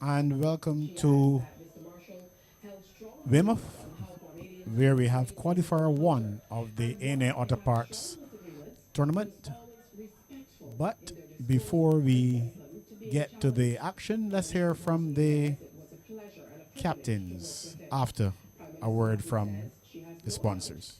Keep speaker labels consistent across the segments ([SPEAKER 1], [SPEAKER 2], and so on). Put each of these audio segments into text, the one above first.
[SPEAKER 1] and welcome to Weymouth, where we have qualifier one of the ANA Auto Parts tournament. But before we get to the action, let's hear from the captains after a word from the sponsors.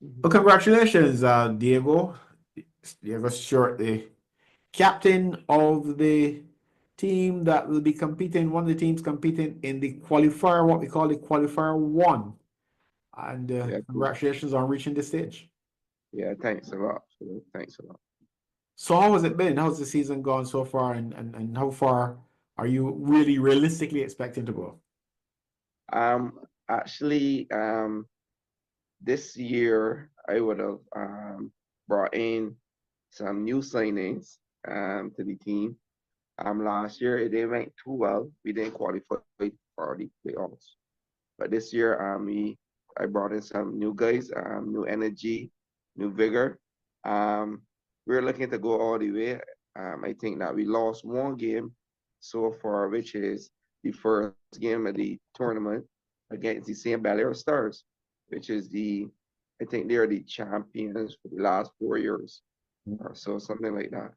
[SPEAKER 1] Well, congratulations, Diego Stuart, the captain of the team that will be competing, one of the teams competing in the qualifier, what we call the qualifier one. And
[SPEAKER 2] Yeah,
[SPEAKER 1] congratulations on reaching this stage.
[SPEAKER 2] yeah, thanks a lot. Thanks a lot.
[SPEAKER 1] So how has it been? How's the season gone so far, and how far are you really realistically expecting to go?
[SPEAKER 2] Um, Actually, this year I would have brought in some new signings to the team. Last year it didn't went too well. We didn't qualify for the playoffs. But this year, I brought in some new guys, new energy, new vigor. Um, we're looking to go all the way. I think that we lost one game so far, which is the first game of the tournament against the same Belair Stars, which is I think they're the champions for the last 4 years or so, something like that.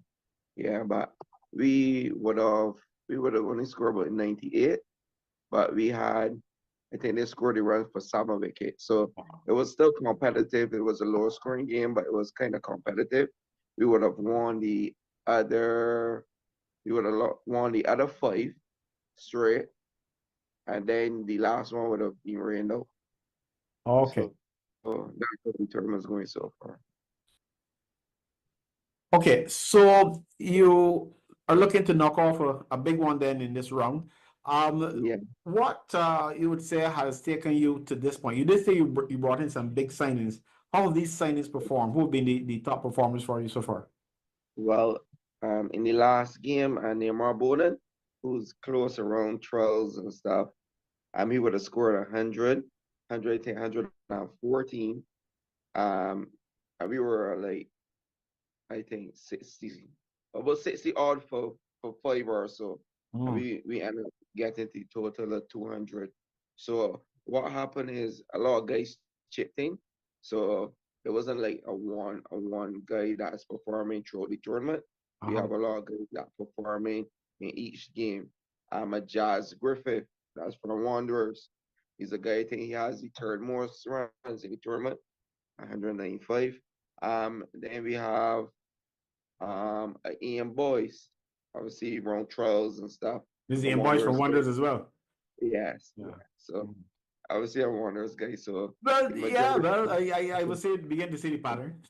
[SPEAKER 2] Yeah, but we would have we would have only scored about 98, but we had I think they scored a run for 7 wickets. So it was still competitive. It was a low scoring game, but it was kind of competitive. We would have won other we would have won the other five straight, and then the last one would have been rained out.
[SPEAKER 1] Okay.
[SPEAKER 2] So that's how the tournament's going so far.
[SPEAKER 1] Okay, so you are looking to knock off a big one then in this round.
[SPEAKER 2] Yeah.
[SPEAKER 1] What you would say has taken you to this point? You did say you brought in some big signings. How have these signings performed? Who have been the top performers for you so far?
[SPEAKER 2] Well, in the last game, Neymar Bowden, who's close around trials and stuff, he would have scored 100, I think 114. And we were like, I think 60, about 60 odd for five or so. And
[SPEAKER 1] Mm.
[SPEAKER 2] we ended up getting the total of 200. So what happened is a lot of guys chipped in. So it wasn't like a one guy that's performing throughout the tournament. We
[SPEAKER 1] Uh-huh.
[SPEAKER 2] have a lot of guys that performing in each game. A Jazz Griffith, that's from Wanderers. He's a guy, I think he has the third most runs in the tournament, 195. Then we have Ian Boyce, obviously wrong trials and stuff.
[SPEAKER 1] This is
[SPEAKER 2] A
[SPEAKER 1] the boys from
[SPEAKER 2] Wanderers guy.
[SPEAKER 1] Wonders as well.
[SPEAKER 2] Yes,
[SPEAKER 1] Yeah.
[SPEAKER 2] yeah. So
[SPEAKER 1] Mm.
[SPEAKER 2] obviously a Wanderers guy. So
[SPEAKER 1] Well,
[SPEAKER 2] the
[SPEAKER 1] yeah,
[SPEAKER 2] majority,
[SPEAKER 1] well, I would say begin to see the pattern.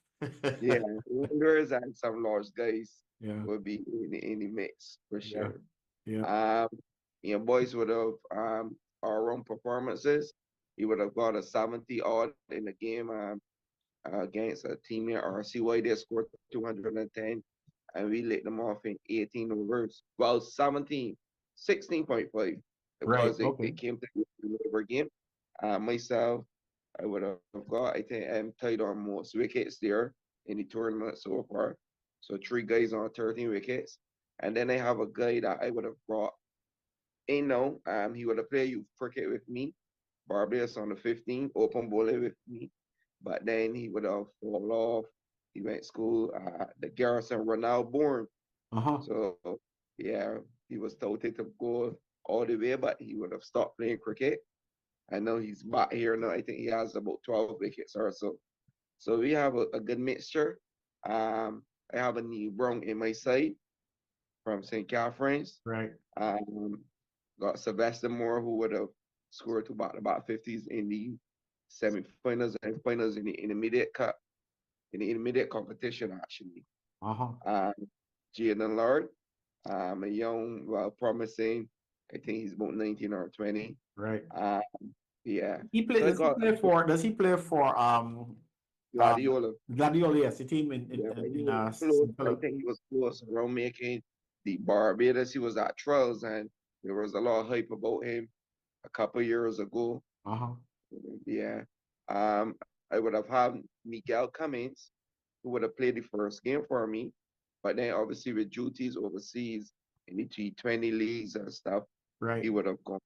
[SPEAKER 2] yeah, Wanderers and some large guys
[SPEAKER 1] Yeah,
[SPEAKER 2] will be in the mix for
[SPEAKER 1] yeah,
[SPEAKER 2] sure.
[SPEAKER 1] yeah.
[SPEAKER 2] Um, Boys would have our own performances. He would have got a 70 odd in the game against a team in RCY. They scored 210, and we let them off in 18 overs. Well, 17, 16.5
[SPEAKER 1] Right.
[SPEAKER 2] because
[SPEAKER 1] Okay.
[SPEAKER 2] it came to the over game. Myself, I would have got, I think I'm tied on most wickets there in the tournament so far. So three guys on 13 wickets. And then I have a guy that I would have brought in now. He would have played youth cricket with me, Barbados on the 15, open bowling with me. But then he would have fall off. He went to school at the Garrison Ronald Bourne.
[SPEAKER 1] Uh-huh.
[SPEAKER 2] So yeah, he was touted to go all the way, but he would have stopped playing cricket. I know he's back here now. I think he has about 12 wickets or so. So we have a good mixture. I have a Neil Brown in my side from St. Catherine's.
[SPEAKER 1] Right.
[SPEAKER 2] Um, got Sylvester Moore, who would have scored to about 50s in the semi-finals and finals in the intermediate cup, in the intermediate competition actually.
[SPEAKER 1] Uh-huh.
[SPEAKER 2] Um, Jaden Lord, a young, well, promising. I think he's about 19 or 20.
[SPEAKER 1] Right.
[SPEAKER 2] Um, yeah.
[SPEAKER 1] He play
[SPEAKER 2] So I
[SPEAKER 1] does he
[SPEAKER 2] got
[SPEAKER 1] play for does he play for um
[SPEAKER 2] Gladiola.
[SPEAKER 1] Gladiola, yes, the team
[SPEAKER 2] Yeah, but he
[SPEAKER 1] in
[SPEAKER 2] was close.
[SPEAKER 1] St.
[SPEAKER 2] I
[SPEAKER 1] Philip.
[SPEAKER 2] think he was close around making the Barbados. He was at Trials, and there was a lot of hype about him a couple years ago.
[SPEAKER 1] Uh-huh.
[SPEAKER 2] Yeah. I would have had Miguel Cummings, who would have played the first game for me, but then obviously with duties overseas in the T20 leagues and stuff,
[SPEAKER 1] Right.
[SPEAKER 2] he would have gone.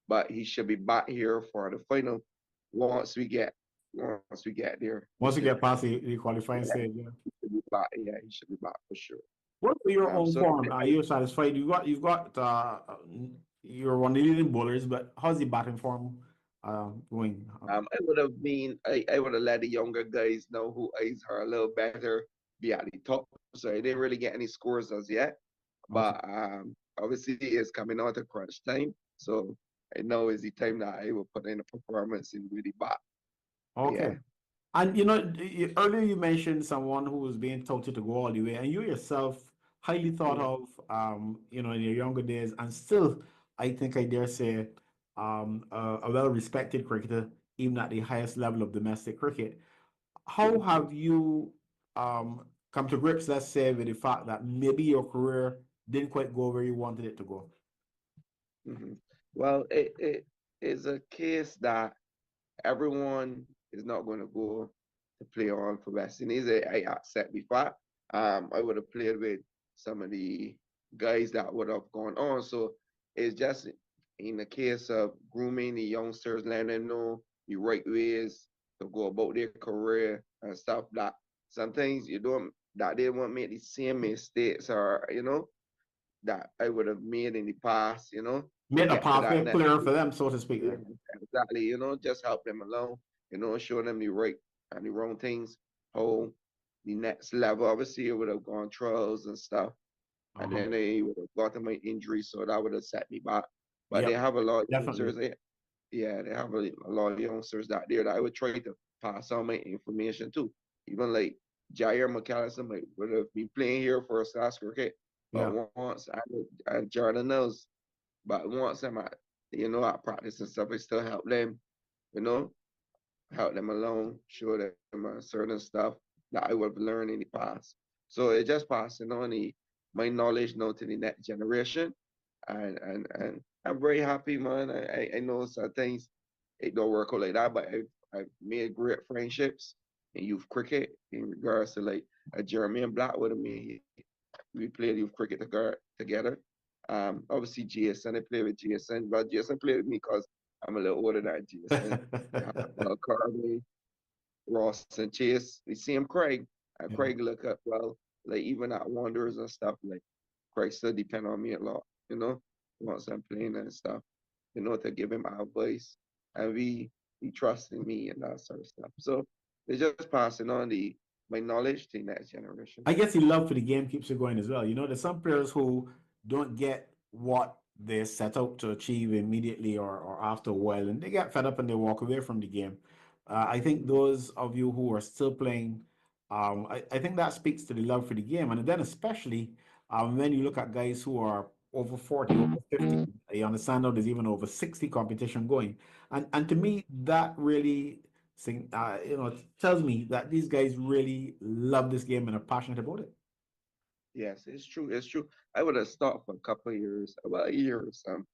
[SPEAKER 2] But he should be back here for the final once we get once we get there. He
[SPEAKER 1] Once you
[SPEAKER 2] should,
[SPEAKER 1] get past the qualifying
[SPEAKER 2] yeah,
[SPEAKER 1] stage, yeah.
[SPEAKER 2] he should be back. Yeah, he should be back for sure.
[SPEAKER 1] What for your own
[SPEAKER 2] So
[SPEAKER 1] form? Are you satisfied? You've got you're one of the leading bowlers, but how's the batting form going?
[SPEAKER 2] I would have been I would have let the younger guys know who eyes are a little better be at the top. So I didn't really get any scores as yet.
[SPEAKER 1] Okay.
[SPEAKER 2] But obviously it's coming out of crunch time. So I know it's the time that I will put in a performance in really bad.
[SPEAKER 1] Okay.
[SPEAKER 2] Yeah.
[SPEAKER 1] And you know, earlier you mentioned someone who was being touted to go all the way, and you yourself highly thought
[SPEAKER 2] Yeah.
[SPEAKER 1] of, you know, in your younger days, and still, I think I dare say, a well-respected cricketer, even at the highest level of domestic cricket. How
[SPEAKER 2] Mhm.
[SPEAKER 1] have you come to grips, let's say, with the fact that maybe your career didn't quite go where you wanted it to go?
[SPEAKER 2] Mhm. Well, it is a case that everyone is not going to go to play on for West Indies. I accept the fact. I would have played with some of the guys that would have gone on. So it's just in the case of grooming the youngsters, letting them know the right ways to go about their career and stuff that sometimes you don't that they won't make the same mistakes or that I would have made in the past, to
[SPEAKER 1] Made a
[SPEAKER 2] get to that
[SPEAKER 1] pathway
[SPEAKER 2] next.
[SPEAKER 1] clearer for them, so to speak,
[SPEAKER 2] Yeah,
[SPEAKER 1] then.
[SPEAKER 2] exactly. Just help them along, show them the right and the wrong things, how the next level. Obviously, it would have gone trials and stuff, and
[SPEAKER 1] Uh-huh.
[SPEAKER 2] then they would have gotten my injury, so that would have set me back. But they
[SPEAKER 1] Yep,
[SPEAKER 2] have a lot of
[SPEAKER 1] definitely.
[SPEAKER 2] youngsters. Yeah, they have a lot of youngsters out there that I would try to pass on my information to. Even like Jair McAllister would have been playing here for Stars cricket, but
[SPEAKER 1] Yeah.
[SPEAKER 2] once and Jordan knows, but once I'm at, at practice and stuff, I still help them, you know, help them along, show them certain stuff that I would have learned in the past. So it's just passing on my knowledge now to the next generation. And I'm very happy, man. I know some things it don't work out like that, but I've made great friendships in youth cricket in regards to like a Jeremy Blackwood and me. We played youth cricket together. Obviously GSN, I played with GSN, but GSN played with me because I'm a little older than GSN. Carvey, Ross, and Chase. We see him Craig. And
[SPEAKER 1] Yeah.
[SPEAKER 2] Craig look up well, like even at Wanderers and stuff, like Craig still depend on me a lot, once I'm playing and stuff, to give him advice. And he trust in me and that sort of stuff. So they're just passing on the my knowledge to the next generation.
[SPEAKER 1] I guess the love for the game keeps you going as well. You know, there's some players who don't get what they set out to achieve immediately or after a while, and they get fed up and they walk away from the game. I think those of you who are still playing, I think that speaks to the love for the game. And then especially when you look at guys who are over 40, over 50, you understand now there's even over 60 competition going. And to me, that really tells me that these guys really love this game and are passionate about it.
[SPEAKER 2] Yes, it's true. It's true. I would have stopped for a couple of years, about a year or some,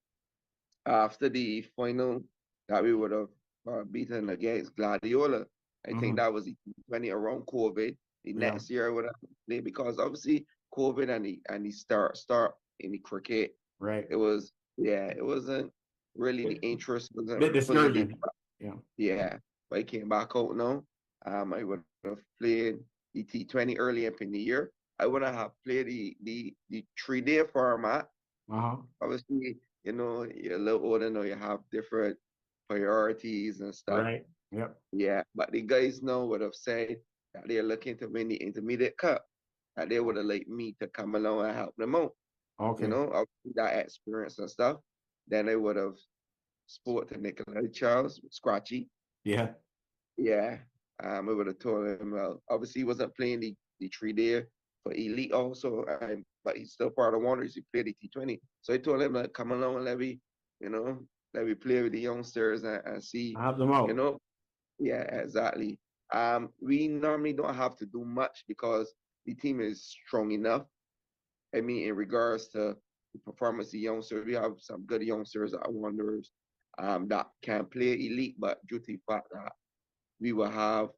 [SPEAKER 2] after the final that we would have beaten against Gladiola. I think
[SPEAKER 1] Mhm.
[SPEAKER 2] that was the 20 around COVID. The
[SPEAKER 1] Yeah,
[SPEAKER 2] next year I would have played because obviously COVID and the start in the cricket,
[SPEAKER 1] right.
[SPEAKER 2] it wasn't really the interest wasn't
[SPEAKER 1] Bit
[SPEAKER 2] fully there.
[SPEAKER 1] discouraging. Yeah.
[SPEAKER 2] Yeah, but I came back out now. I would have played the T20 early up in the year. I would have played the 3-day format.
[SPEAKER 1] Uh-huh.
[SPEAKER 2] Obviously, you're a little older now, you have different priorities and stuff.
[SPEAKER 1] Right. Yep.
[SPEAKER 2] Yeah, but the guys now would have said that they're looking to win the intermediate cup, that they would have like me to come along and help them out,
[SPEAKER 1] Okay.
[SPEAKER 2] of that experience and stuff. Then they would have spoke to Nicola Charles, Scratchy.
[SPEAKER 1] Yeah.
[SPEAKER 2] Yeah, we would have told him, well, obviously he wasn't playing the 3 day for Elite also, but he's still part of Wanderers. He played the T20. So I told him, like, come along and you know, let me play with the youngsters and see,
[SPEAKER 1] I have them
[SPEAKER 2] you
[SPEAKER 1] out.
[SPEAKER 2] know, yeah, exactly. We normally don't have to do much because the team is strong enough. I mean, in regards to the performance of youngsters, we have some good youngsters at Wanderers that can play elite, but due to the fact that we will have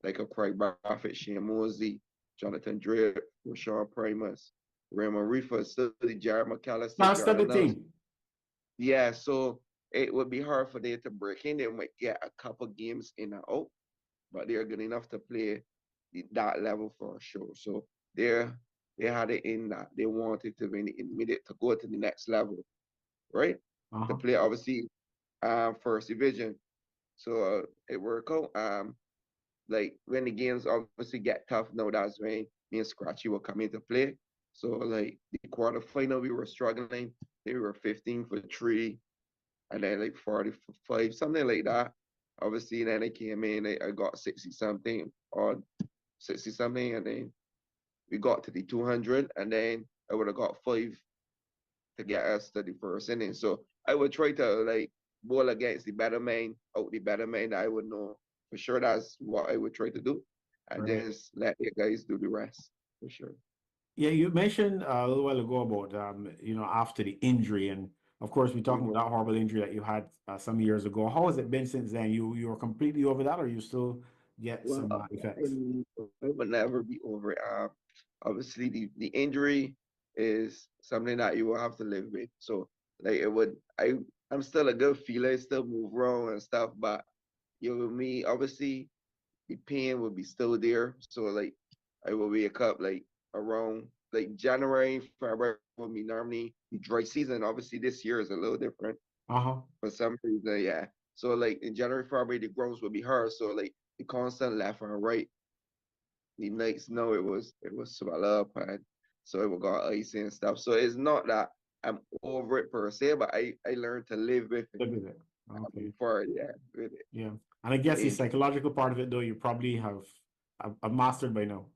[SPEAKER 2] like a Craig Barfoot, Shane Mosley, Jonathan Drake, Rashawn Primus, Raymond Reefer, still the Jared McAllister,
[SPEAKER 1] Star-studded
[SPEAKER 2] Jordan Nelson.
[SPEAKER 1] team.
[SPEAKER 2] Yeah, so it would be hard for them to break in. They might get a couple games in and out, but they're good enough to play that level for sure. So they're they had it in that they wanted to win the intermediate to go to the next level, right? To
[SPEAKER 1] Uh-huh.
[SPEAKER 2] play obviously first division. So it worked out. Like when the games obviously get tough, now that's when me and Scratchy will come into play. So like the quarterfinal, we were struggling. They were 15 for three, and then like 40 for five, something like that. Obviously, then they came in, I got 60 something or 60 something, and then we got to the 200, and then I would have got five to get us to the first inning. So I would try to like bowl against the better man, out the better man. I would know for sure that's what I would try to do, and
[SPEAKER 1] Right.
[SPEAKER 2] just let the guys do the rest for sure.
[SPEAKER 1] Yeah, you mentioned a little while ago about after the injury, and of course we're talking
[SPEAKER 2] Mhm.
[SPEAKER 1] about that horrible injury that you had some years ago. How has it been since then? You were completely over that, or you still get
[SPEAKER 2] Well,
[SPEAKER 1] some effects?
[SPEAKER 2] I would never be over it. Obviously, the injury is something that you will have to live with. So, like, I'm still a good feeler, I still move around and stuff, but me, obviously, the pain will be still there. So, like, I will wake up like around like January, February will be normally the dry season. Obviously, this year is a little different
[SPEAKER 1] Uh-huh.
[SPEAKER 2] for some reason, yeah. So, like, in January, February, the grounds will be hard. So, like, the constant left and right the next snow it was swell up and so it would got icy and stuff. So it's not that I'm over it per se, but I learned to live with it
[SPEAKER 1] Live with it. Okay.
[SPEAKER 2] before, yeah, with it.
[SPEAKER 1] Yeah. And I guess the
[SPEAKER 2] Injury.
[SPEAKER 1] psychological part of it, though, you probably have mastered by now.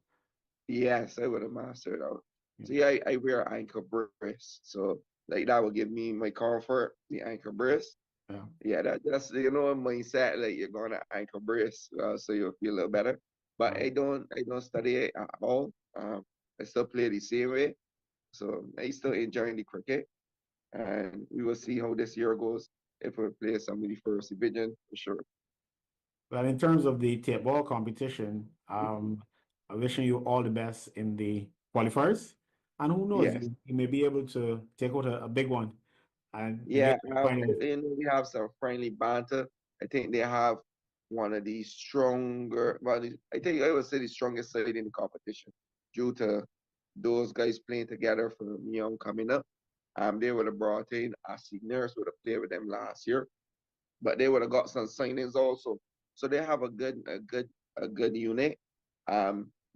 [SPEAKER 2] Yes, I would have mastered out.
[SPEAKER 1] Yeah.
[SPEAKER 2] So yeah, I wear ankle brace. So like that would give me my comfort, the ankle brace.
[SPEAKER 1] Yeah.
[SPEAKER 2] Yeah, that's mindset like you're gonna ankle brace, so you'll feel a little better. But
[SPEAKER 1] Right.
[SPEAKER 2] I don't study it at all. I still play the same way. So I still enjoying the cricket, and we will see how this year goes if we play some of the first division for sure.
[SPEAKER 1] Well, in terms of the tape ball competition,
[SPEAKER 2] Mhm.
[SPEAKER 1] I'm wishing you all the best in the qualifiers. And who knows,
[SPEAKER 2] Yes,
[SPEAKER 1] you may be able to take out a big one and
[SPEAKER 2] yeah.
[SPEAKER 1] make the final.
[SPEAKER 2] We have some friendly banter. I think they have one of the stronger. Well, I think I would say the strongest side in the competition due to those guys playing together from young coming up. They would have brought in Asi Nurse would have played with them last year, but they would have got some signings also. So they have a good unit.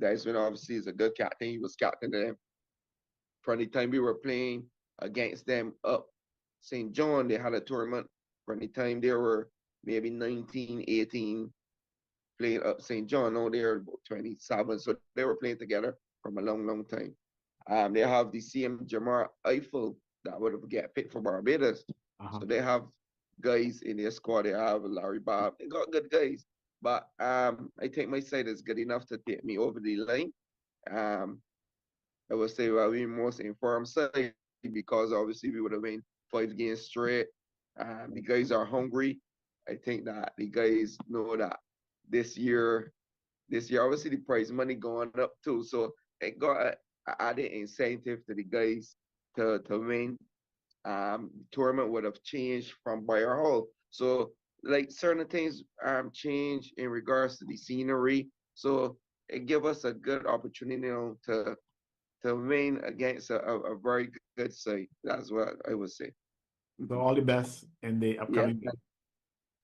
[SPEAKER 2] Deswin obviously is a good captain. He was captain of them from the time we were playing against them up St. John. They had a tournament from the time they were maybe 19, 18 playing up St. John. Now they're about 27. So they were playing together from a long, long time. They have the same Jamar Eiffel that would have get picked for Barbados.
[SPEAKER 1] Uh-huh.
[SPEAKER 2] So they have guys in their squad. They have Larry Bob. They got good guys. But I think my side is good enough to take me over the line. Um, I would say we're most informed side because obviously we would have win 5 games straight. The guys are hungry. I think that the guys know that this year, obviously the prize money going up too. So it got a added incentive to the guys to win. Tournament would have changed from Bayer Hall. So like certain things change in regards to the scenery. So it give us a good opportunity, to win against a very good side. That's what I would say.
[SPEAKER 1] So
[SPEAKER 2] Mhm.
[SPEAKER 1] all the best in the
[SPEAKER 2] Yeah,
[SPEAKER 1] upcoming game.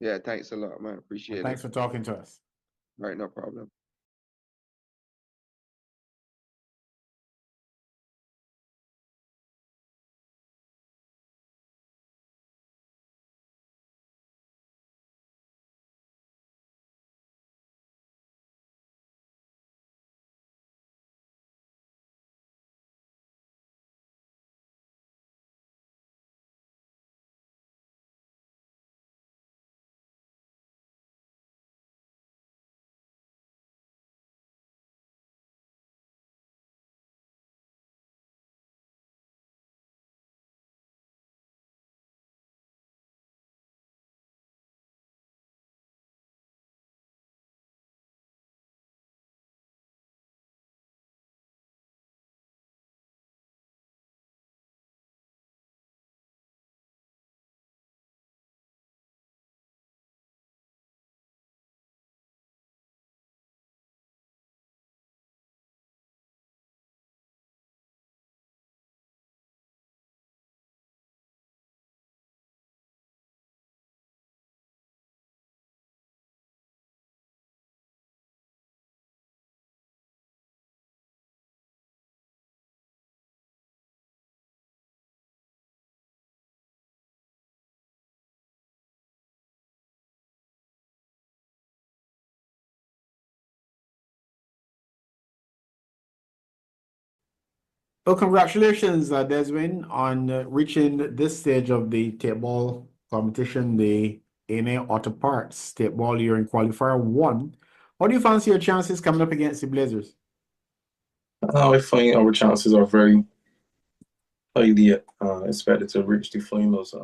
[SPEAKER 2] Yeah, thanks a lot, man. Appreciate it.
[SPEAKER 1] Thanks for talking to us.
[SPEAKER 2] All right, no problem.
[SPEAKER 1] Well, congratulations, Deswin, on reaching this stage of the Tapeball competition, the ANA Auto Parts Tapeball year in Qualifier 1. How do you fancy your chances coming up against the Blazers?
[SPEAKER 3] I find our chances are very highly expected to reach the finals.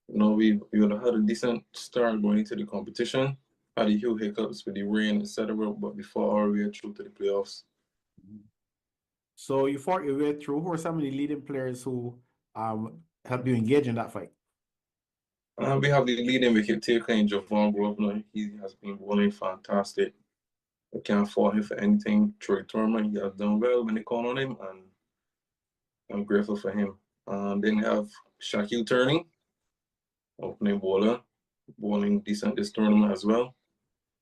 [SPEAKER 3] We would have had a decent start going into the competition, had a few hiccups with the rain, etc. But before our way through to the playoffs.
[SPEAKER 1] So you fought your way through. Who are some of the leading players who helped you engage in that fight?
[SPEAKER 3] We have the leading wicket taker in Javon Grosvenor. He has been bowling fantastic. I can't fault him for anything. Troy Thurman, he has done well when they call on him, and I'm grateful for him. Then we have Shaquille Turning, opening bowler, bowling decent this tournament as well,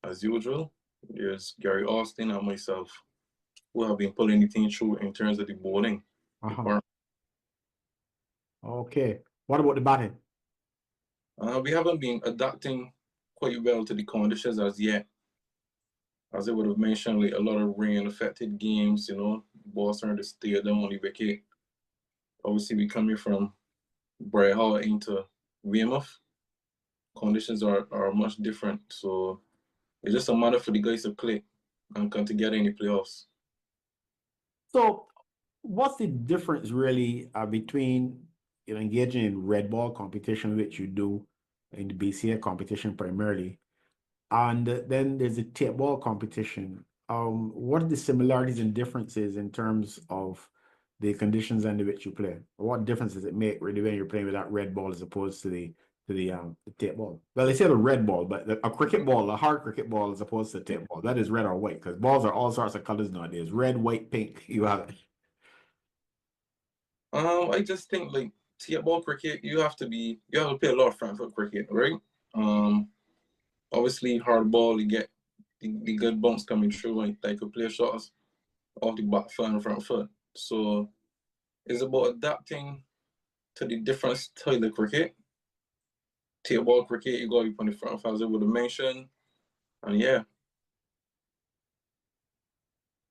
[SPEAKER 3] as usual. There's Gary Austin and myself, who have been pulling the team through in terms of the bowling department.
[SPEAKER 1] Okay. What about the batting?
[SPEAKER 3] We haven't been adapting quite well to the conditions as yet. As I would have mentioned, like a lot of rain affected games, balls starting to stay down on the wicket. Obviously, we coming from Bright Hall into Weymouth. Conditions are much different. So it's just a matter for the guys to click and come together in the playoffs.
[SPEAKER 1] So what's the difference really between engaging in red ball competition, which you do in the BCA competition primarily, and then there's a tape ball competition? What are the similarities and differences in terms of the conditions under which you play? What difference does it make really when you're playing with that red ball as opposed to the tape ball? Well, they say the red ball, but a cricket ball, a hard cricket ball as opposed to the tape ball, that is red or white, because balls are all sorts of colors nowadays. Red, white, pink, you have it.
[SPEAKER 3] I just think like ball cricket, you have to play a lot of front foot cricket, right? Obviously hard ball, you get the good bumps coming through, and like you play shots off the back foot and front foot. So it's about adapting to the different style of cricket. Ball cricket, you got to be on the front foot, as I would have mentioned, and yeah.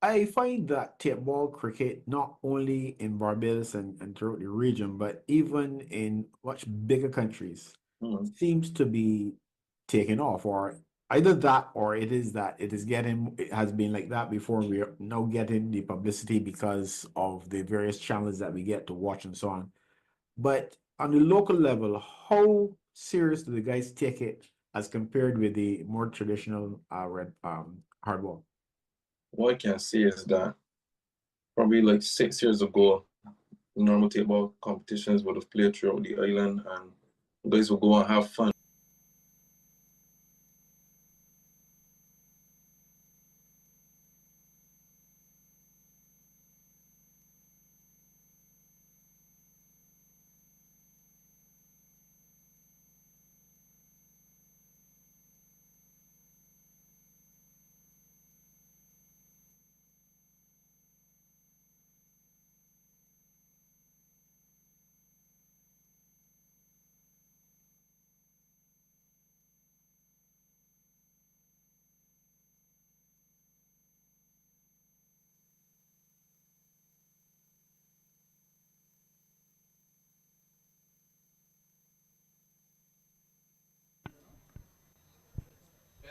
[SPEAKER 1] I find that tape ball cricket, not only in Barbados and throughout the region, but even in much bigger countries, seems to be taking off, or either that or it is that it has been like that before. We are now getting the publicity because of the various channels that we get to watch and so on. But on the local level, how serious do the guys take it as compared with the more traditional red hardball?
[SPEAKER 3] What I can say is that probably like 6 years ago, normal table competitions would have played throughout the island, and guys will go and have fun.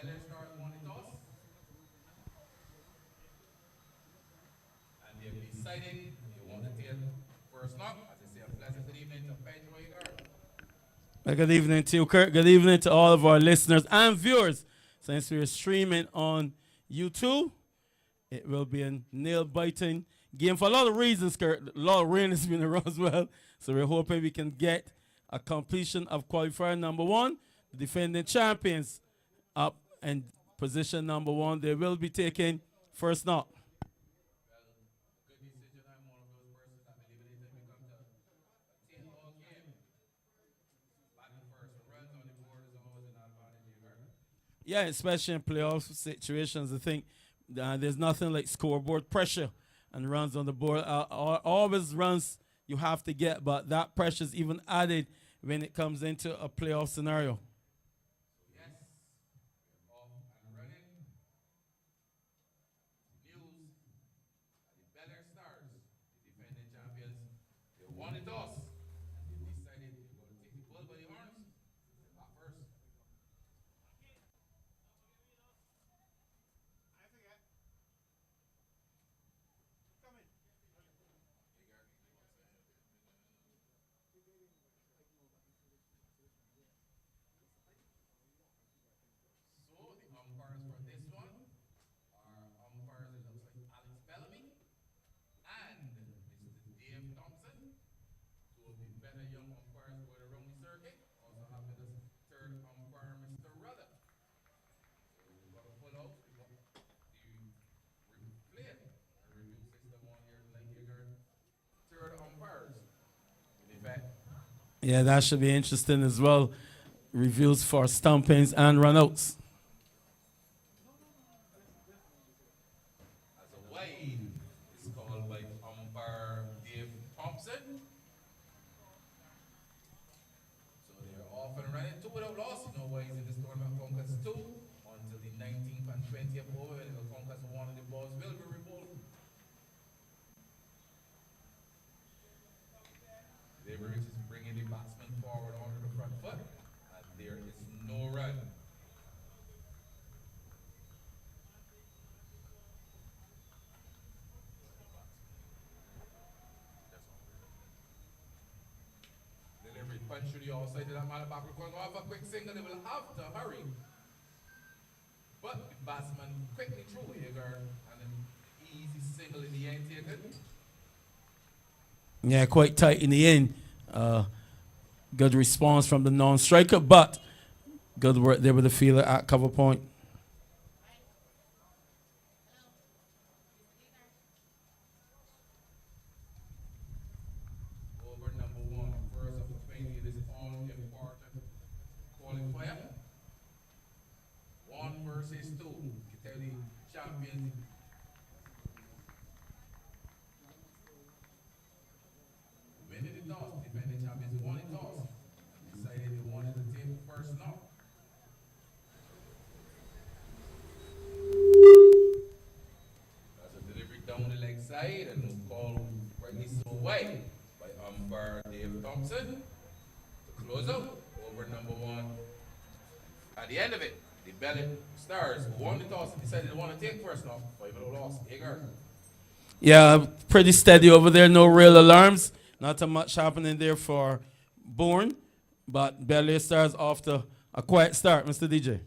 [SPEAKER 4] Belair Stars won the toss. And they've decided they want to take first knock. As I say, a pleasant good evening to Pedro Egar.
[SPEAKER 5] Good evening to you, Kurt. Good evening to all of our listeners and viewers. Since we're streaming on YouTube, it will be a nail-biting game for a lot of reasons, Kurt. A lot of rain has been around as well. So we're hoping we can get a completion of qualifier number 1. The defending champions up in position number 1. They will be taking first knock.
[SPEAKER 4] Well, good decision. I'm one of those persons that believe it is becomes a tapeball game. Batting first. When runs on the board is always an advantage, Egar.
[SPEAKER 5] Yeah, especially in playoff situations, I think there's nothing like scoreboard pressure and runs on the board. Always runs you have to get, but that pressure is even added when it comes into a playoff scenario.
[SPEAKER 4] Yes, we're off and running. News at the Belair Stars, the defending champions, they won the toss and they decided they're going to take the bull by the horns. Bat first. So the umpires for this one are umpires. It looks like Alex Bellamy and Mr. Dave Thompson. Two of the better young umpires going around the circuit. Also have with us third umpire, Mr. Rudder. So we're going to pull out the replay and review system on here tonight. Your third umpires. In fact,
[SPEAKER 5] Yeah, that should be interesting as well. Reviews for stumpings and runouts.
[SPEAKER 4] as a wide is called by umpire Dave Thompson. So they're off and running. 2 without loss. No ways in this tournament. Conquest 2 until the 19th and 20th over. And the Conquest 1 of the balls will be removed. Leverage is bringing the batsman forward onto the front foot. And there is no run. Delivery punch through the outside to that man back. We're going off a quick single. They will have to hurry. But the batsman quickly threw Egar and an easy single in the end taken.
[SPEAKER 5] Yeah, quite tight in the end. Good response from the non-striker, but good work there with the fielder at cover point.
[SPEAKER 4] Over number 1, first of the 20, this all-important qualifier. 1 versus 2. You tell the champions. Winning the toss, defending champions won the toss. And decided they wanted to take the first knock. That's a delivery down the leg side and no call rightly so wide by umpire Dave Thompson. To close out over number 1. At the end of it, the Belair Stars who won the toss and decided they want to take first knock. 5-0 loss. Egar.
[SPEAKER 5] Yeah, pretty steady over there. No real alarms. Not too much happening there for Bourne, but Belair Stars off to a quiet start, Mr. DJ.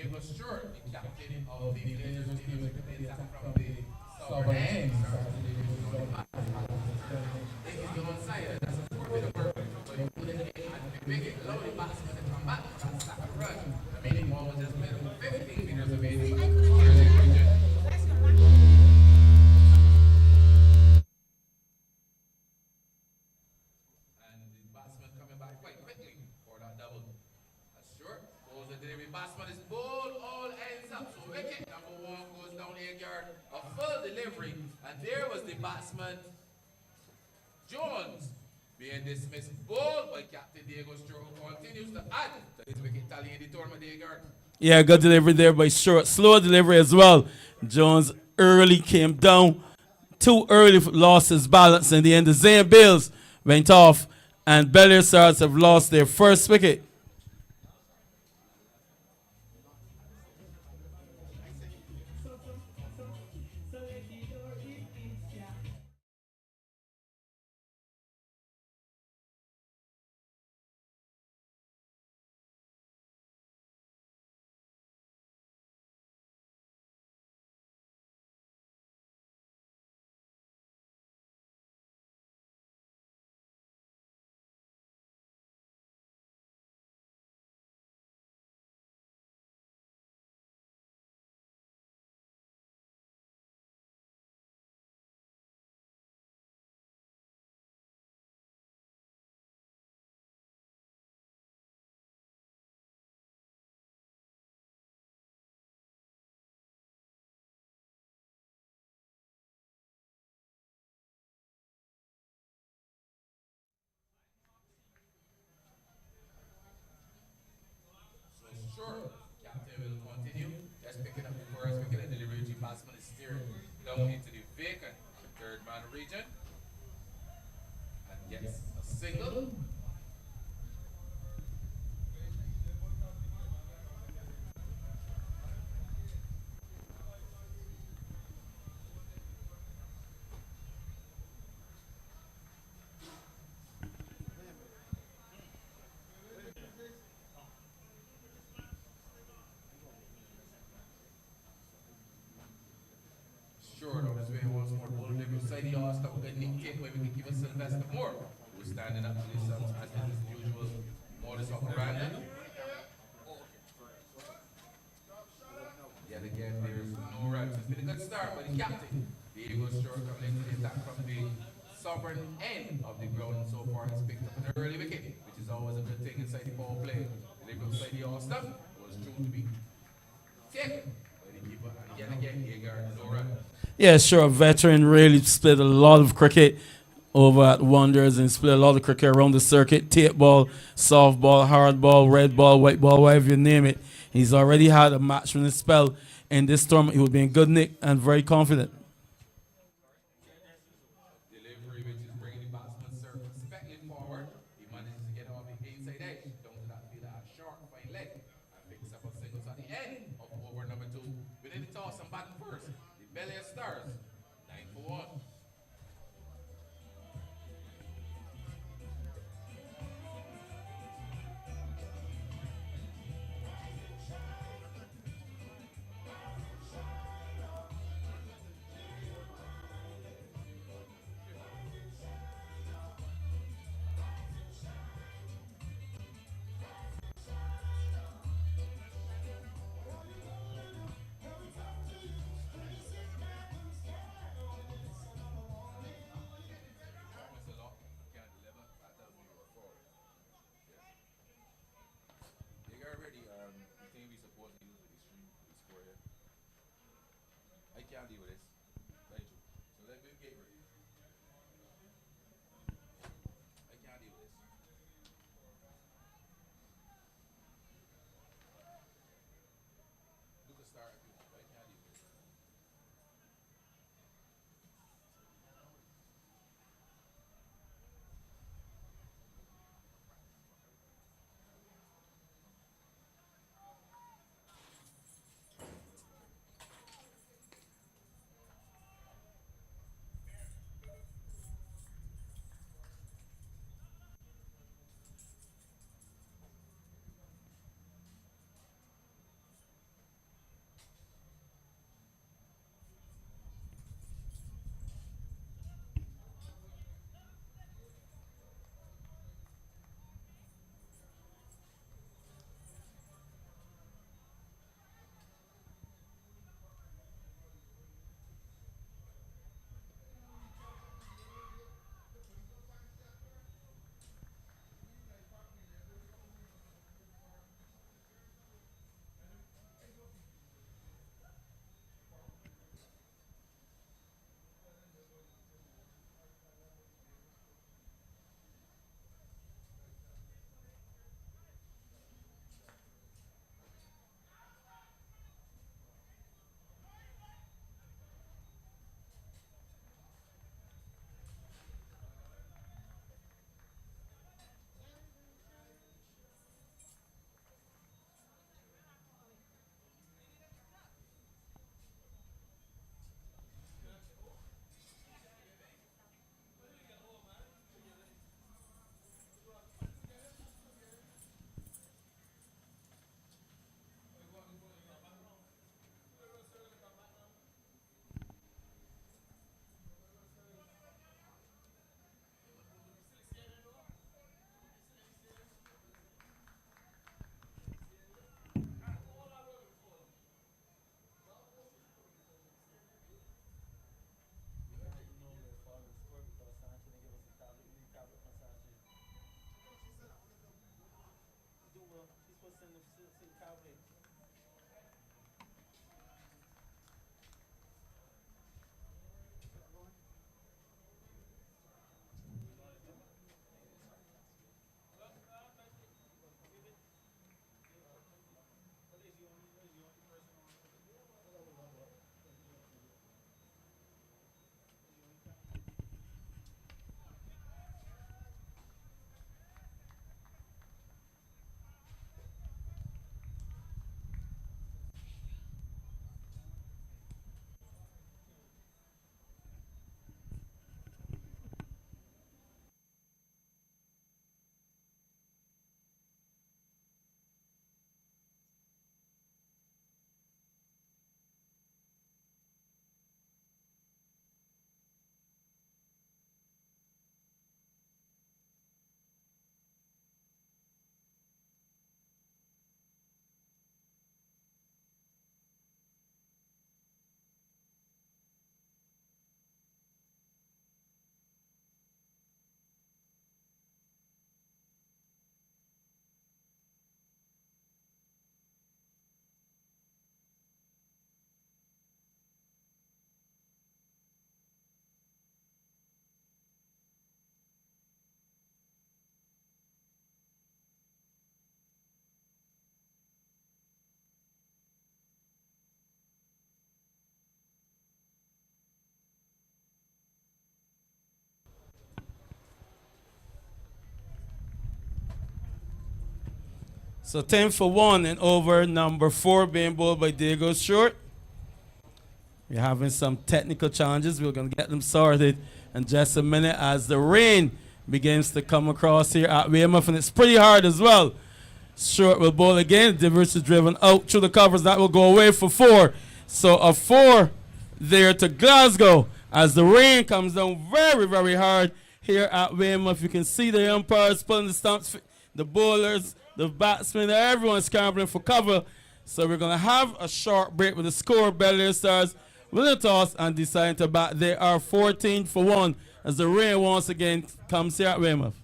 [SPEAKER 4] Diego Stuart, the captain of the Belair Stars, the attack from the southern end. They can go on side. That's a 4-minute work. So you put it in and make it low the batsman to come back and start a run. The meaning ball was just played 15 meters away. And the batsman coming back quite quickly for that double. Short goes the delivery. Batsman is bowled, all ends up. So wicket number 1 goes down 8 yard. A full delivery. And there was the batsman, Jones, being dismissed. Bowled by Captain Diego Stuart, who continues to add to his wicket tally in the tournament, Diego.
[SPEAKER 5] Yeah, good delivery there by Stuart. Slow delivery as well. Jones early came down. Too early, lost his balance. In the end, the Zayn Bills went off. And Belair Stars have lost their first wicket.
[SPEAKER 4] Sure, Captain will continue. Just picking up the first wicket, and delivery to batsman is steered down into the vacant third man region and gets a single. Sure, on his way once more. Bowling maybe beside the all-star with a Nick Tate, where we can give us Sylvester Moore, who's standing up to this as is his usual modus operandi. Yet again, there's no runs. It's been a good start by the captain. Diego Stuart coming into the attack from the southern end of the ground so far. He's picked up an early wicket, which is always a good thing inside the power play. The leg beside the all-star was due to be taken by the keeper. And yet again, Diego, no run.
[SPEAKER 5] Yeah, sure. A veteran really split a lot of cricket over at Wanderers and split a lot of cricket around the circuit. Tapeball, softball, hardball, red ball, white ball, whatever you name it. He's already had a matchman spell in this tournament. He will be in good nick and very confident.
[SPEAKER 4] Delivery, which is bringing the batsman circumspectly forward. He manages to get off the inside edge down to that fielder at short, fine leg, and picks up a single. So at the end of over number 2, within the toss and batting first, the Belair Stars, 9 for 1. I can't deal with this. Very true. So let me get ready. I can't deal with this. Look a star if you want, but I can't deal with this.
[SPEAKER 5] So 10 for 1 and over number 4 being bowled by Diego Stuart. We're having some technical challenges. We're going to get them sorted in just a minute as the rain begins to come across here at Weymouth, and it's pretty hard as well. Stuart will bowl again. Divers is driven out through the covers. That will go away for 4. So a 4 there to Glasgow as the rain comes down very, very hard here at Weymouth. You can see the umpires pulling the stumps, the bowlers, the batsmen, everyone's scrambling for cover. So we're going to have a short break with the score. Belair Stars with a toss and deciding to bat. They are 14 for 1 as the rain once again comes here at Weymouth.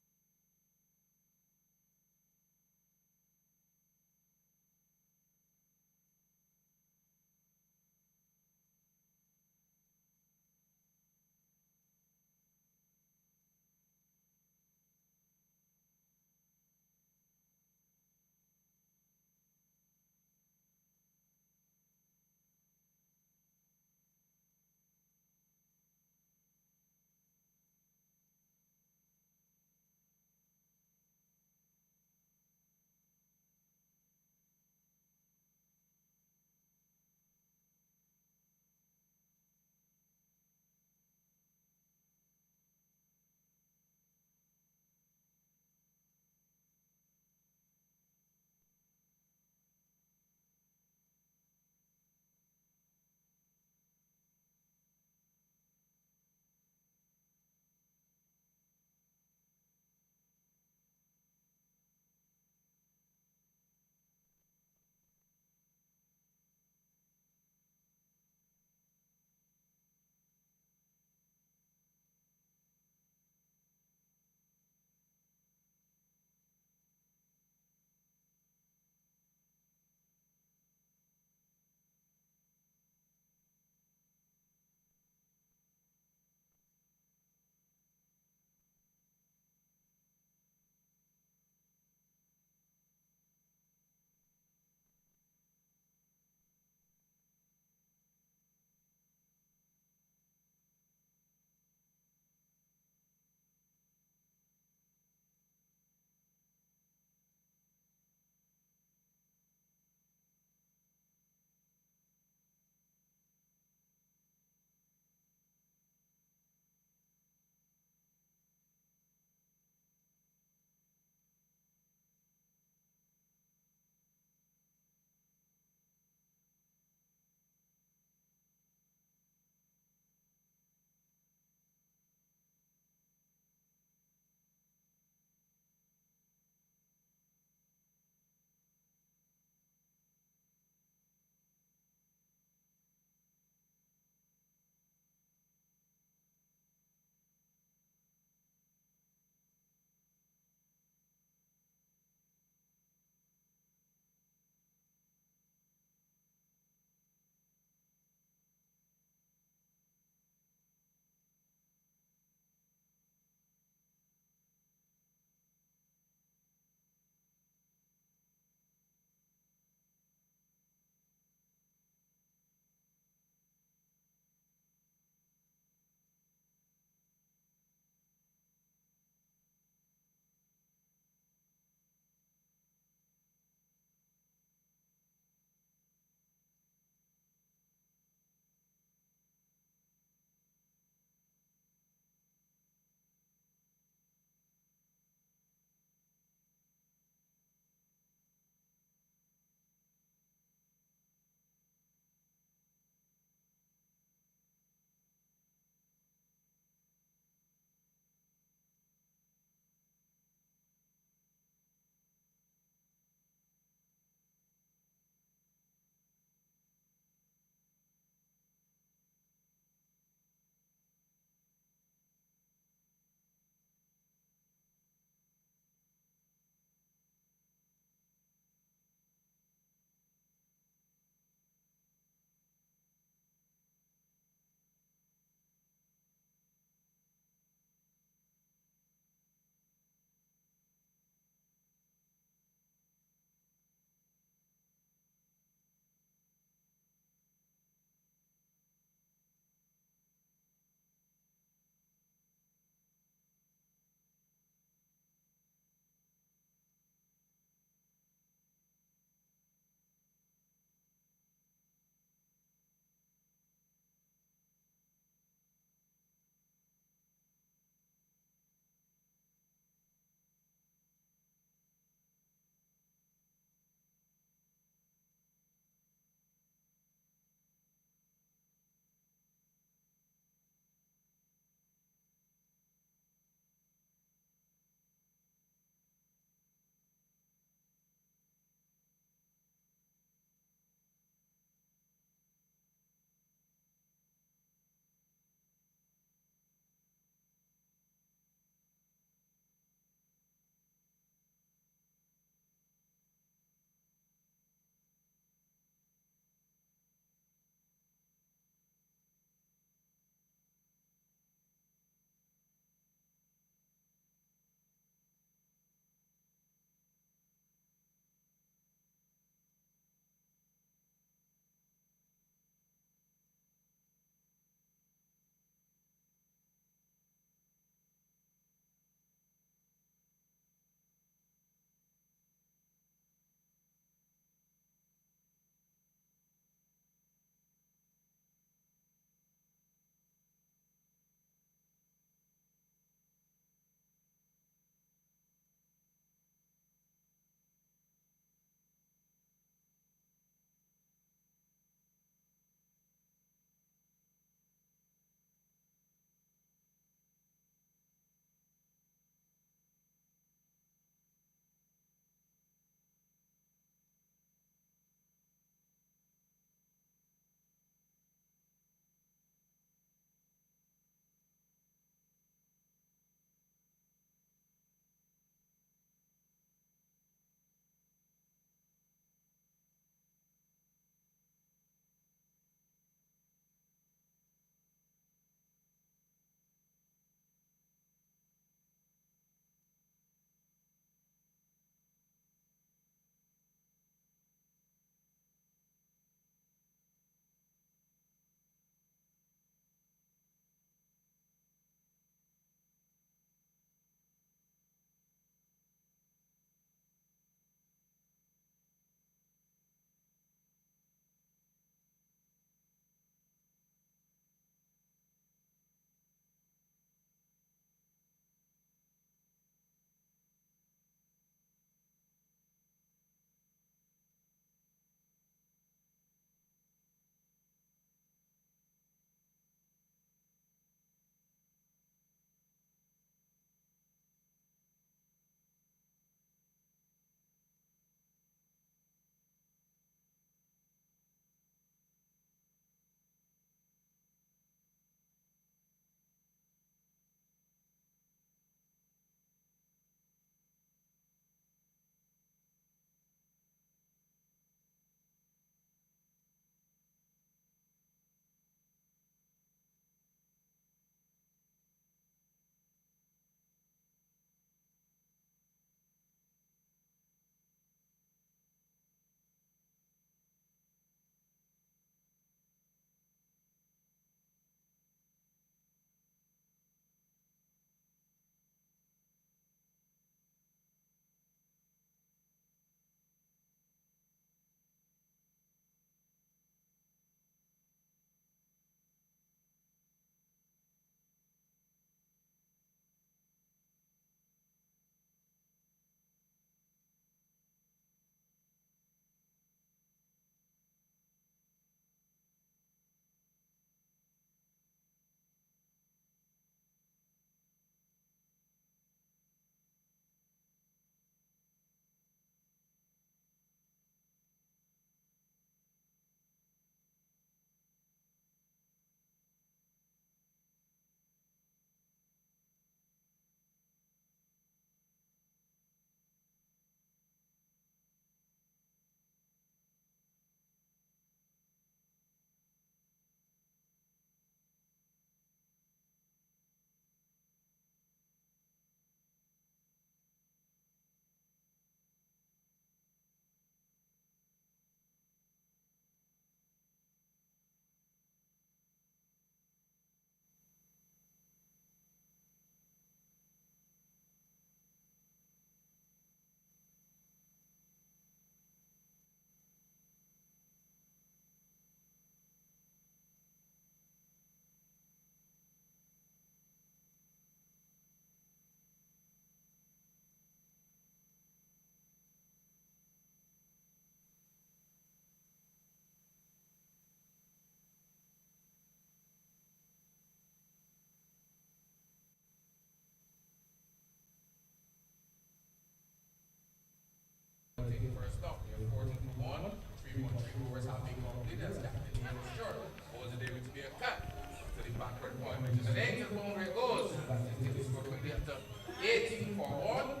[SPEAKER 4] to take the first stop. We have 14 for 1. 3.3 overs have been completed. That's Captain Diego Stuart. Holds it there to be a cut to the backward point. To the length of the boundary goes. Take the score quickly up to 18 for 1.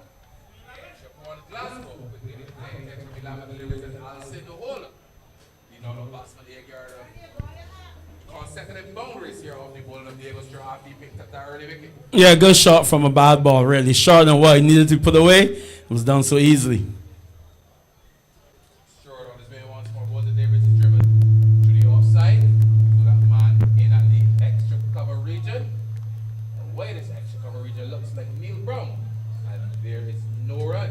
[SPEAKER 4] Chaperon Glasgow quickly playing next to Milan delivers and Alcindo Hola. You know, the batsman Agar consecutive boundaries here of the ball of Diego Stuart after he picked up that early wicket.
[SPEAKER 5] Yeah, good shot from a bad ball, really. Short and wide, needed to put away. It was done so easily.
[SPEAKER 4] Stuart on his way once more. Walter Davis is driven to the offside. So that man in at the extra cover region. And why this extra cover region looks like Neil Brown. And there is no run.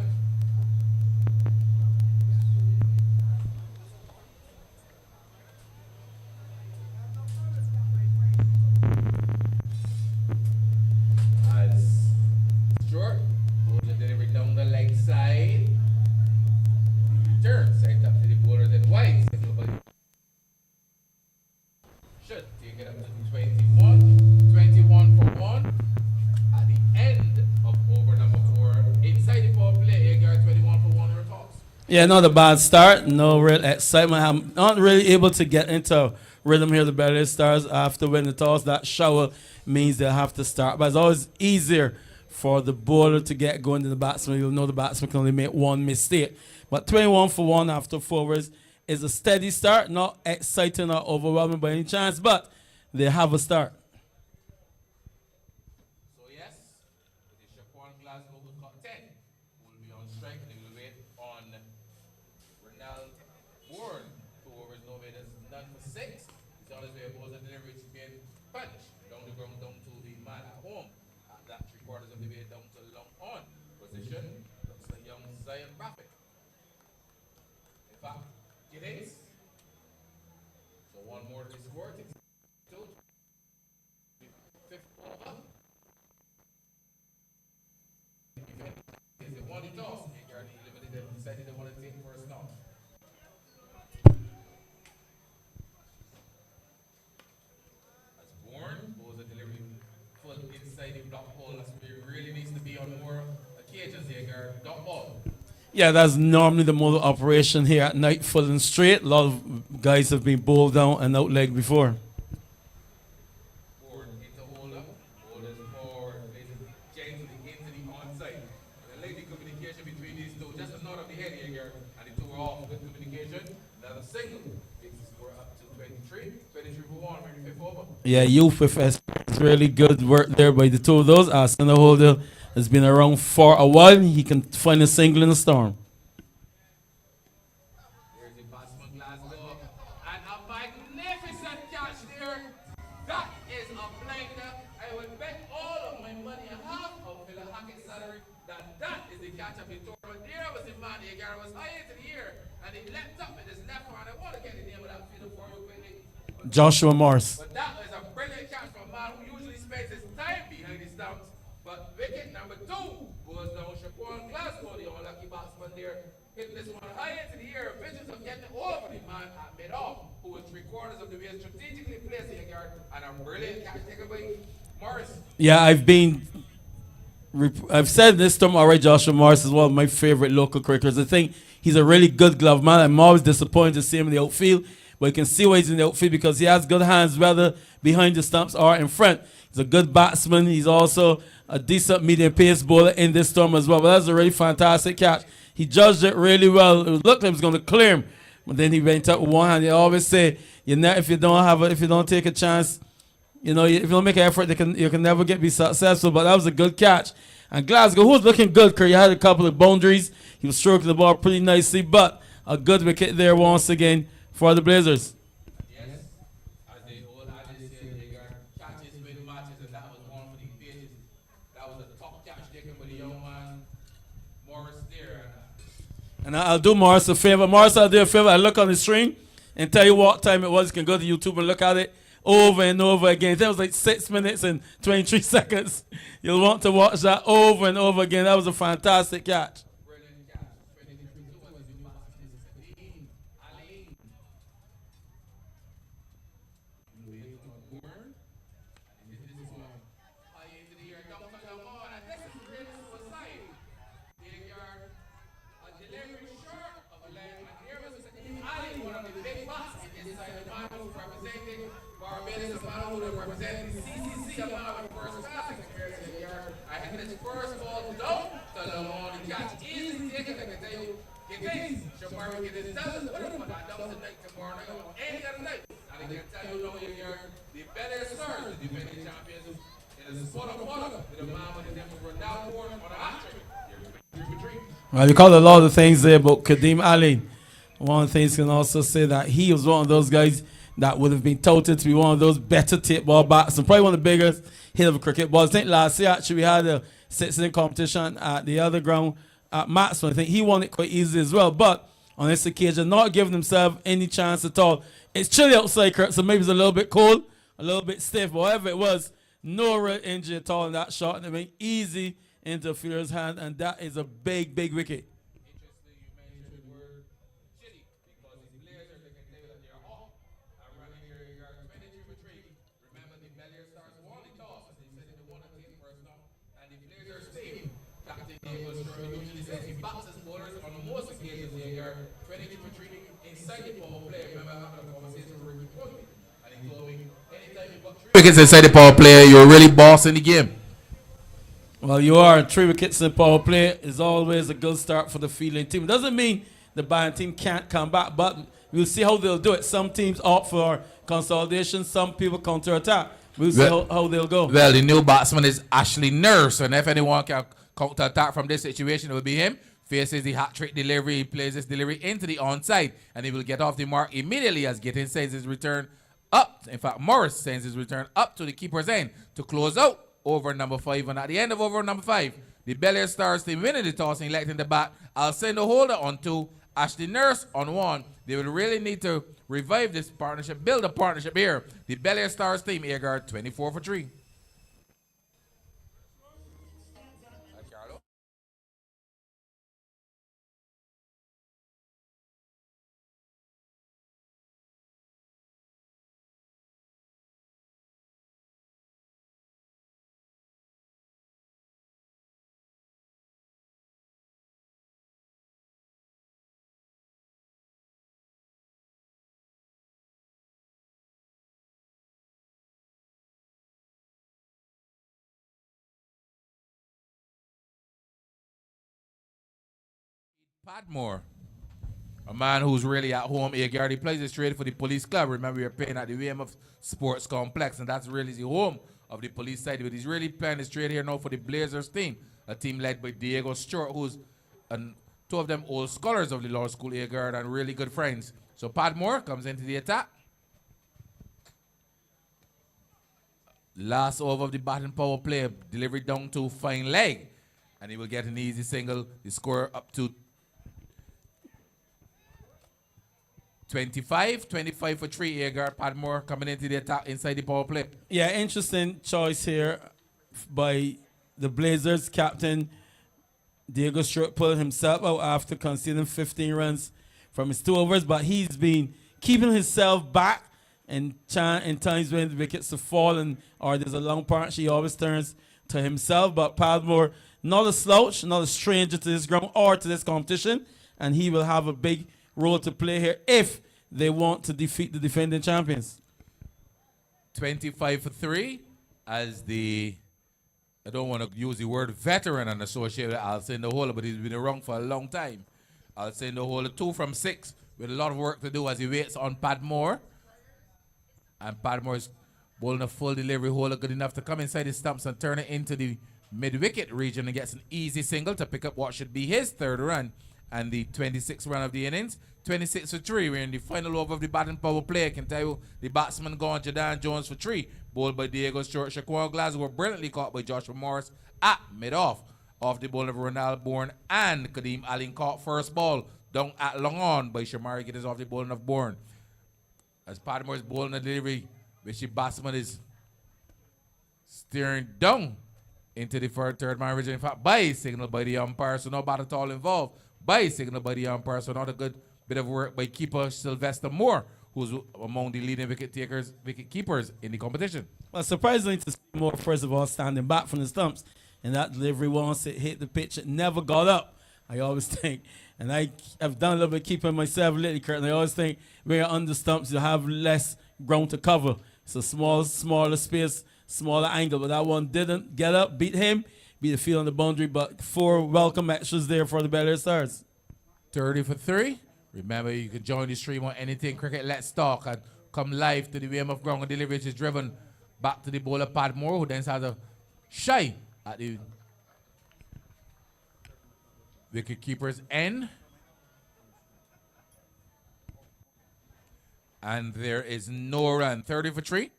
[SPEAKER 4] Short, goes the delivery down the leg side. Turn, side up to the bowler, then wide. Should take it up to 21. 21 for 1. At the end of over number 4. Inside the power play, Agar 21 for 1 toss.
[SPEAKER 5] Yeah, not a bad start. No real excitement. I'm not really able to get into rhythm here. The Belair Stars after winning the toss. That shower means they'll have to start. But it's always easier for the bowler to get going to the batsman. You'll know the batsman can only make one mistake. But 21 for 1 after 4 overs is a steady start. Not exciting or overwhelming by any chance, but they have a start.
[SPEAKER 4] So yes, it is Chaperon Glasgow who got 10. Will be on strike and they will wait on Ronald Bourne. 2 overs, no way, there's none for 6. He's on his way, goes the delivery to being punched down the ground, down to the man at home. At that 3/4 of the way down to long on position. Looks like young Zion Rapid. In fact, it is. So one more to score. Takes 2. 5th over. Is it one toss? Agar eliminated and decided they wanted to take the first knock. As Bourne goes a delivery full inside the block hole. That's where it really needs to be on more occasions. Agar dot ball.
[SPEAKER 5] Yeah, that's normally the mode of operation here at night, full and straight. A lot of guys have been bowled down and out leg before.
[SPEAKER 4] Bourne into holder. Holder is forward. Plays it gently into the onside. The lengthy communication between these two. Just a nod of the head here. And the two are off. Good communication. Another single. Takes the score up to 23. 23 for 1. We're in the 5th over.
[SPEAKER 5] Yeah, youth with experience. Really good work there by the two of those. Our center holder has been around for a while. He can find a single in a storm.
[SPEAKER 4] There's the batsman Glasgow. And a magnificent catch there. That is a blinder. I would bet all of my money and half of Phil Hackett's salary that is the catch of the tournament. There was the man, Agar was high into the air. And he leapt up with his left hand. I want to get the name of that fielder for you quickly.
[SPEAKER 5] Joshua Morris.
[SPEAKER 4] But that is a brilliant catch from a man who usually spends his time behind his stumps. But wicket number 2 goes down. Chaperon Glasgow, the unlucky batsman there, hit this one high into the air. Visions of getting over the man at mid-off, who was 3/4 of the way strategically placed in the yard, and a brilliant catch taken by Morris.
[SPEAKER 5] Yeah, I've said this to him already. Joshua Morris is one of my favorite local cricketers. I think he's a really good glove man. I'm always disappointed to see him in the outfield, but you can see why he's in the outfield because he has good hands, whether behind the stumps or in front. He's a good batsman. He's also a decent medium pace bowler in this storm as well. But that's a really fantastic catch. He judged it really well. It looked like he was going to clear him, but then he went up with one hand. They always say, if you don't take a chance, if you don't make an effort, you can never be successful. But that was a good catch. And Glasgow, who was looking good, Curry, had a couple of boundaries. He was stroking the ball pretty nicely, but a good wicket there once again for the Blazers.
[SPEAKER 4] Yes, as the old adage said, Agar catches win matches, and that was one for the pages. That was a top catch taken by the young man, Morris there.
[SPEAKER 5] And I'll do Morris a favor. Morris, I'll do a favor. I'll look on the screen and tell you what time it was. You can go to YouTube and look at it over and over again. That was like 6 minutes and 23 seconds. You'll want to watch that over and over again. That was a fantastic catch.
[SPEAKER 4] Brilliant catch. 22 was the match. Ali. Bourne. And this is one high into the air. Double for them on. And this is really suicide. Agar, a delivery short representing the CCC among the first class experience in the yard. I hit his first ball down, so the on the catch easy taken. I can tell you, get things. Shamari get his dozen, but I don't tonight tomorrow night or any other night. And I can tell you, no, you're the Belair Stars, the defending champions. It is a with a man with the name of Ronaldo on a hot trick.
[SPEAKER 5] Well, you call a lot of things there about Kadeem Ali. One of the things can also say that he was one of those guys that would have been touted to be one of those better tip ball bats and probably one of the biggest hit of a cricket balls. I think last year actually we had a six-inning competition at the other ground at Maxwell. I think he won it quite easily as well. But on this occasion, not giving himself any chance at all. It's chilly outside, Kurt, so maybe it's a little bit cold, a little bit stiff. But whatever it was, no real injury at all in that shot. And it went easy into the fielder's hand, and that is a big, big wicket.
[SPEAKER 4] Interestingly, you mentioned the word chilly because the players are taking care that they're hot and running here. You are 23 for 3. Remember, the Belair Stars won the toss, and they said they want to take first now. And the Blazers team, Captain Diego Stuart, usually says he backs his bowlers on most occasions. They are 23 for 3 inside the power play. Remember, I had a conversation with Ricky Crosby, and he told me anytime you got 3
[SPEAKER 6] wickets inside the power play, you're really boss in the game.
[SPEAKER 5] Well, you are. 3 wickets in power play is always a good start for the fielding team. It doesn't mean the batting team can't come back, but we'll see how they'll do it. Some teams opt for consolidation, some people counter-attack. We'll see how they'll go.
[SPEAKER 6] Well, the new batsman is Ashley Nurse, and if anyone can counter-attack from this situation, it will be him. Faces the hat-trick delivery, he plays this delivery into the onside, and he will get off the mark immediately as Gittin sends his return up. In fact, Morris sends his return up to the keeper's end to close out over number 5, and at the end of over number 5, the Belair Stars team winning the toss and electing the bat. I'll send the holder on 2, Ashley Nurse on 1. They will really need to revive this partnership, build a partnership here. The Belair Stars team, Agard, 24 for 3. Padmore, a man who's really at home. He already plays his trade for the police club. Remember, we are playing at the Weymouth Sports Complex, and that's really the home of the police side. But he's really playing his trade here now for the Blazers team, a team led by Diego Stuart, who's 2 of them old scholars of the law school, Agard, and really good friends. So Padmore comes into the attack. Last over of the batting power play, delivery down to fine leg, and he will get an easy single. The score up to 25 for 3. Agard, Padmore coming into the attack inside the power play.
[SPEAKER 5] Yeah, interesting choice here by the Blazers captain. Diego Stuart pulled himself out after conceding 15 runs from his 2 overs, but he's been keeping himself back in times when the wickets have fallen or there's a long partnership. He always turns to himself, but Padmore, not a slouch, not a stranger to this ground or to this competition, and he will have a big role to play here if they want to defeat the defending champions.
[SPEAKER 6] 25 for 3 as I don't want to use the word veteran and associated with Alcindor Holder, but he's been around for a long time. Alcindor Holder 2 from 6 with a lot of work to do as he waits on Padmore. And Padmore is bowling a full delivery. Holder good enough to come inside his stumps and turn it into the mid-wicket region and gets an easy single to pick up what should be his 3rd run and the 26th run of the innings. 26 for 3. We're in the final over of the batting power play. I can tell you the batsman gone, Jadan Jones for 3. Bowled by Diego Stuart. Shaquan Glasgow brilliantly caught by Joshua Morris at mid-off. Off the ball of Ronald Bourne and Kadeem Allen caught first ball down at long on by Shamari Gittins off the bowling of Bourne. As Padmore is bowling a delivery, which the batsman is steering down into the third man region. In fact, by signal by the umpire, so no bat at all involved. By signal by the umpire, so not a good bit of work by keeper Sylvester Moore, who's among the leading wicket keepers in the competition.
[SPEAKER 5] Well, surprisingly to see Moore, first of all, standing back from the stumps, and that delivery, once it hit the pitch, it never got up. I always think, and I've done a little bit of keeping myself lately, Kurt, and I always think when you're under stumps, you have less ground to cover. It's a smaller space, smaller angle, but that one didn't get up, beat him, beat the field on the boundary, but 4 welcome actions there for the Belair Stars.
[SPEAKER 6] 30 for 3. Remember, you can join the stream on Anything Cricket Let's Talk and come live to the Weymouth ground and delivery, which is driven back to the bowler Padmore, who then has a shy at the wicket keeper's end. And there is no run. 30 for 3.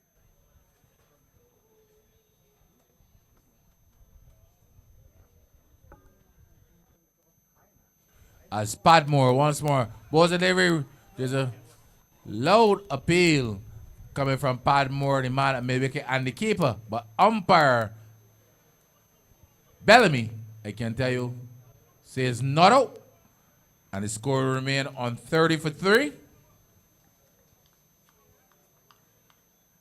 [SPEAKER 6] As Padmore once more. Balls and delivery. There's a loud appeal coming from Padmore, the man at mid-wicket, and the keeper. But umpire Bellamy, I can tell you, says not out. And the score will remain on 30 for 3.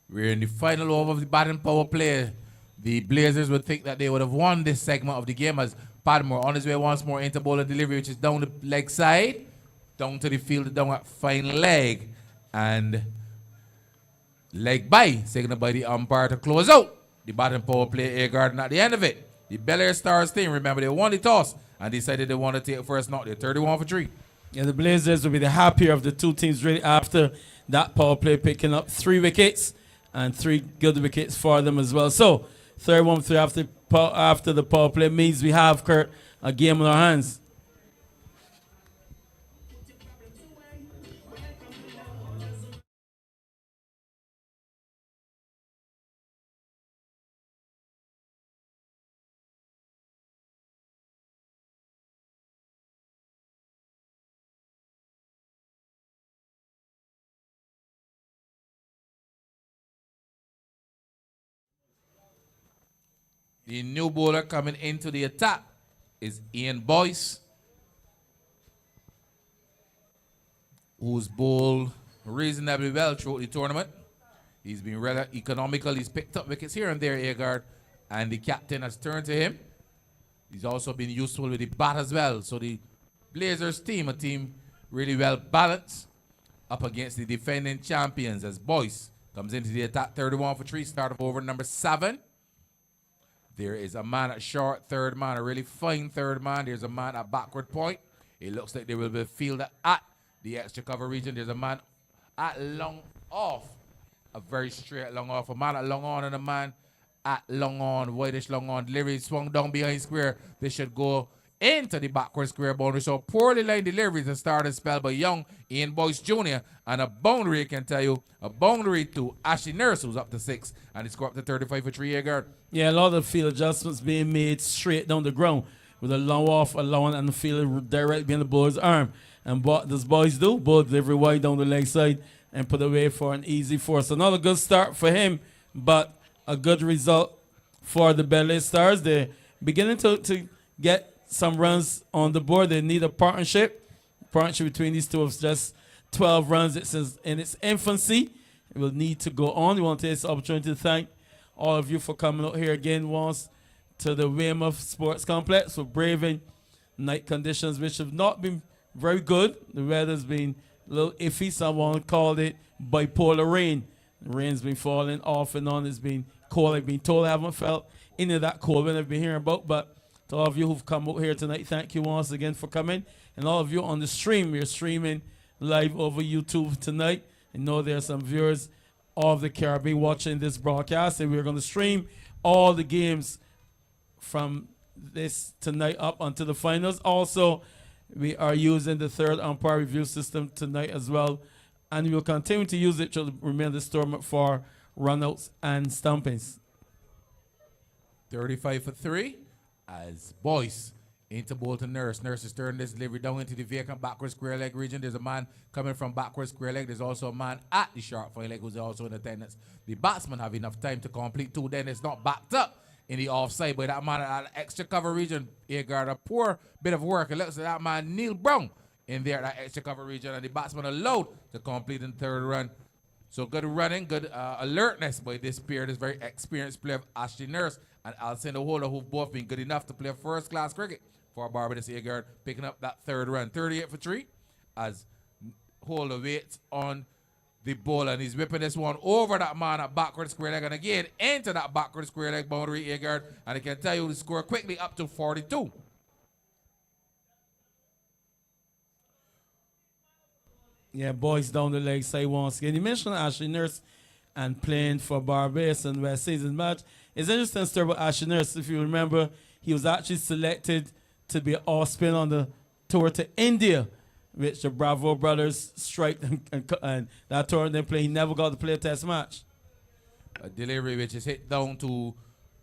[SPEAKER 6] We're in the final over of the batting power play. The Blazers would think that they would have won this segment of the game as Padmore on his way once more into bowler delivery, which is down the leg side, down to the field, down at fine leg, and leg by, signaled by the umpire to close out the batting power play air garden at the end of it. The Belair Stars team, remember, they won the toss and decided they wanted to take first knock. They're 31 for 3.
[SPEAKER 5] Yeah, the Blazers will be the happier of the two teams really after that power play, picking up 3 wickets and 3 good wickets for them as well. So 31 for 3 after the power play means we have, Kurt, a game in our hands.
[SPEAKER 6] The new bowler coming into the attack is Ian Boyce, who's bowled reasonably well throughout the tournament. He's been rather economical. He's picked up wickets here and there, Agard, and the captain has turned to him. He's also been useful with the bat as well. So the Blazers team, a team really well balanced up against the defending champions as Boyce comes into the attack. 31 for 3, start of over number 7. There is a man at short, third man, a really fine third man. There's a man at backward point. It looks like there will be a fielder at the extra cover region. There's a man at long off, a very straight long off. A man at long on and a man at long on, whitish long on. Delivery swung down behind square. They should go into the backward square boundary. So poorly lined deliveries and started spell by young Ian Boyce Jr. And a boundary, I can tell you, a boundary to Ashley Nurse, who's up to 6. And he scored up to 35 for 3 Agard.
[SPEAKER 5] Yeah, a lot of field adjustments being made straight down the ground with a long off, a long and the field directly behind the bowler's arm. And what does Boyce do? Ball delivery wide down the leg side and put away for an easy 4. So not a good start for him, but a good result for the Belair Stars. They're beginning to get some runs on the board. They need a partnership. Partnership between these two of just 12 runs. It's in its infancy. It will need to go on. We want to take this opportunity to thank all of you for coming out here again once to the Weymouth Sports Complex for braving night conditions, which have not been very good. The weather's been a little iffy. Someone called it bipolar rain. The rain's been falling off and on. It's been cold. I've been told I haven't felt any of that cold when I've been hearing about, but to all of you who've come out here tonight, thank you once again for coming. And all of you on the stream, we're streaming live over YouTube tonight. I know there are some viewers of the Caribbean watching this broadcast, and we're going to stream all the games from this tonight up until the finals. Also, we are using the third umpire review system tonight as well, and we will continue to use it to remain this tournament for runouts and stumpings.
[SPEAKER 6] 35 for 3 as Boyce into bowl to Nurse. Nurse is turning this delivery down into the vacant backward square leg region. There's a man coming from backward square leg. There's also a man at the sharp fine leg who's also in attendance. The batsman have enough time to complete 2. Then it's not backed up in the offside by that man at the extra cover region. Agard, a poor bit of work. It looks like that man Neil Brown in there at that extra cover region, and the batsman allowed to complete in the 3rd run. So good running, good alertness by this pair, this very experienced player of Ashley Nurse and Alcindor Holder, who've both been good enough to play first-class cricket for Barbados. Agard picking up that 3rd run. 38 for 3 as Holder waits on the ball, and he's whipping this one over that man at backward square leg, and again into that backward square leg boundary, Agard, and I can tell you the score quickly up to 42.
[SPEAKER 5] Yeah, boys down the leg say once again. You mentioned Ashley Nurse and playing for Barbados in West Season match. It's interesting story about Ashley Nurse. If you remember, he was actually selected to be off spin on the tour to India, which the Bravo brothers striked and that tour they play. He never got to play a test match.
[SPEAKER 6] A delivery which is hit down to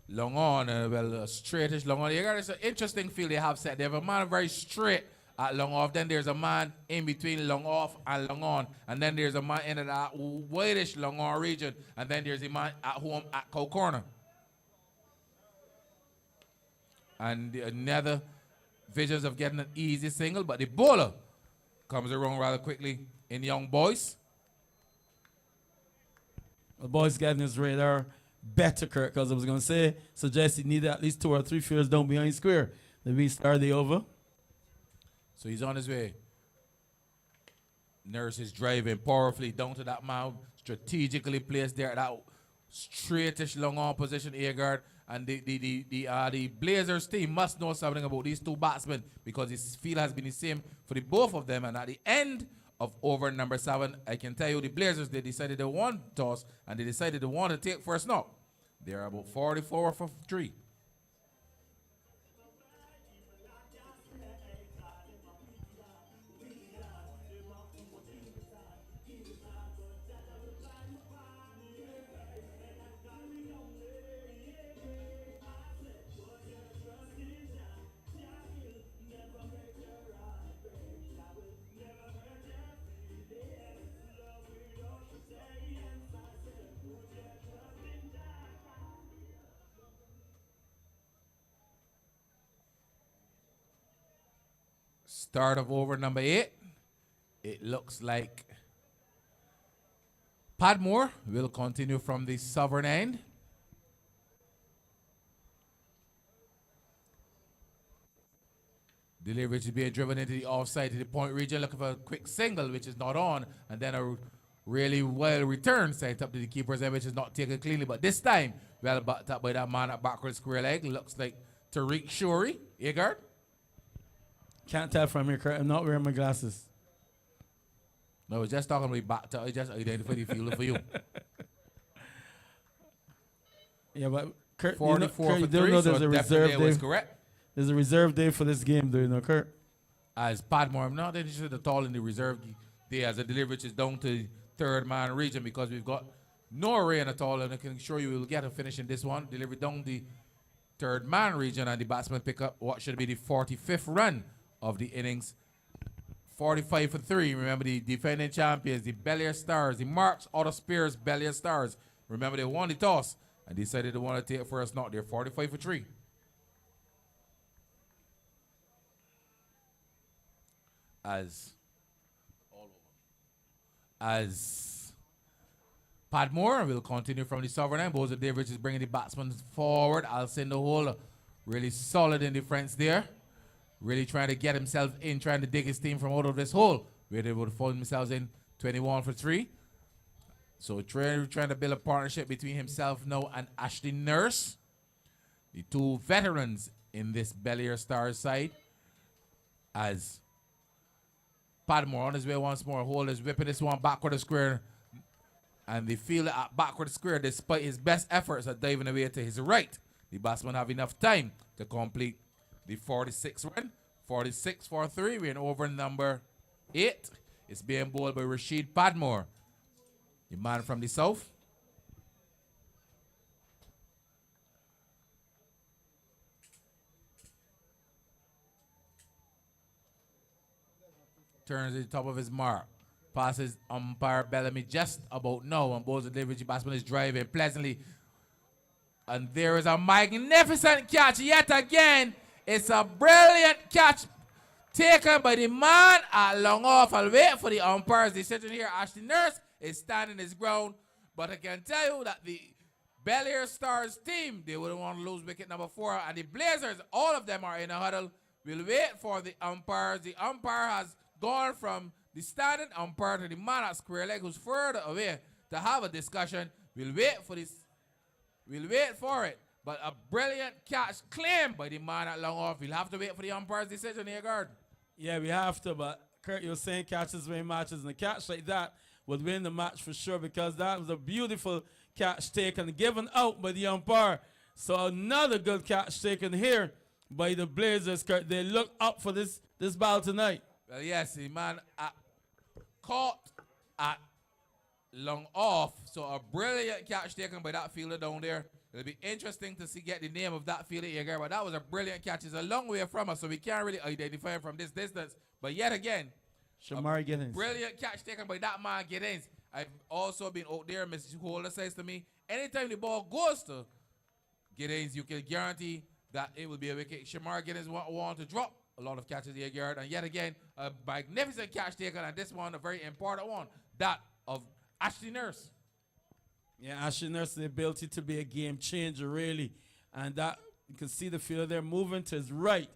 [SPEAKER 6] long on, well, a straightish long on. It's an interesting field they have set. They have a man very straight at long off. Then there's a man in between long off and long on. And then there's a man in that whitish long on region. And then there's a man at home at cow corner. And another visions of getting an easy single, but the bowler comes around rather quickly in young boys.
[SPEAKER 5] The boys getting his radar better, Kurt, because I was going to suggest he needed at least 2 or 3 fields down behind square. The we start the over.
[SPEAKER 6] So he's on his way. Nurse is driving powerfully down to that mound, strategically placed there at that straightish long on position, Agard. And the Blazers team must know something about these two batsmen because his field has been the same for the both of them. And at the end of over number 7, I can tell you the Blazers, they decided they want toss and they decided they want to take first knock. They're about 44 for 3. Start of over number 8. It looks like Padmore will continue from the southern end. Delivery which is being driven into the offside to the point region, looking for a quick single, which is not on, and then a really well return set up to the keeper's end, which is not taken cleanly. But this time, well backed up by that man at backward square leg. Looks like Tariq Shuri. Agard?
[SPEAKER 5] Can't tell from here, Kurt. I'm not wearing my glasses.
[SPEAKER 6] No, I was just talking about back to just identify the fielder for you.
[SPEAKER 5] Yeah, but Kurt,
[SPEAKER 6] 44
[SPEAKER 5] Kurt,
[SPEAKER 6] for
[SPEAKER 5] you don't
[SPEAKER 6] 3,
[SPEAKER 5] know
[SPEAKER 6] so
[SPEAKER 5] there's a reserve
[SPEAKER 6] definitely was
[SPEAKER 5] day.
[SPEAKER 6] correct.
[SPEAKER 5] There's a reserve day for this game, do you know, Kurt?
[SPEAKER 6] As Padmore, I'm not interested at all in the reserve day as a delivery which is down to the third man region because we've got no rain at all, and I can assure you we'll get a finish in this one. Delivery down the third man region, and the batsman pick up what should be the 45th run of the innings. 45 for 3. Remember the defending champions, the Belair Stars, the Marks Auto Spears Belair Stars. Remember they won the toss and decided they want to take first knock. They're 45 for 3. As Padmore will continue from the southern end. Boza Davis is bringing the batsmen forward. I'll send the hole really solid in defense there. Really trying to get himself in, trying to dig his team from out of this hole where they would find themselves in 21 for 3. So trying to build a partnership between himself now and Ashley Nurse, the two veterans in this Belair Stars side. As Padmore on his way once more, Hole is whipping this one backward the square, and the fielder at backward square, despite his best efforts at diving away to his right, the batsman have enough time to complete the 46 run. 46 for 3. We're in over number 8. It's being bowled by Rashid Padmore, the man from the south. Turns to the top of his mark. Passes umpire Bellamy just about now, and bowls the delivery. Batsman is driving pleasantly. And there is a magnificent catch yet again. It's a brilliant catch taken by the man at long off. I'll wait for the umpire's decision here. Ashley Nurse is standing his ground. But I can tell you that the Belair Stars team, they wouldn't want to lose wicket number 4. And the Blazers, all of them are in a huddle. We'll wait for the umpires. The umpire has gone from The standing umpire to the man at square leg who's further away to have a discussion. We'll wait for this. We'll wait for it. But a brilliant catch claimed by the man at long off. We'll have to wait for the umpire's decision here, guard.
[SPEAKER 5] Yeah, we have to, but Kurt, you're saying catches win matches, and a catch like that would win the match for sure because that was a beautiful catch taken, given out by the umpire. So another good catch taken here by the Blazers, Kurt. They look up for this battle tonight.
[SPEAKER 6] Well, yes, the man caught at long off. So a brilliant catch taken by that fielder down there. It'll be interesting to see get the name of that fielder here, but that was a brilliant catch. It's a long way from us, so we can't really identify him from this distance. But yet again,
[SPEAKER 5] Shamari Giddens.
[SPEAKER 6] Brilliant catch taken by that man Giddens. I've also been out there. Mrs. Holder says to me, anytime the ball goes to Giddens, you can guarantee that it will be a wicket. Shamar Giddens want to drop a lot of catches here, Garrett. And yet again, a magnificent catch taken, and this one, a very important one, that of Ashley Nurse.
[SPEAKER 5] Yeah, Ashley Nurse, the ability to be a game changer, really. And that, you can see the fielder there moving to his right.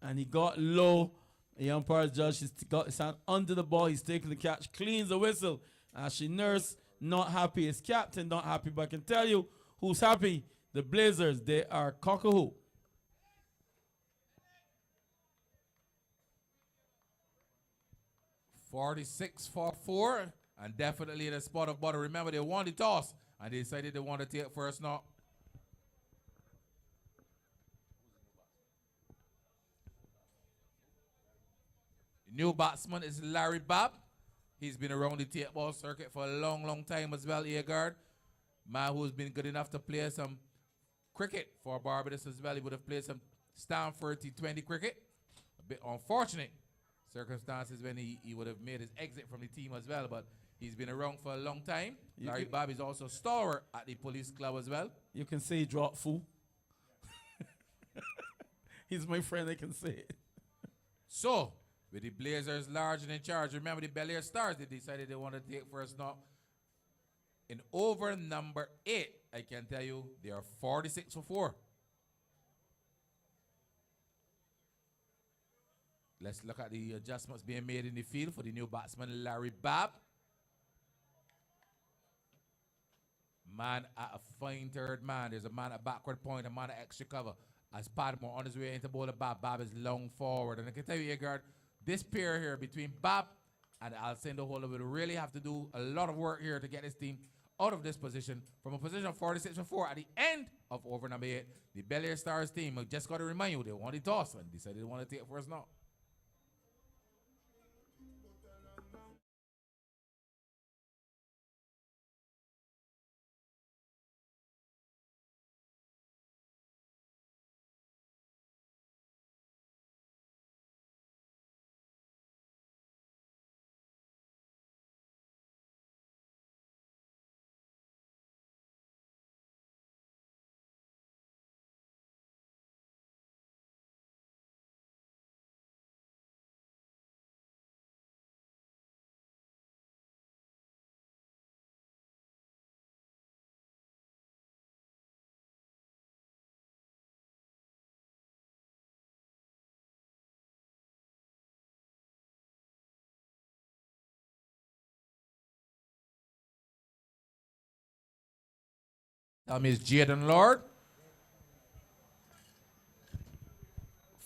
[SPEAKER 5] And he got low. The umpire's judge, he's got his hand under the ball. He's taking the catch, cleans the whistle. Ashley Nurse, not happy. His captain, not happy. But I can tell you who's happy. The Blazers, they are cock-a-hoop.
[SPEAKER 6] (46-4), and definitely in the spot of butter. Remember, they won the toss, and they decided they want to take first knock. The new batsman is Larry Babb. He's been around the Tapeball circuit for a long, long time as well, Eagard. Man who's been good enough to play some cricket for Barbados as well. He would have played some Stanford T20 cricket. A bit unfortunate circumstances when he would have made his exit from the team as well, but he's been around for a long time. Larry Babb is also stalwart at the police club as well.
[SPEAKER 5] You can say drop fool. He's my friend, I can say it.
[SPEAKER 6] So, with the Blazers large and in charge, remember the Belair Stars, they decided they want to take first knock. In over number 8, I can tell you, they are 46-4. Let's look at the adjustments being made in the field for the new batsman, Larry Babb. Man at a fine third man. There's a man at backward point, a man at extra cover. As Padmore on his way into bowler Babb. Babb is long forward. And I can tell you, Egard, this pair here between Babb and Alcindor Holder will really have to do a lot of work here to get this team out of this position. From a position of 46-4 at the end of over number 8, the Belair Stars team, I just got to remind you, they won the toss and decided they want to take first knock. Is Jaden Lord.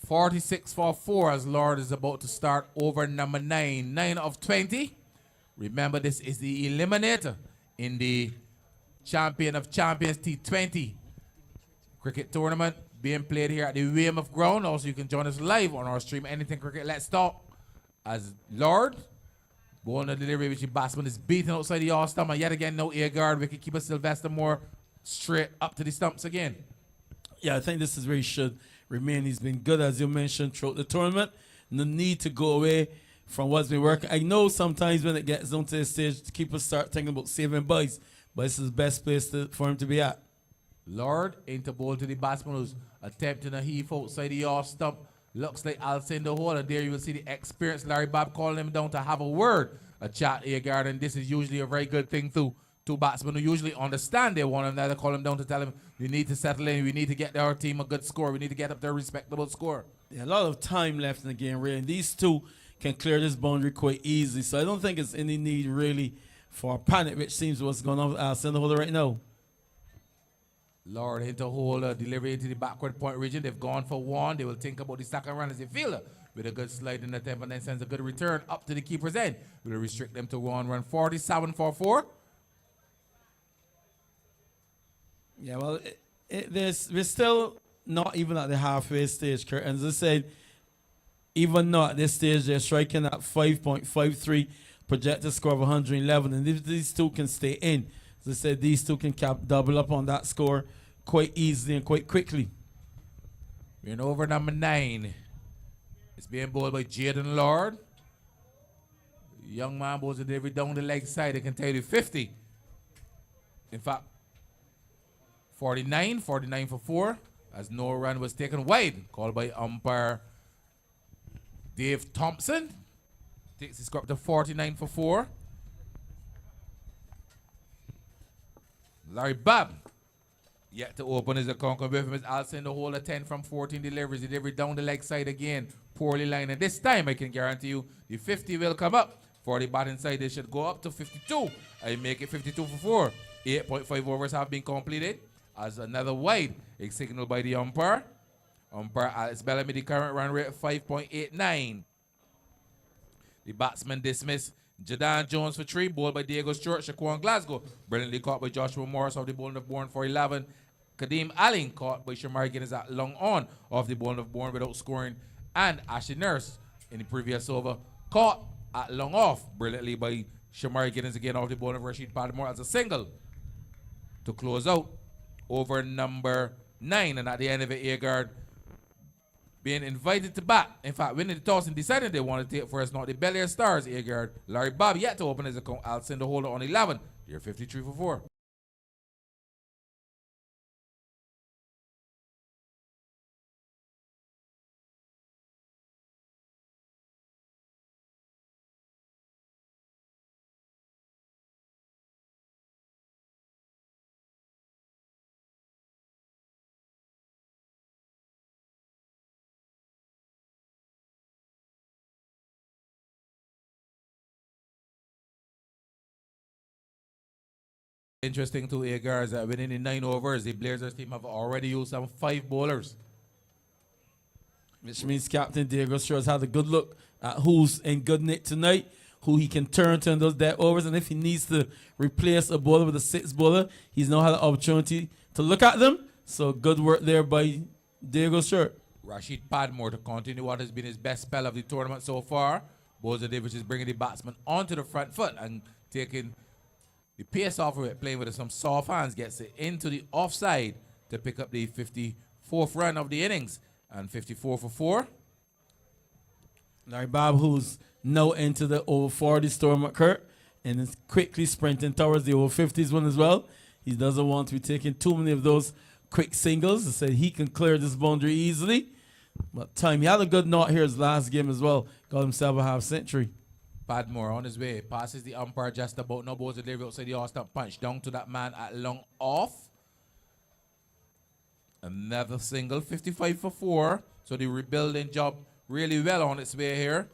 [SPEAKER 6] 46-4 as Lord is about to start over number 9. 9 of 20. Remember, this is the eliminator in the Champion of Champions T20 cricket tournament being played here at the Weymouth ground. Also, you can join us live on our stream, Anything Cricket Let's Talk, as Lord. Bowling the delivery, which the batsman is beaten outside the all-stump. And yet again, no air guard. Wicketkeeper Sylvester Moore straight up to the stumps again.
[SPEAKER 5] Yeah, I think this is where he should remain. He's been good, as you mentioned, throughout the tournament. No need to go away from what's been working. I know sometimes when it gets down to the stage, keepers start thinking about saving boys, but this is the best place for him to be at.
[SPEAKER 6] Lord into bowl to the batsman who's attempting a heave outside the off stump. Looks like Alcindor Holder. There you will see the experienced Larry Babb calling him down to have a word, a chat here, guard, and this is usually a very good thing too. Two batsmen who usually understand they want another, call him down to tell him, we need to settle in, we need to get our team a good score, we need to get up their respectable score.
[SPEAKER 5] Yeah, a lot of time left in the game, really. And these two can clear this boundary quite easily. So I don't think it's any need really for panic, which seems what's going on with Alcindor Holder right now.
[SPEAKER 6] Lord into holder, delivery into the backward point region. They've gone for one. They will think about the second run as a fielder. With a good slide in the temp and then sends a good return up to the keeper's end. Will restrict them to one run 47 for 4.
[SPEAKER 5] Yeah, well, we're still not even at the halfway stage, Kurt. And as I said, even not at this stage, they're striking at 5.53, projected score of 111. And if these two can stay in, as I said, these two can double up on that score quite easily and quite quickly.
[SPEAKER 6] We're in over number 9. It's being bowled by Jaden Lord. Young man bowls it every down the leg side. They can tell you 50. In fact, 49 for 4. As no run was taken wide. Called by umpire Dave Thompson. Takes his score up to 49 for 4. Larry Bob yet to open his account. With him is Alcindor Holder 10 from 14 deliveries. Delivery down the leg side again. Poorly lined. And this time I can guarantee you the 50 will come up. For the batting side, they should go up to 52. I make it 52 for 4. 8.5 overs have been completed. As another wide is signaled by the umpire. Umpire Alex Bellamy, the current run rate of 5.89. The batsman dismissed Jadan Jones for 3, bowled by Diego Stuart. Shaquan Glasgow, brilliantly caught by Joshua Morris of the Bowling of Bourne for 11. Kadeem Allen caught by Shamar Guinness at long on of the Bowling of Bourne without scoring. And Ashley Nurse in the previous over caught at long off brilliantly by Shamar Guinness again off the Bowling of Rashid Padmore as a single to close out over number 9. And at the end of it, Agard being invited to bat. In fact, winning the toss and deciding they want to take first, not the Belair Stars, Agard. Larry Bob yet to open his account. Alcindor Holder on 11. You're 53 for 4. Interesting to Agar is that within the 9 overs, the Blazers team have already used some 5 bowlers.
[SPEAKER 5] Which means Captain Diego Stuart has had a good look at who's in good nick tonight, who he can turn to in those dead overs, and if he needs to replace a bowler with a 6 bowler, he's now had an opportunity to look at them. So good work there by Diego Stuart.
[SPEAKER 6] Rashid Padmore to continue what has been his best spell of the tournament so far. Boza Davis is bringing the batsman onto the front foot and taking the pace off of it, playing with some soft hands, gets it into the offside to pick up the 54th run of the innings. And 54 for 4.
[SPEAKER 5] Larry Bob, who's now into the over 40s tournament, Kurt, and is quickly sprinting towards the over 50s one as well. He doesn't want to be taking too many of those quick singles. He said he can clear this boundary easily. But time, he had a good knot here his last game as well. Got himself a half century.
[SPEAKER 6] Padmore on his way, passes the umpire just about, no balls delivery outside the all-stump punch, down to that man at long off. Another single, 55 for 4. So the rebuilding job really well on its way here.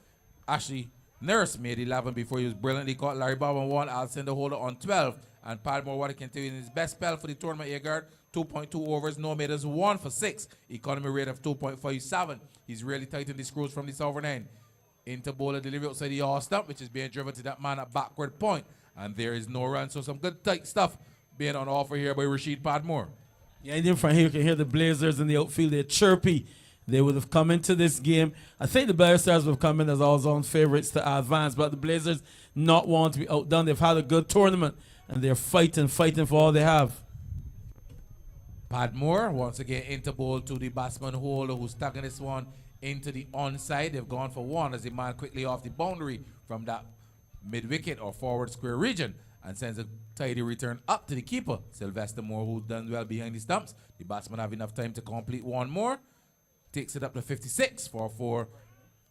[SPEAKER 6] Ashley Nurse made 11 before he was brilliantly caught. Larry Bob on 1, Alcindor Holder on 12. And Padmore, what I can tell you, in his best spell for the tournament, Agard, 2.2 overs, no meters, 1 for 6. Economy rate of 2.57. He's really tightened the screws from the southern end. Into bowler delivery outside the all stump, which is being driven to that man at backward point. And there is no run. So some good tight stuff being on offer here by Rashid Padmore.
[SPEAKER 5] Yeah, and then from here you can hear the Blazers in the outfield. They're chirpy. They would have come into this game. I think the Belair Stars would have come in as all zone favorites to advance, but the Blazers not want to be outdone. They've had a good tournament, and they're fighting for all they have.
[SPEAKER 6] Padmore once again into bowl to the batsman Holder, who's tugging this one into the onside. They've gone for 1 as the man quickly off the boundary from that mid-wicket or forward square region and sends a tidy return up to the keeper, Sylvester Moore, who done well behind the stumps. The batsman have enough time to complete 1 more. Takes it up to 56 for 4.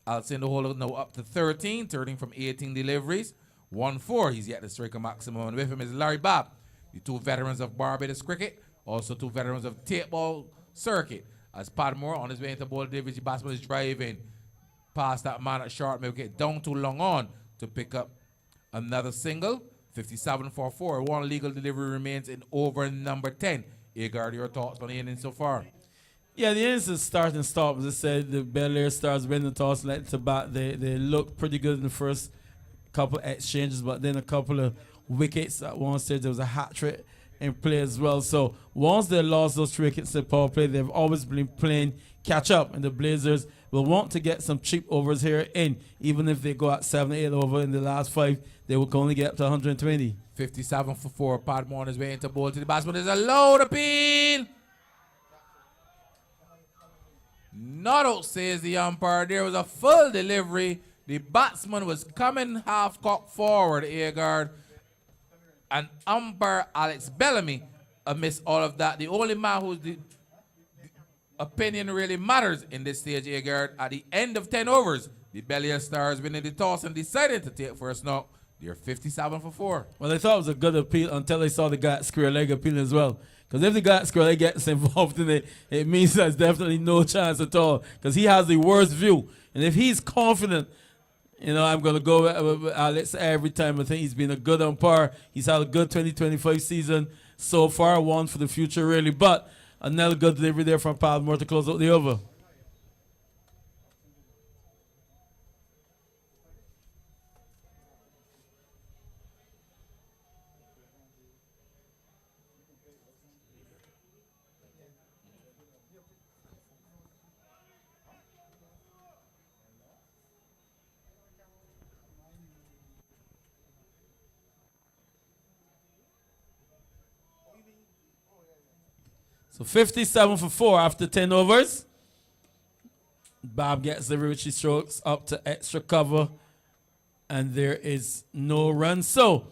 [SPEAKER 6] Alcindor Holder now up to 13, turning from 18 deliveries. 1-4, he's yet to strike a maximum. And with him is Larry Bob, the 2 veterans of Barbados cricket, also 2 veterans of Tapeball circuit. As Padmore on his way into bowl, David, the batsman is driving past that man at short wicket down too long on to pick up another single. 57 for 4. One legal delivery remains in over number 10. Agard, your thoughts on the inning so far?
[SPEAKER 5] Yeah, the innings is start and stop. As I said, the Belair Stars win the toss, let to bat. They looked pretty good in the first couple of exchanges, but then a couple of wickets at one stage. There was a hat trick in play as well. So once they lost those 3 wickets in power play, they've always been playing catch up, and the Blazers will want to get some cheap overs here in. Even if they go at 7-8 over in the last 5, they will only get up to 120.
[SPEAKER 6] 57 for 4. Padmore on his way into ball to the batsman. There's a low appeal. Not out, says the umpire. There was a full delivery. The batsman was coming half-cock forward, Agard. And umpire Alex Bellamy amidst all of that. The only man whose opinion really matters in this stage, Agard, at the end of 10 overs, the Belair Stars winning the toss and decided to take first knock. They're 57 for 4.
[SPEAKER 5] Well, they thought it was a good appeal until they saw the guy at square leg appealing as well. Because if the guy at square leg gets involved in it, it means there's definitely no chance at all. Because he has the worst view. And if he's confident, I'm going to go with Alex every time. I think he's been a good umpire. He's had a good 2025 season so far. One for the future, really. But another good delivery there from Padmore to close out the over. So 57 for 4 after 10 overs. Bob gets the Richie strokes up to extra cover, and there is no run. So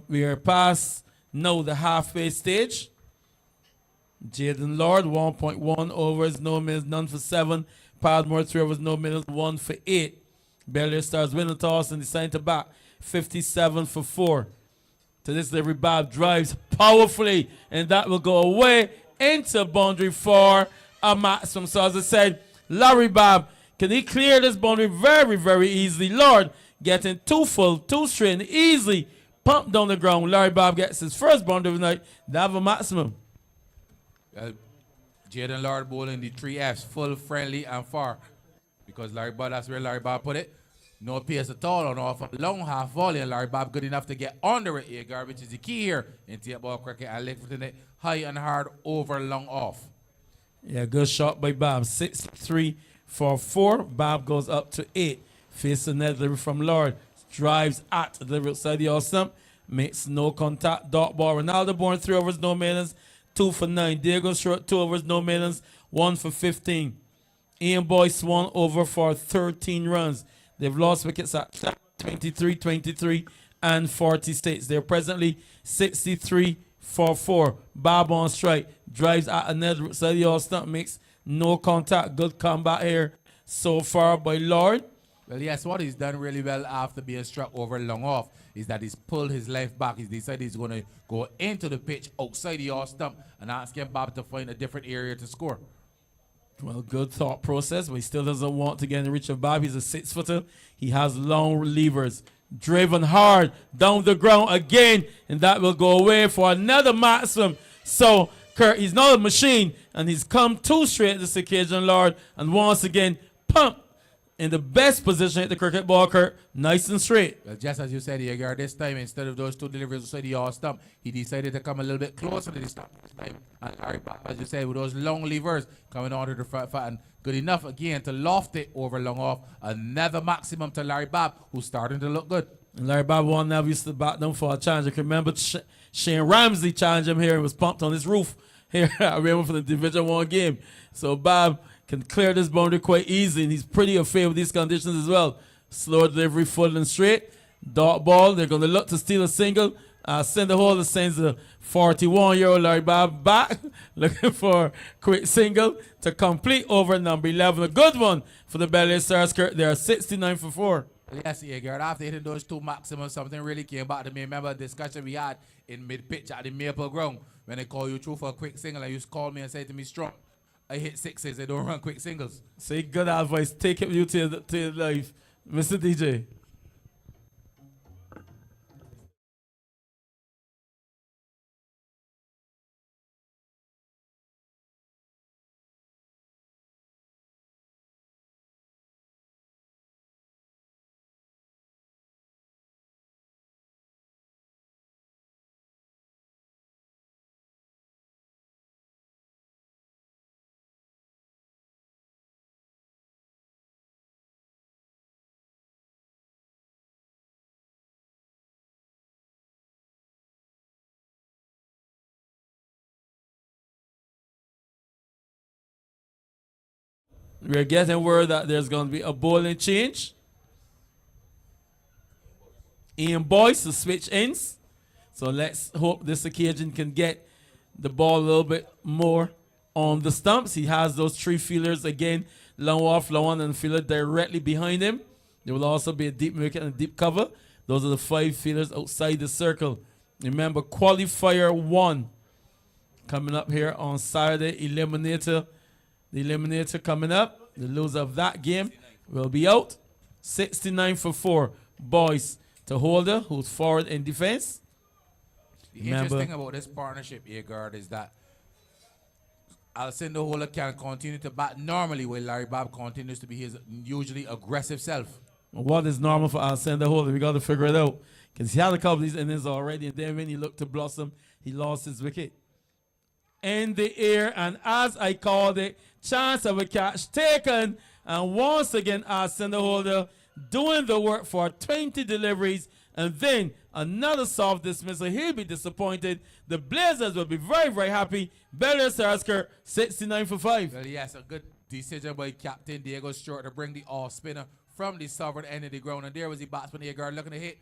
[SPEAKER 5] we are past now the halfway stage. Jaden Lord 1.1 overs, no minutes, none for 7. Padmore 3 overs, no minutes, 1 for 8. Belair Stars win the toss and decide to bat 57 for 4. To this delivery, Bob drives powerfully, and that will go away into boundary for a maximum. So as I said, Larry Bob, can he clear this boundary very, very easily? Lord getting 2 full, 2 straight, and easily pumped down the ground. Larry Bob gets his first boundary of the night. They have a maximum.
[SPEAKER 6] Jaden Lord bowling the 3 Fs, full, friendly, and far. Because Larry Bob, that's where Larry Bob put it. No pace at all on off a long half volley, and Larry Bob good enough to get under it, Agard, which is the key here in Tapeball cricket, and lifting it high and hard over long off.
[SPEAKER 5] Yeah, good shot by Bob. 63 for 4. Bob goes up to 8. Facing that delivery from Lord. Drives at the delivery outside the off stump. Makes no contact. Dot ball. Ronaldo Bourne 3 overs, no maintenance. 2 for 9. Diego Stuart 2 overs, no maintenance. 1 for 15. Ian Boyce 1 over for 13 runs. They've lost wickets at 23, 23, and 46. They're presently 63 for 4. Bob on strike. Drives at another side of the all stump. Makes no contact. Good combat here so far by Lord.
[SPEAKER 6] Well, yes, what he's done really well after being struck over long off is that he's pulled his left back. He's decided he's going to go into the pitch outside the all stump and asking Bob to find a different area to score.
[SPEAKER 5] Well, good thought process, but he still doesn't want to get in the reach of Bob. He's a 6-footer. He has long levers. Driven hard down the ground again, and that will go away for another maximum. So, Kurt, he's not a machine, and he's come 2 straight this occasion, Lord, and once again, pump in the best position at the cricket ball, Kurt, nice and straight.
[SPEAKER 6] Well, just as you said, Agard, this time, instead of those 2 deliveries outside the all stump, he decided to come a little bit closer to the stump this time. And Larry Bob, as you said, with those long levers coming onto the front foot, and good enough again to loft it over long off. Another maximum to Larry Bob, who's starting to look good.
[SPEAKER 5] And Larry Bob won now used to back them for a challenge. I can remember Shane Ramsey challenged him here and was pumped on his roof here at Weymouth for the Division 1 game. So Bob can clear this boundary quite easily, and he's pretty afraid with these conditions as well. Slow delivery, full and straight. Dot ball. They're going to look to steal a single. Send the holder sends the 41-year-old Larry Bob back, looking for a quick single to complete over number 11. A good one for the Belair Stars. They are 69 for 4.
[SPEAKER 6] Yes, Agard, after hitting those 2 maximums, something really came back to me. Remember a discussion we had in mid-pitch at the Maple Ground when they call you through for a quick single, and you called me and said to me, Strong, I hit sixes. I don't run quick singles.
[SPEAKER 5] Say good advice. Take it with you to your life, Mr. DJ. We're getting word that there's going to be a bowling change. Ian Boyce to switch ends. So let's hope this occasion can get the ball a little bit more on the stumps. He has those three fielders again, long off, long on, and fielder directly behind him. There will also be a deep wicket and a deep cover. Those are the 5 fielders outside the circle. Remember, qualifier 1 coming up here on Saturday. The eliminator coming up. The loser of that game will be out. 69 for 4. Boyce to Holder, who's forward in defense.
[SPEAKER 6] The interesting thing about this partnership, Agard, is that Alcindor Holder can continue to bat normally while Larry Bob continues to be his usually aggressive self.
[SPEAKER 5] What is normal for Alcindor Holder? We got to figure it out. Because he had a couple of these innings already, and then when he looked to blossom, he lost his wicket. In the air, and as I called it, chance of a catch taken, and once again Alcindor Holder doing the work for 20 deliveries, and then another soft dismissal. He'll be disappointed. The Blazers will be very, very happy. Belair Stars 69 for 5.
[SPEAKER 6] Well, yes, a good decision by Captain Diego Stuart to bring the off spinner from the southern end of the ground, and there was the batsman Agard looking to hit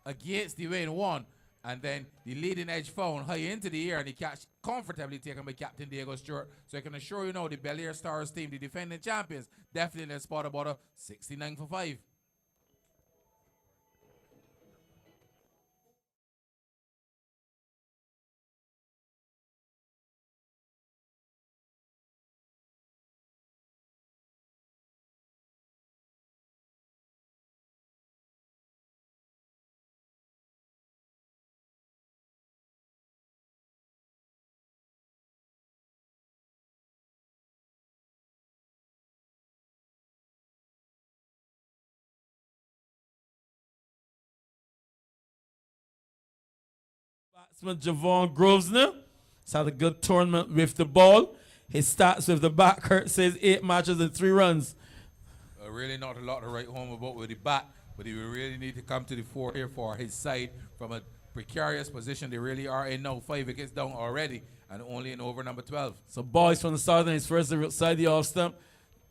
[SPEAKER 6] against the wind one. And then the leading edge found high into the air, and the catch comfortably taken by Captain Diego Stuart. So I can assure you now, the Belair Stars team, the defending champions, definitely in the spot about a 69 for 5.
[SPEAKER 5] Batsman Javon Grosvenor has had a good tournament with the ball. His stats with the bat, Kurt says 8 matches and 3 runs.
[SPEAKER 6] Really not a lot to write home about with the bat, but he will really need to come to the fore here for his side from a precarious position. They really are in now. 5 wickets down already and only in over number 12.
[SPEAKER 5] So Boyce from the start, and his first outside the off stump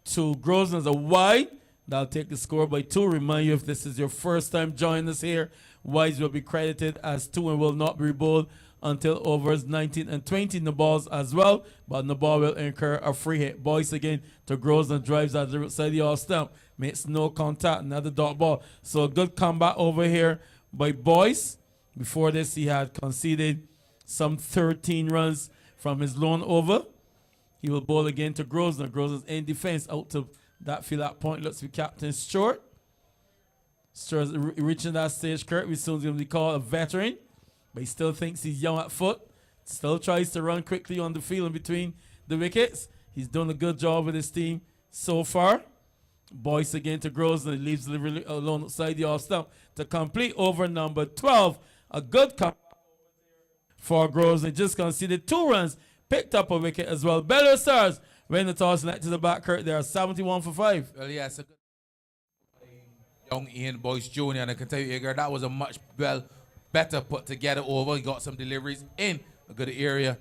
[SPEAKER 5] to Grosvenor as a wide. That'll take the score by 2. Remind you, if this is your first time joining us here, wides will be credited as 2 and will not be bowled until overs 19 and 20 in the balls as well. But the ball will incur a free hit. Boyce again to Grosvenor, drives out the outside the off stump. Makes no contact, another dot ball. So a good comeback over here by Boyce. Before this, he had conceded some 13 runs from his lone over. He will bowl again to Grosvenor. Grosvenor's in defense out to that field at point. Looks to be Captain Stuart. Stuart's reaching that stage, Kurt. We soon going to be called a veteran, but he still thinks he's young at foot. Still tries to run quickly on the field in between the wickets. He's done a good job with his team so far. Boyce again to Grosvenor. Leaves delivery alone outside the off stump to complete over number 12. A good comeback for Grosvenor. Just conceded 2 runs. Picked up a wicket as well. Belair Stars win the toss and to the back, Kurt. They are 71 for 5.
[SPEAKER 6] Well, yes, a good young Ian Boyce Jr. And I can tell you, Edgar, that was a much better put together over. He got some deliveries in a good area.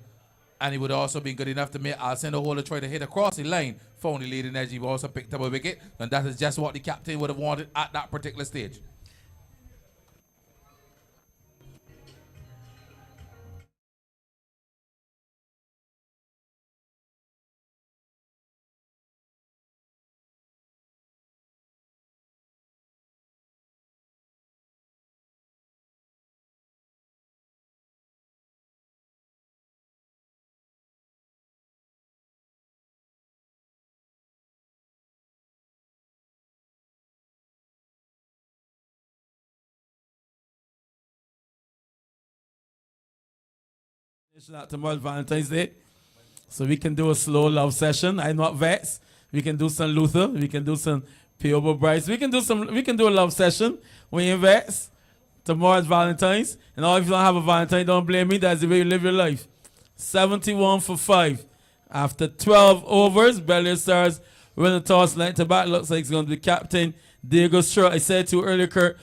[SPEAKER 6] And he would also be good enough to make Alcindor Holder try to hit across the line. Found the leading edge. He also picked up a wicket. And that is just what the captain would have wanted at that particular stage.
[SPEAKER 5] mentioned that tomorrow, Valentine's Day. So we can do a slow love session. I'm not vexed. We can do some Luther. We can do some Piobo Bryce. We can do a love session when you vexed. Tomorrow's Valentine's. And all if you don't have a Valentine, don't blame me. That's the way you live your life. 71 for 5. After 12 overs, Belair Stars win the toss. Length to bat. Looks like it's going to be captain Diego Stuart. I said to you earlier, Kurt,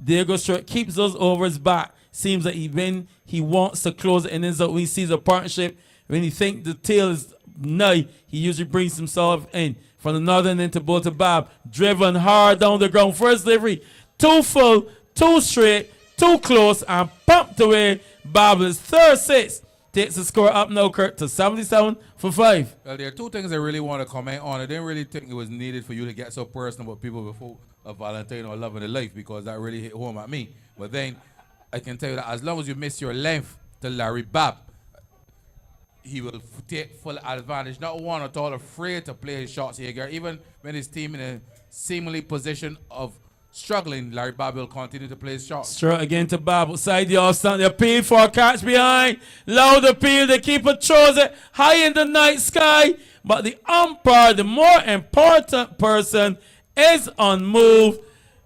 [SPEAKER 5] Diego Stuart keeps those overs back. Seems like when he wants to close the innings out, when he sees a partnership, when he thinks the tail is nigh, he usually brings himself in. From the northern end to ball to Bob. Driven hard down the ground. First delivery. Too full, too straight, too close, and pumped away. Bob is third six. Takes the score up now, Kurt, to 77 for 5.
[SPEAKER 6] Well, there are two things I really want to comment on. I didn't really think it was needed for you to get so personal with people before a Valentine or Love in the Life, because that really hit home at me. But then I can tell you that as long as you miss your length to Larry Bob, he will take full advantage. Not one at all afraid to play his shots here. Even when his team in a seemingly position of struggling, Larry Bob will continue to play his shots.
[SPEAKER 5] Straight again to Bob. Outside the off-stand. The appeal for a catch behind. Loud appeal. The keeper throws it high in the night sky. But the umpire, the more important person, is unmoved.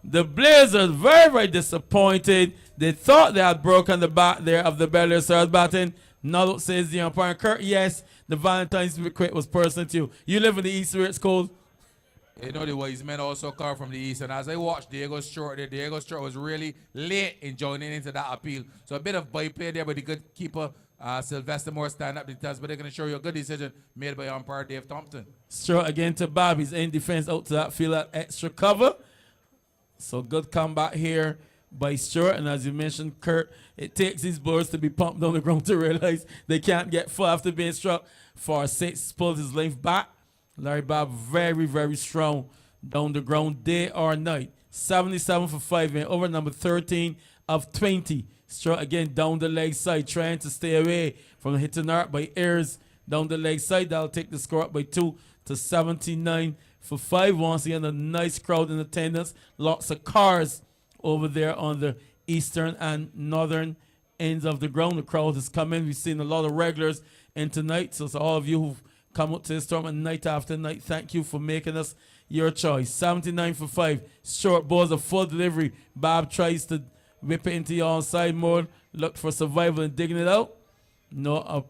[SPEAKER 5] The Blazers very, very disappointed. They thought they had broken the bat there of the Belair Stars batting. No, says the umpire. Kurt, yes, the Valentine's quit was personal to you. You live in the East where it's cold.
[SPEAKER 6] You know the wise men also come from the East, and as I watched Diego Stuart there, Diego Stuart was really late in joining into that appeal. So a bit of byplay there, but the good keeper, Sylvester Moore, stand up the test, but they're going to show you a good decision made by umpire Dave Thompson.
[SPEAKER 5] Straight again to Bob. He's in defense out to that field at extra cover. So good comeback here by Stuart, and as you mentioned, Kurt, it takes these bowlers to be pumped on the ground to realize they can't get full after being struck for 6, pulls his length back. Larry Bob very, very strong down the ground day or night. 77 for 5 and over number 13 of 20. Struck again down the leg side, trying to stay away from the hitting arc by Ayers down the leg side. That'll take the score up by 2 to 79 for 5. Once again, a nice crowd in attendance. Lots of cars over there on the eastern and northern ends of the ground. The crowd has come in. We've seen a lot of regulars in tonight. So to all of you who've come up to this tournament night after night, thank you for making us your choice. 79 for 5. Short balls, a full delivery. Bob tries to whip it into the onside mode. Looked for survival and digging it out. No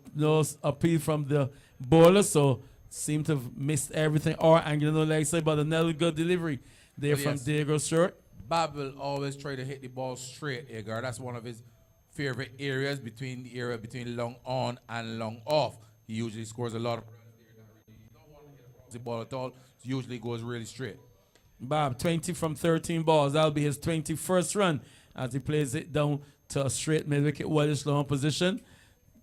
[SPEAKER 5] appeal from the bowler, so seemed to have missed everything or angling on the leg side, but another good delivery there from Diego Stuart.
[SPEAKER 6] Bob will always try to hit the ball straight, Edgar. That's one of his favorite areas, between the area between long on and long off. He usually scores a lot of runs there. You don't want to hit across the ball at all. It usually goes really straight.
[SPEAKER 5] Bob, 20 from 13 balls. That'll be his 21st run as he plays it down to a straight mid-wicket, Wellish low position.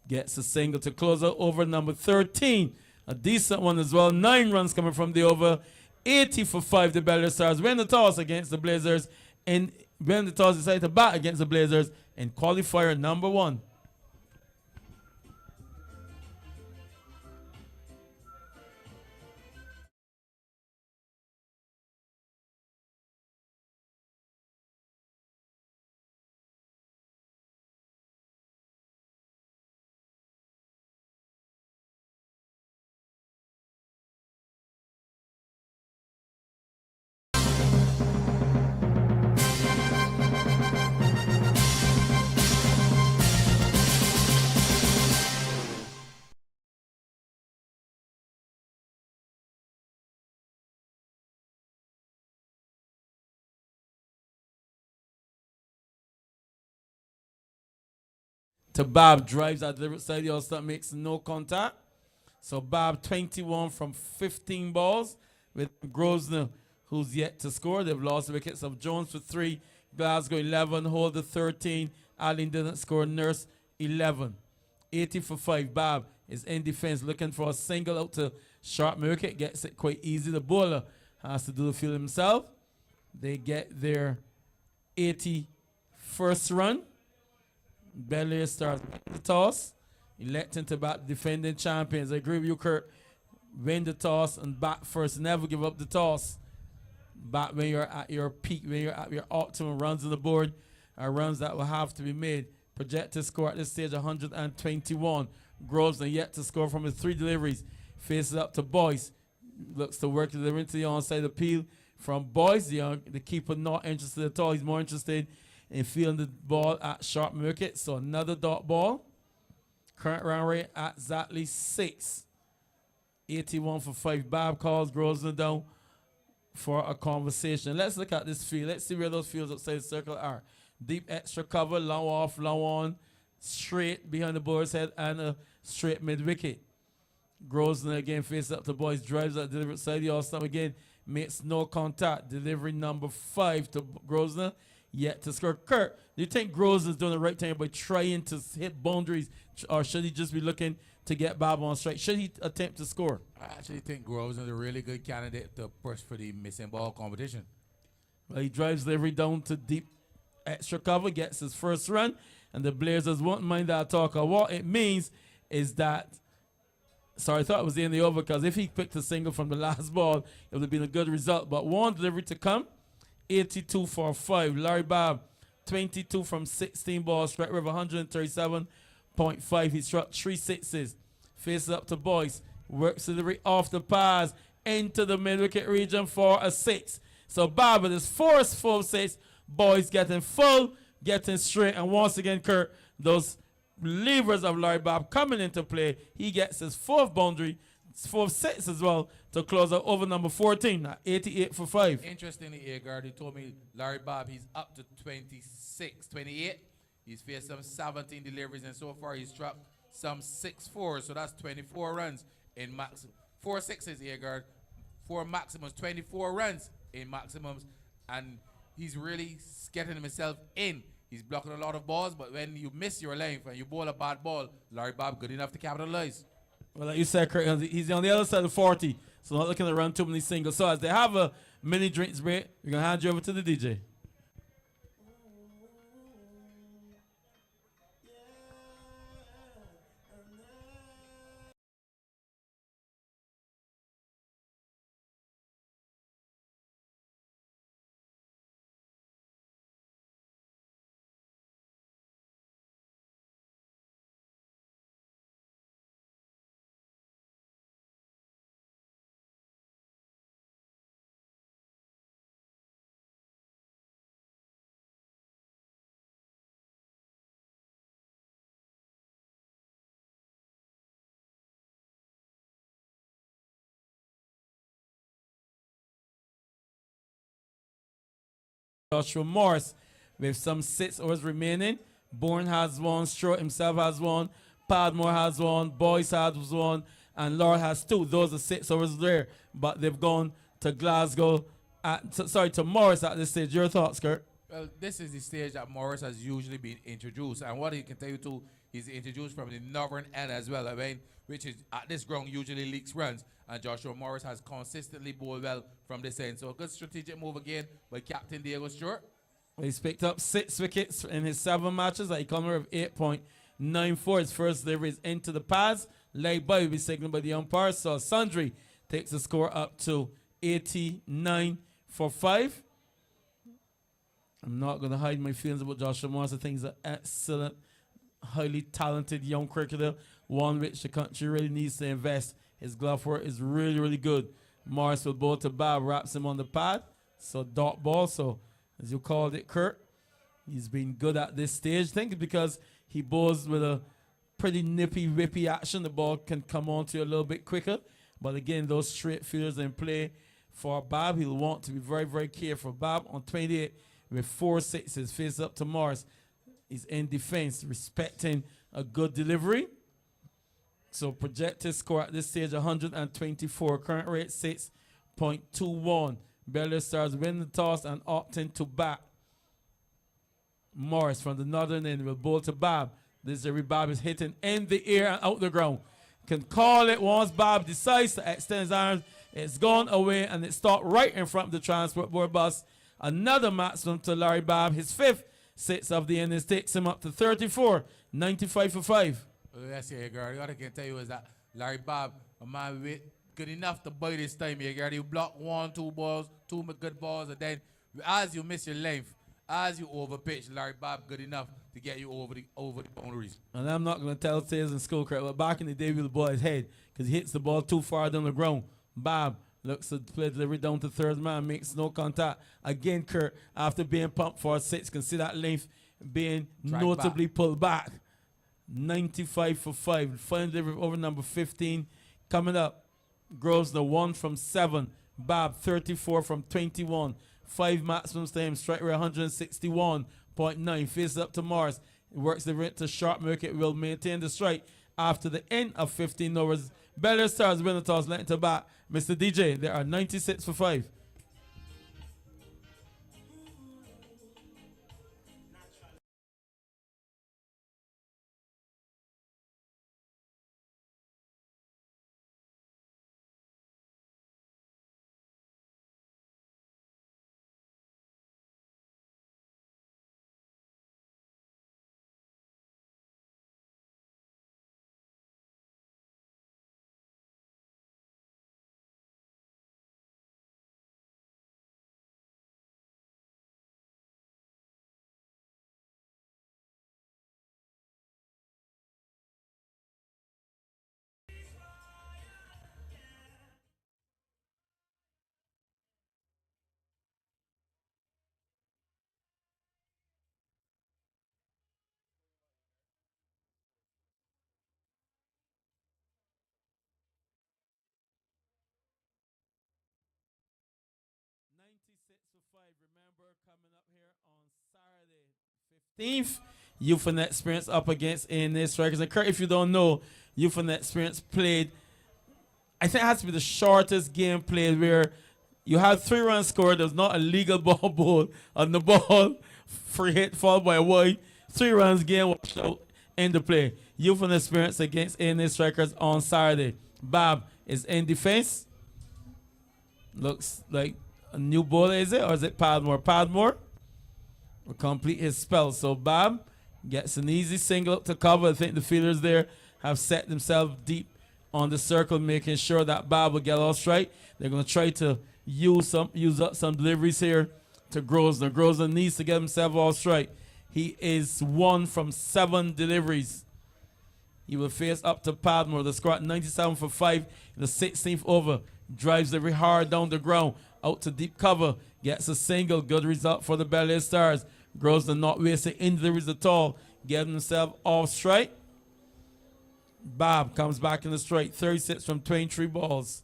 [SPEAKER 5] Gets a single to close out over number 13. A decent one as well. 9 runs coming from the over. 80 for 5, the Belair Stars win the toss against the Blazers. And when the toss decided to bat against the Blazers in qualifier number 1. To Bob, drives at the side of the all-star, makes no contact. So Bob 21 from 15 balls with Grosvenor, who's yet to score. They've lost the wickets of Jones for 3, Glasgow 11, Holder 13, Allen didn't score, Nurse 11. 80 for 5. Bob is in defense looking for a single out to sharp wicket, gets it quite easy. The bowler has to do the field himself. They get their 81st run. Belair Stars win the toss, electing to bat defending champions. I agree with you, Kurt. Win the toss and bat first. Never give up the toss. Bat when you're at your peak, when you're at your optimum runs on the board, are runs that will have to be made. Projected score at this stage 121. Grosvenor yet to score from his 3 deliveries. Faces up to Boyce. Looks to work delivery to the onside appeal from Boyce. The keeper not interested at all. He's more interested in fielding the ball at sharp wicket. So another dot ball. Current run rate at exactly 6. 81 for 5. Bob calls Grosvenor down for a conversation. Let's look at this field. Let's see where those fields outside the circle are. Deep extra cover, long off, long on, straight behind the bowler's head, and a straight mid wicket. Grosvenor again faces up to Boyce, drives that delivery side. The all-stump again makes no contact. Delivery number 5 to Grosvenor, yet to score. Kurt, do you think Grosvenor's doing the right thing by trying to hit boundaries, or should he just be looking to get Bob on strike? Should he attempt to score?
[SPEAKER 6] I actually think Grosvenor's a really good candidate to push for the missing ball competition.
[SPEAKER 5] Well, he drives delivery down to deep extra cover, gets his first run, and the Blazers won't mind that talk. What it means is that, sorry, I thought it was the end of the over, because if he picked a single from the last ball, it would have been a good result. But 1 delivery to come, 82 for 5. Larry Bob, 22 from 16 balls, strike rate 137.5. He struck 3 sixes. Faces up to Boyce, works delivery off the pass into the mid-wicket region for a 6. So Bob with his forceful 6, Boyce getting full, getting straight, and once again, Kurt, those levers of Larry Bob coming into play. He gets his 4th boundary, 4th 6 as well, to close out over number 14 at 88 for 5.
[SPEAKER 6] Interestingly, Agard, he told me Larry Bob, he's up to 26, 28. He's faced some 17 deliveries, and so far he's struck some 6-4s, so that's 24 runs in maximum. 4 sixes, Agard, 4 maximums, 24 runs in maximums, and he's really getting himself in. He's blocking a lot of balls, but when you miss your length and you bowl a bad ball, Larry Bob good enough to capitalize.
[SPEAKER 5] Well, like you said, Kurt, he's on the other side of 40, so not looking to run too many singles. So as they have a mini drinks break, we're going to hand you over to the DJ. Joshua Morris with some 6 overs remaining. Bourne has 1, Stewart himself has 1, Padmore has 1, Boyce has 1, and Lord has 2. Those are 6 overs there, but they've gone to Glasgow, to Morris at this stage. Your thoughts, Kurt?
[SPEAKER 6] Well, this is the stage that Morris has usually been introduced, and what he can tell you too, he's introduced from the northern end as well, which is at this ground usually leaks runs, and Joshua Morris has consistently bowled well from this end. So a good strategic move again by Captain Diego Stuart.
[SPEAKER 5] He's picked up 6 wickets in his 7 matches at a economy of 8.94. His first delivery is into the pads. Leg by will be signaled by the umpire. So Sundry takes the score up to 89 for 5. I'm not going to hide my feelings about Joshua Morris. I think he's an excellent, highly talented young cricketer, one which the country really needs to invest. His glove work is really, really good. Morris will bowl to Bob, wraps him on the pad. So dot ball. So as you called it, Kurt, he's been good at this stage. I think it's because he bowls with a pretty nippy, whippy action. The ball can come on to you a little bit quicker. But again, those straight fielders in play for Bob. He'll want to be very, very careful. Bob on 28 with 4 sixes, face up to Morris. He's in defense, respecting a good delivery. So projected score at this stage, 124. Current rate, 6.21. Belair Stars win the toss and opting to bat. Morris from the northern end will bowl to Bob. This is Bob is hitting in the air and out the ground. Can call it once Bob decides to extend his arms. It's gone away and it stopped right in front of the transport board bus. Another maximum to Larry Bob. His 5th 6 of the innings takes him up to 34, 95 for 5.
[SPEAKER 6] Well, that's it, girl. What I can tell you is that Larry Bob, a man with good enough to bite this time, girl. You block 1, 2 balls, 2 good balls, and then as you miss your length, as you overpitch, Larry Bob good enough to get you over the boundaries.
[SPEAKER 5] And I'm not going to tell tales in school cricket, but back in the day with the boy's head, because he hits the ball too far down the ground. Bob looks to play delivery down to third man, makes no contact. Again, Kurt, after being pumped for a 6, can see that length being
[SPEAKER 6] Dragged
[SPEAKER 5] notably pulled back. 95 for 5. Final delivery over number 15. Coming up, Grosvenor 1 from 7. Bob 34 from 21. 5 maximum to him. Strike rate 161.9. Faces up to Morris. Works the rate to Sharp. Wicket will maintain the strike after the end of 15 overs. Belair Stars win the toss, letting to bat. Mr. DJ, there are 96 for 5. Remember, coming up here on Saturday, 15th, Youth and Experience up against NA Strikers. And Kurt, if you don't know, Youth and Experience played, I think it has to be the shortest game played, where you had 3 runs scored. There's not a legal ball on the ball. Free hit, followed by a wide. 3 runs, game washed out, end the play. Youth and Experience against NA Strikers on Saturday. Bob is in defense. Looks like a new bowler, is it? Or is it Padmore? Padmore will complete his spell. So Bob gets an easy single up to cover. I think the fielders there have set themselves deep on the circle, making sure that Bob will get all strike. They're going to try to use up some deliveries here to Grosvenor. Grosvenor needs to get himself all strike. He is 1 from 7 deliveries. He will face up to Padmore. The score at 97 for 5 in the 16th over. Drives very hard down the ground. Out to deep cover. Gets a single. Good result for the Belair Stars. Grosvenor not wasting injuries at all. Getting himself off strike. Bob comes back in the strike. 36 from 23 balls.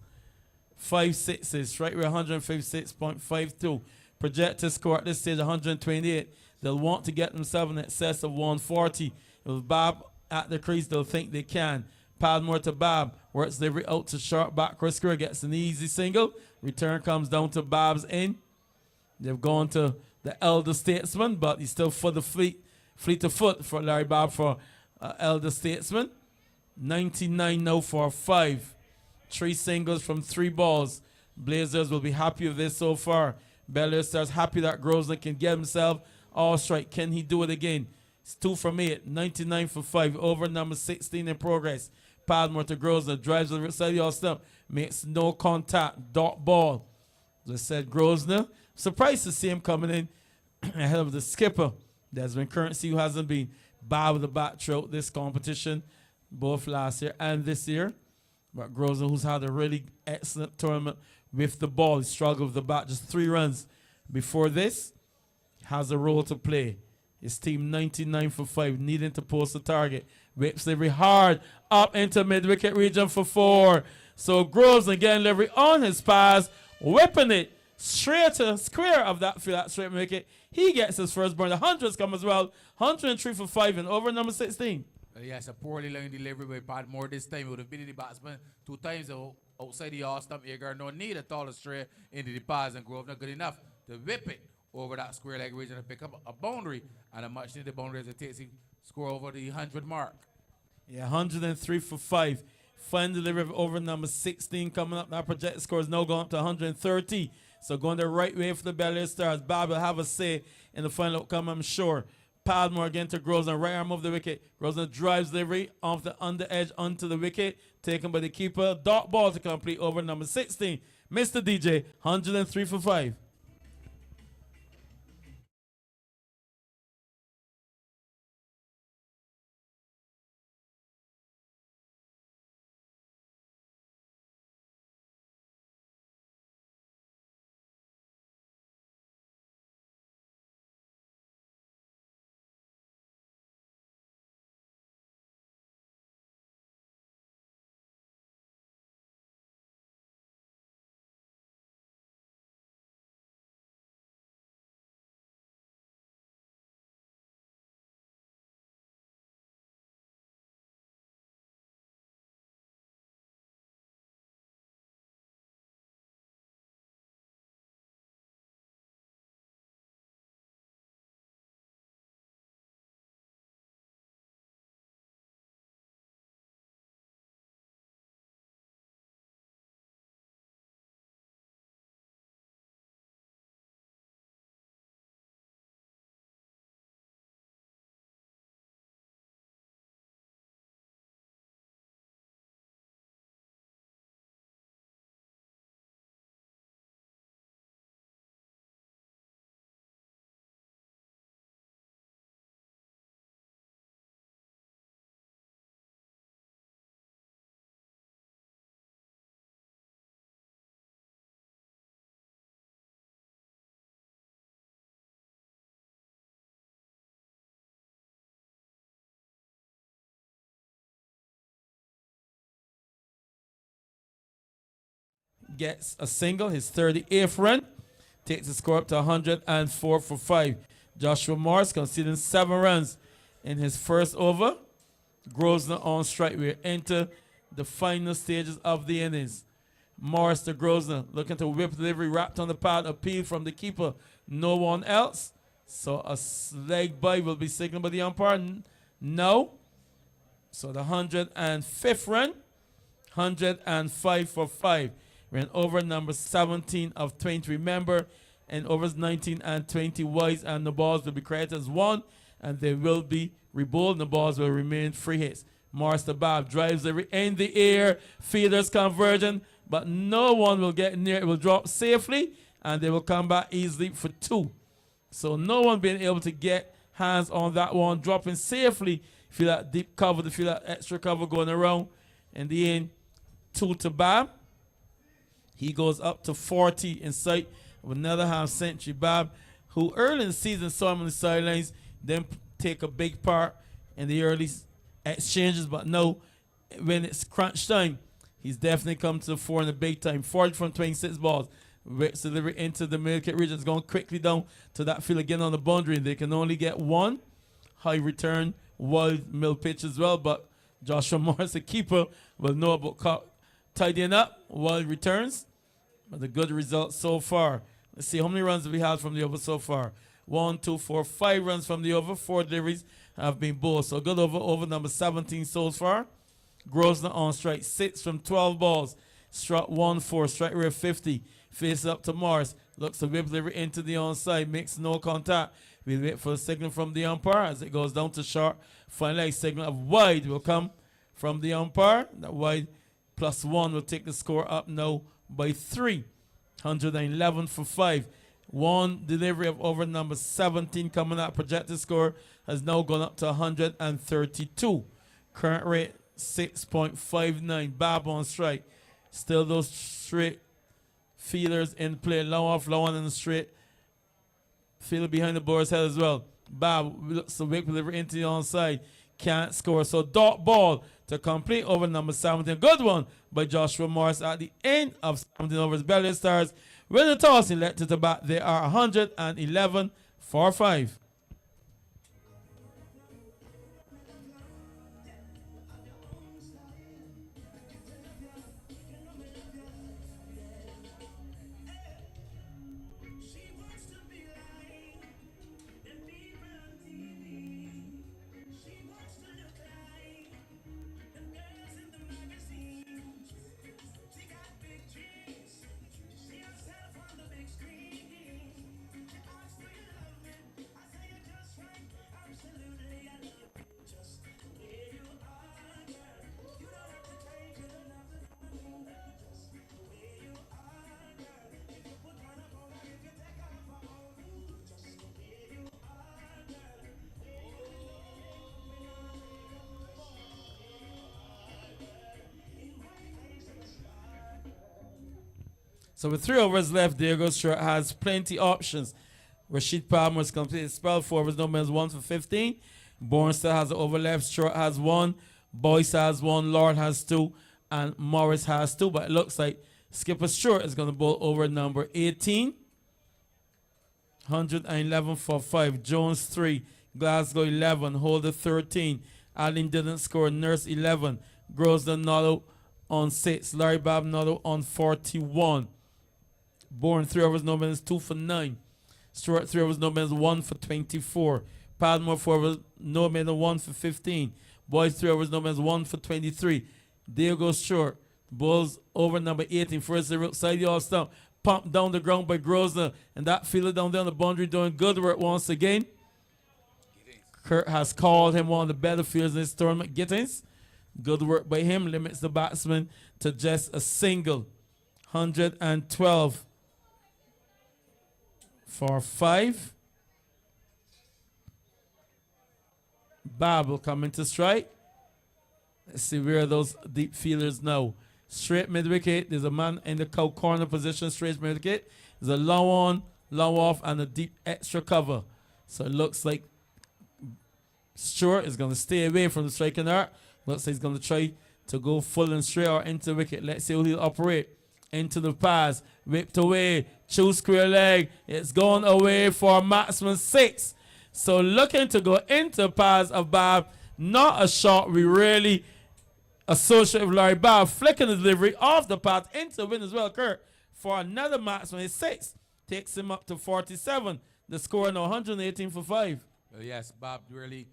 [SPEAKER 5] 5 sixes. Strike rate 156.52. Projected score at this stage 128. They'll want to get themselves in excess of 140. With Bob at the crease, they'll think they can. Padmore to Bob. Works delivery out to Sharp. Backward square. Gets an easy single. Return comes down to Bob's end. They've gone to the elder statesman, but he's still for the fleet of foot for Larry Bob for elder statesman. 99 now for 5. 3 singles from 3 balls. Blazers will be happy with this so far. Belair Stars happy that Grosvenor can get himself all strike. Can he do it again? It's 2 from 8. 99 for 5. Over number 16 in progress. Padmore to Grosvenor. Drives on the side of your stump. Makes no contact. Dot ball. As I said, Grosvenor. Surprised to see him coming in ahead of the skipper. Deswin Currency, who hasn't been bad with the bat throughout this competition, both last year and this year. But Grosvenor, who's had a really excellent tournament with the ball. He struggled with the bat. Just 3 runs before this. Has a role to play. His team 99 for 5, needing to post a target. Whips delivery hard up into mid-wicket region for 4. So Grosvenor getting delivery on his pass, whipping it straight to the square of that field, that straight wicket. He gets his first burn. The hundreds come as well. 103 for 5 and over number 16.
[SPEAKER 6] Yes, a poorly line delivery by Padmore this time. It would have been in the batsman 2 times outside the off stump. Agar no need at all straight into the pass, and Grosvenor good enough to whip it over that square leg region and pick up a boundary, and a much needed boundary as it takes him score over the 100 mark.
[SPEAKER 5] Yeah, 103 for 5. Final delivery over number 16 coming up. That projected score is now going up to 130. So going the right way for the Belair Stars. Bob will have a say in the final outcome, I'm sure. Padmore again to Grosvenor, right arm of the wicket. Grosvenor drives delivery off the under edge onto the wicket, taken by the keeper. Dot ball to complete over number 16. Mr. DJ, 103 for 5. gets a single, his 38th run, takes the score up to 104 for 5. Joshua Morris conceding 7 runs in his first over. Grosvenor on strike. We're into the final stages of the innings. Morris to Grosvenor, looking to whip delivery, wrapped on the pad, appeal from the keeper. No one else. So a leg by will be signaled by the umpire. No. So the 105th run, 105 for 5. We're in over number 17 of 20. Remember, in overs 19 and 20, wides and the balls will be credited as 1, and they will be rebowled, and the balls will remain free hits. Morris to Bob, drives in the air, fielders converging, but no one will get near. It will drop safely, and they will come back easily for 2. So no one being able to get hands on that one, dropping safely. Feel that deep cover, feel that extra cover going around. In the end, 2 to Bob. He goes up to 40 in sight of another half-century. Bob, who early in the season saw him on the sidelines, then take a big part in the early exchanges, but no, when it's crunch time, he's definitely come to the fore in the big time. 40 from 26 balls. Rick's delivery into the middle region. It's going quickly down to that field again on the boundary. They can only get 1 high return wild mill pitch as well, but Joshua Morris, the keeper, will know about tidying up wild returns. But a good result so far. Let's see how many runs have we had from the over so far. 1, 2, 4, 5 runs from the over. 4 deliveries have been bowled. So good over number 17 so far. Grosvenor on strike. 6 from 12 balls. Struck 1-4. Strike rate 50. Face up to Morris. Looks to whip delivery into the onside. Makes no contact. We'll wait for a signal from the umpire as it goes down to short. Finally, a signal of wide will come from the umpire. That wide +1 will take the score up now by 3. 111 for 5. 1 delivery of over number 17 coming out. Projected score has now gone up to 132. Current rate 6.59. Bob on strike. Still those straight fielders in play. Low off, low on in the straight. Fielder behind the board's head as well. Bob looks to whip delivery into the onside. Can't score. So dot ball to complete over number 17. Good one by Joshua Morris at the end of 17 overs. Belair Stars win the toss and let to the bat. They are 111 for 5. So with 3 overs left, Diego Stuart has plenty options. Rashid Palmer's completed spell. 4 overs, no man's 1 for 15. Bourne still has an over left. Stuart has 1. Boyce has 1. Lord has 2. And Morris has 2. But it looks like Skipper Stuart is going to bowl over number 18. 111 for 5. Jones 3. Glasgow 11. Holder 13. Allen didn't score. Nurse 11. Grosvenor not out on 6. Larry Bob not out on 41. Bourne 3 overs, no minutes, 2 for 9. Stuart 3 overs, no minutes, 1 for 24. Padmore 4 overs, no minutes, 1 for 15. Boys 3 overs, no minutes, 1 for 23. Diego Stuart bowls over number 18. First the outside the all stump. Pumped down the ground by Grosvenor. And that fielder down there on the boundary doing good work once again. Kurt has called him one of the better fielders in this tournament. Gittins. Good work by him. Limits the batsman to just a single. 112 for 5. Bob will come into strike. Let's see where are those deep fielders now. Straight mid wicket. There's a man in the cow corner position. Straight mid wicket. There's a low on, low off, and a deep extra cover. So it looks like Stuart is going to stay away from the striking arc. Looks like he's going to try to go full and straight or into wicket. Let's see how he'll operate. into the pass. Whipped away. Choose square leg. It's going away for a maximum 6. So looking to go into pass of Bob. Not a shot we really associate with Larry Bob. Flicking the delivery off the pass into the wind as well, Kurt. For another maximum 6. Takes him up to 47. The score now 118 for 5.
[SPEAKER 6] Well, yes, Bob really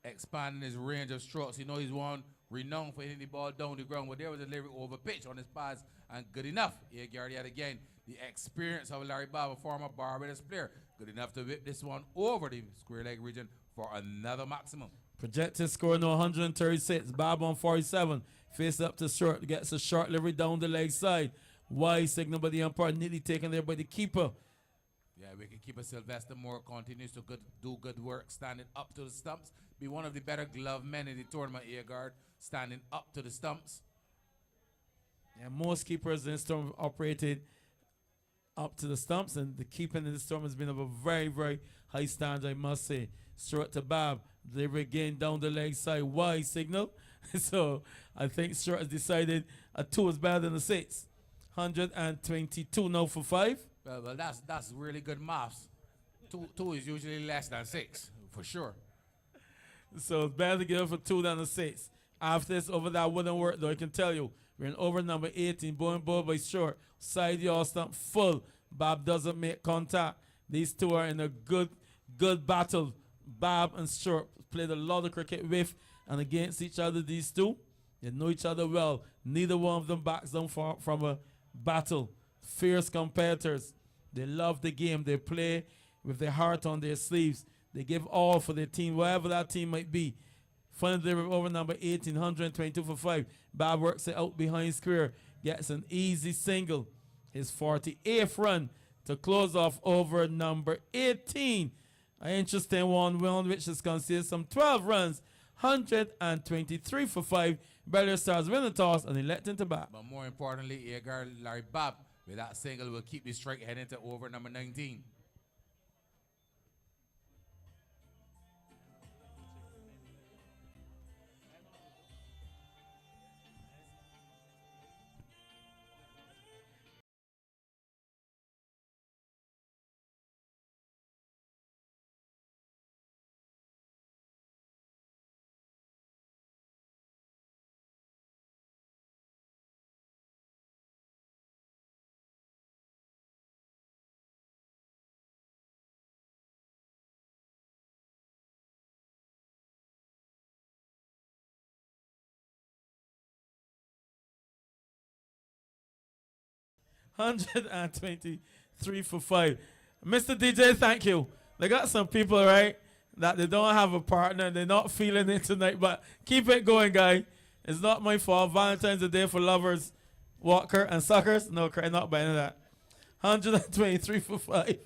[SPEAKER 6] expanding his range of strokes. You know he's one renowned for hitting the ball down the ground, but there was a delivery over pitch on his pass, and good enough. Here, Gary had again the experience of Larry Bob, a former Barbados player. Good enough to whip this one over the square leg region for another maximum.
[SPEAKER 5] Projected score now 136. Bob on 47. Face up to short. Gets a short delivery down the leg side. Wide signal by the umpire. Neatly taken there by the keeper.
[SPEAKER 6] Yeah, we can keep Sylvester Moore continues to do good work, standing up to the stumps. Be one of the better glove men in the tournament, Earguard, standing up to the stumps.
[SPEAKER 5] Yeah, most keepers in the storm operated up to the stumps, and the keeping in the storm has been of a very, very high standard, I must say. Stewart to Bob. Delivery again down the leg side. Wide signal. So I think Stewart has decided a 2 is better than a 6. 122 now for 5.
[SPEAKER 6] Well, that's really good maths. Two is usually less than 6, for sure.
[SPEAKER 5] So it's better to give for 2 than a 6. After this, over that wouldn't work, though. I can tell you, we're in over number 18. Bowling ball by short. Side yaw stump full. Bob doesn't make contact. These two are in a good battle. Bob and Short played a lot of cricket with and against each other. These two, they know each other well. Neither one of them backs down from a battle. Fierce competitors. They love the game. They play with their heart on their sleeves. They give all for their team, whatever that team might be. Final delivery over number 18, 122 for 5. Bob works it out behind square. Gets an easy single. His 48th run to close off over number 18. An interesting one, which is considered some 12 runs. 123 for 5. Belair Stars win the toss and elect into bat.
[SPEAKER 6] But more importantly, Earguard, Larry Bob, with that single, will keep the strike heading to over number 19.
[SPEAKER 5] $123 for 5. Mr. DJ, thank you. They got some people, right, that they don't have a partner. They're not feeling it tonight, but keep it going, guy. It's not my fault. Valentine's Day for lovers, Walker and suckers. No, not by any of that. 123 for 5.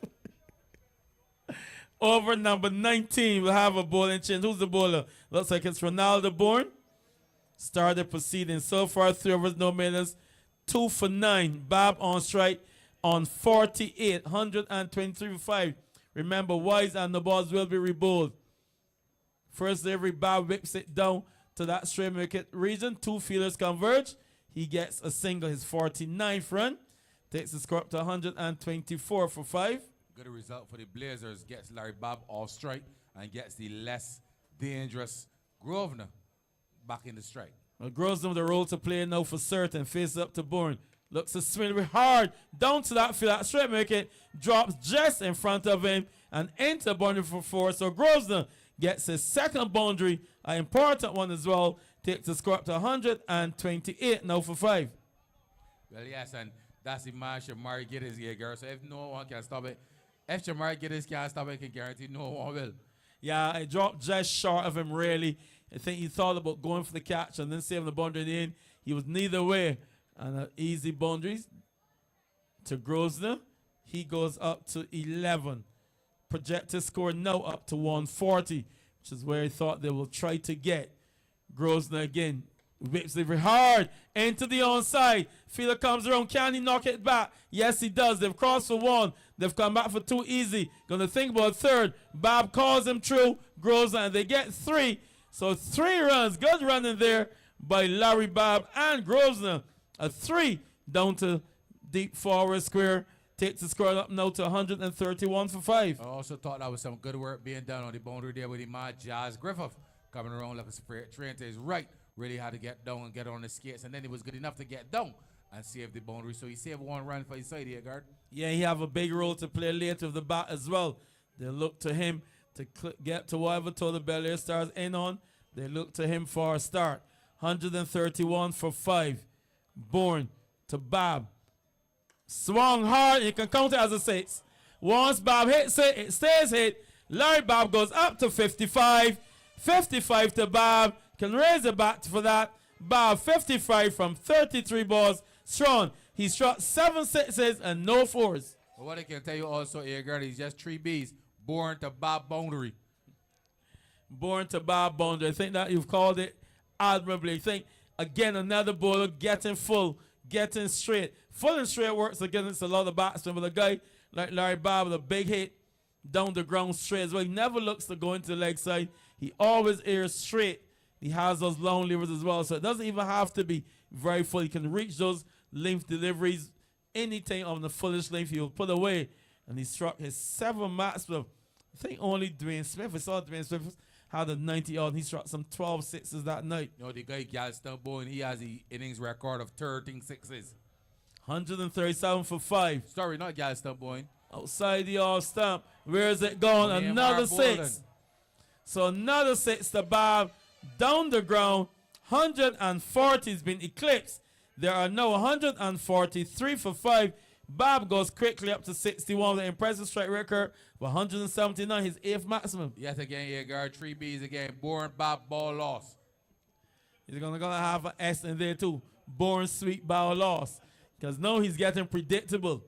[SPEAKER 5] Over number 19, we'll have a bowling change. Who's the bowler? Looks like it's Ronaldo Bourne. Started proceeding. So far, 3 overs, no minutes. 2 for 9. Bob on strike on 48. 123 for 5. Remember, Wise and the balls will be rebowled. First delivery, Bob whips it down to that straight wicket region. 2 fielders converge. He gets a single, his 49th run. Takes the score up to 124 for 5.
[SPEAKER 6] Good result for the Blazers. Gets Larry Bob off strike and gets the less dangerous Grosvenor back in the strike.
[SPEAKER 5] Well, Grosvenor with the role to play now for certain. Faces up to Bourne. Looks to swing with hard. Down to that field. That straight wicket drops just in front of him and into boundary for 4. So Grosvenor gets his second boundary. An important one as well. Takes the score up to 128 now for 5.
[SPEAKER 6] Well, yes, and that's the man Shamari Giddens here, girl. So if no one can stop it, if Shamari Giddens can't stop it, I can guarantee no one will.
[SPEAKER 5] Yeah, it dropped just short of him, really. I think he thought about going for the catch and then saving the boundary in the end. He was neither way. And easy boundaries to Grosvenor. He goes up to 11. Projected score now up to 140, which is where he thought they will try to get. Grosvenor again. Whips it very hard into the onside. Fielder comes around. Can he knock it back? Yes, he does. They've crossed for 1. They've come back for 2 easy. Gonna think about a third. Bob calls him through. Grosvenor, and they get 3. So 3 runs. Good running there by Larry Bob and Grosvenor. A 3 down to deep forward square. Takes the score up now to 131 for 5.
[SPEAKER 6] I also thought that was some good work being done on the boundary there with the man, Jazz Griffith, coming around like a sprint train to his right. Really had to get down and get on the skates, and then he was good enough to get down and save the boundary. So he saved one run for his side here, guard.
[SPEAKER 5] Yeah, he have a big role to play later with the bat as well. They look to him to get to whatever total the Belair Stars in on. They look to him for a start. 131 for 5. Bourne to Bob. Swung hard. You can count it as a 6. Once Bob hits it, it stays hit. Larry Bob goes up to 55. 55 to Bob. Can raise the bat for that. Bob 55 from 33 balls. Strong. He struck 7 sixes and no 4s.
[SPEAKER 6] But what I can tell you also, Edgar, is just 3 Bs. Born to Bob boundary.
[SPEAKER 5] Born to Bob boundary. I think that you've called it admirably. I think, again, another bowler getting full, getting straight. Full and straight works against a lot of batsmen, but a guy like Larry Bob with a big hit down the ground straight as well. He never looks to go into the leg side. He always airs straight. He has those long levers as well, so it doesn't even have to be very full. He can reach those length deliveries. Anything on the fullest length he will put away. And he struck his 7 batsmen. I think only Dwayne Smith. I saw Dwayne Smith had a 90 odd. He struck some 12 sixes that night.
[SPEAKER 6] You know, the guy Galston Bowen, he has the innings record of 13 sixes.
[SPEAKER 5] 137 for 5.
[SPEAKER 6] Sorry, not Galston Bowen.
[SPEAKER 5] Outside the off stump. Where is it going?
[SPEAKER 6] William
[SPEAKER 5] Another
[SPEAKER 6] R.
[SPEAKER 5] 6.
[SPEAKER 6] Bolden.
[SPEAKER 5] So another 6 to Bob. Down the ground. 140 has been eclipsed. There are now 143 for 5. Bob goes quickly up to 61 with an impressive strike record of 179, his 8th maximum.
[SPEAKER 6] Yet again, Edgar, 3 Bs again. Born Bob ball loss.
[SPEAKER 5] He's gonna have an S in there too. Born sweet ball loss. Because now he's getting predictable.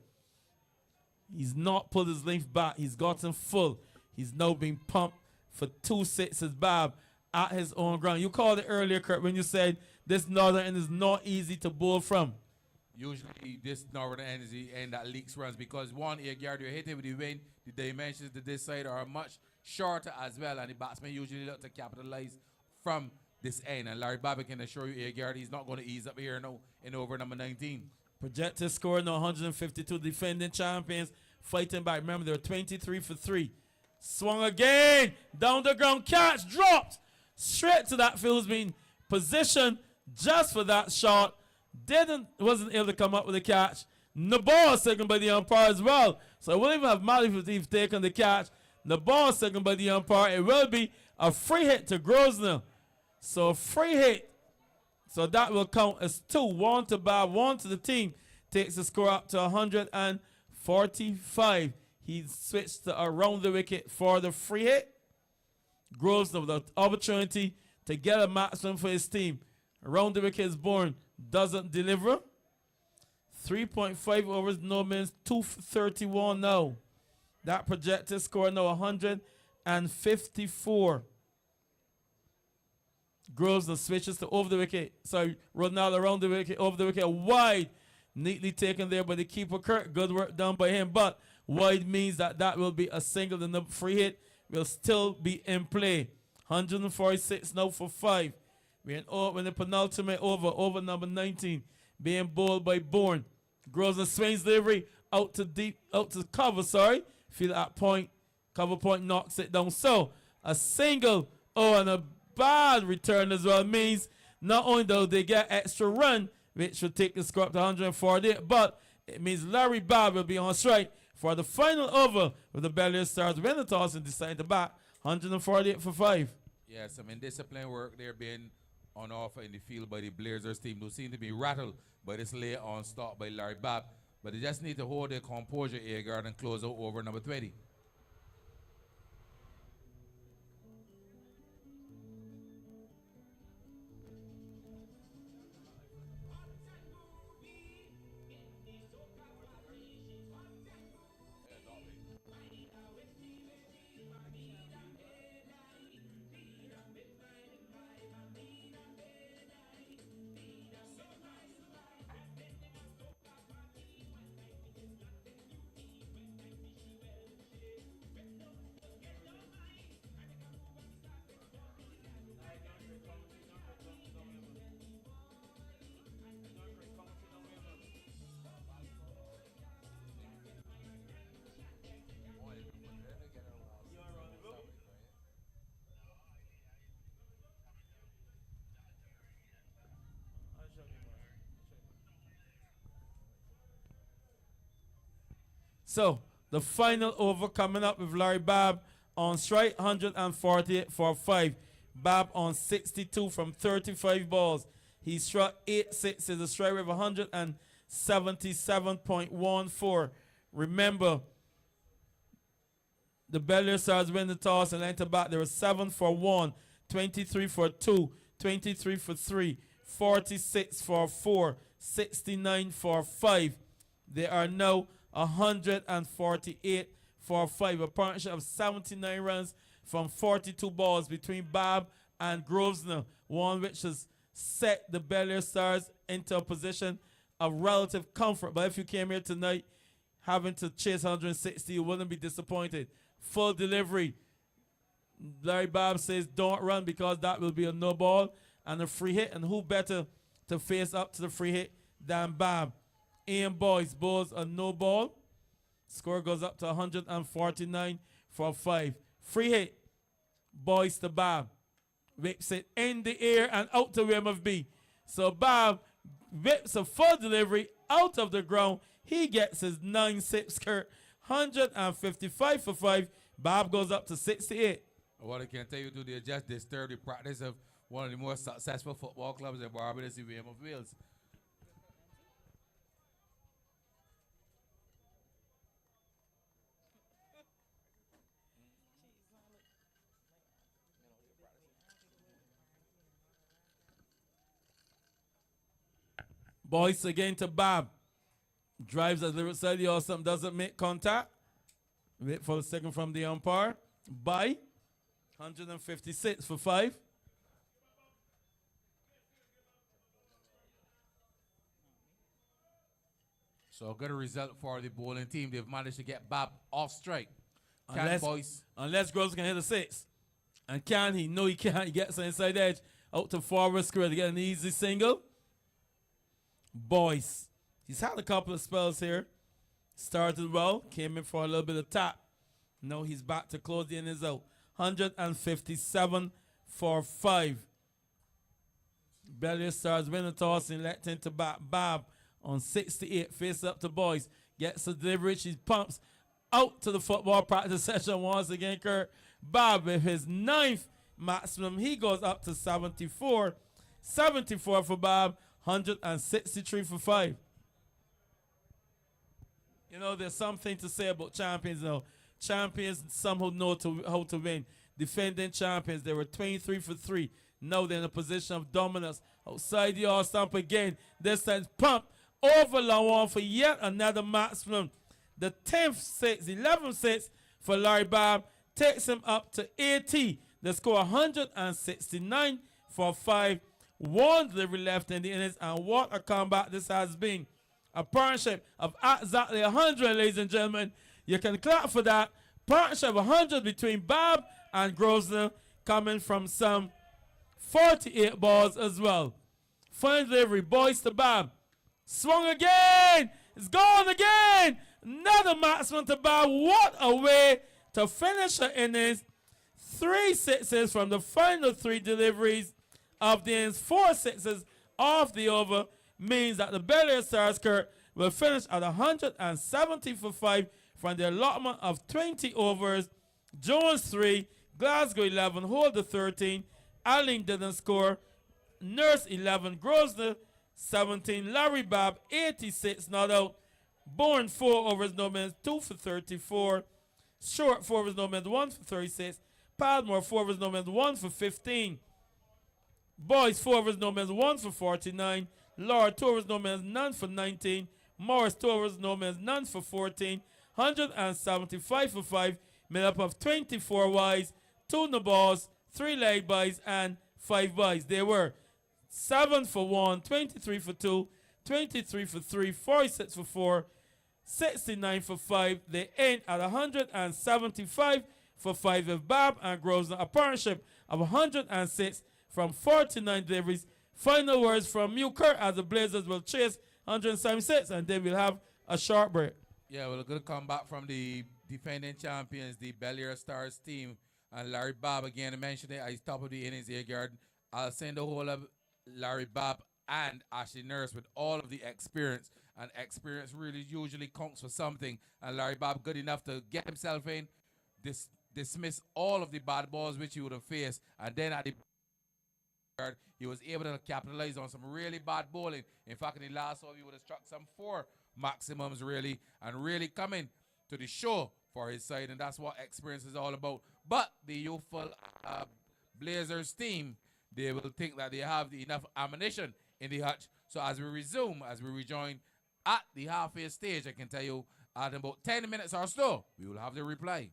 [SPEAKER 5] He's not pulled his length back. He's gotten full. He's now being pumped for 2 sixes, Bob, at his own ground. You called it earlier, Kurt, when you said this northern end is not easy to bowl from.
[SPEAKER 6] Usually, this northern end is the end that leaks runs because one, Edgar, you're hitting with the wind. The dimensions to this side are much shorter as well, and the batsmen usually look to capitalize from this end. And Larry Babbitt can assure you, Edgar, he's not going to ease up here now in over number 19.
[SPEAKER 5] Projected score now 152. Defending champions fighting back. Remember, they're 23 for 3. Swung again. Down the ground. Catch. Dropped. Straight to that field. Has been positioned just for that shot. Wasn't able to come up with a catch. The ball second by the umpire as well. So it wouldn't even have mattered if he's taken the catch. The ball second by the umpire. It will be a free hit to Grosvenor. So free hit. So that will count as 2. 1 to Bob, 1 to the team. Takes the score up to 145. He switched to around the wicket for the free hit. Grosvenor with the opportunity to get a maximum for his team. Around the wicket is Bourne. Doesn't deliver. 3.5 overs, no minutes, 231 now. That projected score now 154. Grosvenor switches to over the wicket. Sorry, Ronaldo around the wicket, over the wicket, wide. Neatly taken there by the keeper, Kirk. Good work done by him, but wide means that will be a single. The free hit will still be in play. 146 now for 5. We're in the penultimate over number 19, being bowled by Bourne. Grosvenor swings delivery out to cover, Feel that point. Cover point knocks it down. So, a single, and a bad return as well means not only do they get extra run, which will take the score up to 148, but it means Larry Bob will be on strike for the final over with the Belair Stars win the toss and decide to bat 148 for 5.
[SPEAKER 6] Yes, some indisciplined work there being on offer in the field by the Blazers team, who seem to be rattled by this late on start by Larry Babb. But they just need to hold their composure, Agard, and close out over number 20.
[SPEAKER 5] So, the final over coming up with Larry Babb on strike, 148 for 5. Babb on 62 from 35 balls. He struck 8 sixes, a strike rate of 177.14. Remember, the Belair Stars win the toss and enter back. There were 7 for 1, 23 for 2, 23 for 3, 46 for 4, 69 for 5. They are now 148 for 5. A partnership of 79 runs from 42 balls between Babb and Grosvenor, one which has set the Belair Stars into a position of relative comfort. But if you came here tonight having to chase 160, you wouldn't be disappointed. Full delivery. Larry Babb says don't run because that will be a no ball and a free hit. And who better to face up to the free hit than Babb? Ian Boyce bowls a no ball. Score goes up to 149 for 5. Free hit. Boyce to Babb. Whips it in the air and out to Weymouth B. So Babb whips a full delivery out of the ground. He gets his 9-6 Kurt. 155 for 5. Babb goes up to 68.
[SPEAKER 6] What I can tell you today, just disturb the practice of one of the most successful football clubs in Barbados, in Weymouth, Wales.
[SPEAKER 5] Boyce again to Babb. Drives a little side or something, doesn't make contact. Wait for a second from the umpire. By 156 for 5.
[SPEAKER 6] So a good result for the bowling team. They've managed to get Babb off strike.
[SPEAKER 5] Unless Groves can hit a 6. And can he? No, he can't. He gets an inside edge out to forward square to get an easy single. Boyce. He's had a couple of spells here. Started well. Came in for a little bit of tap. Now he's back to close the innings out. 157 for 5. Belair Stars win the toss and let into bat. Babb on 68. Face up to Boyce. Gets a delivery. She pumps out to the football practice session once again. Kurt Babb with his 9th maximum. He goes up to 74. 74 for Babb. 163 for 5. You know, there's something to say about champions now. Champions somehow know how to win. Defending champions, they were 23 for 3. Now they're in a position of dominance. Outside the all stump again. This time pump over long one for yet another maximum. The 10th 6, 11th 6 for Larry Babb takes him up to 80. The score 169 for 5. One delivery left in the innings, and what a comeback this has been. A partnership of exactly 100, ladies and gentlemen. You can clap for that. Partnership of 100 between Babb and Grosvenor, coming from some 48 balls as well. Final delivery, Boyce to Babb. Swung again. It's gone again. Another maximum to Babb. What a way to finish her innings. 3 sixes from the final 3 deliveries of the innings. 4 sixes off the over means that the Belair Stars, Kurt, will finish at 170 for 5 from the allotment of 20 overs. Jones 3, Glasgow 11, Holder 13, Allen didn't score, Nurse 11, Grosvenor 17, Larry Babb 86 not out, Bourne 4 overs no minutes, 2 for 34, Short 4 overs no minutes, 1 for 36, Padmore 4 overs no minutes, 1 for 15, Boyce 4 overs no minutes, 1 for 49, Lord 2 overs no minutes, none for 19, Morris 2 overs no minutes, none for 14, 175 for 5, made up of 24 wides, 2 no balls, 3 leg byes, and 5 byes. They were 7 for 1, 23 for 2, 23 for 3, 46 for 4, 69 for 5. They end at 175 for 5 with Babb and Grosvenor, a partnership of 106 from 49 deliveries. Final words from you, Kurt, as the Blazers will chase 176, and then we'll have a short break.
[SPEAKER 6] Yeah, we're going to come back from the defending champions, the Belair Stars team, and Larry Babb again. I mentioned it at the top of the innings here, Gordon. I'll send the whole of Larry Babb and Ashley Nurse with all of the experience and experience really usually counts for something. And Larry Bob good enough to get himself in, dismiss all of the bad balls which he would have faced, and then at the he was able to capitalize on some really bad bowling. In fact, in the last over, he would have struck some 4 maximums really, and really coming to the show for his side, and that's what experience is all about. But the youthful Blazers team, they will think that they have enough ammunition in the hutch. So as we rejoin at the halfway stage, I can tell you, at about 10 minutes or so, we will have the reply.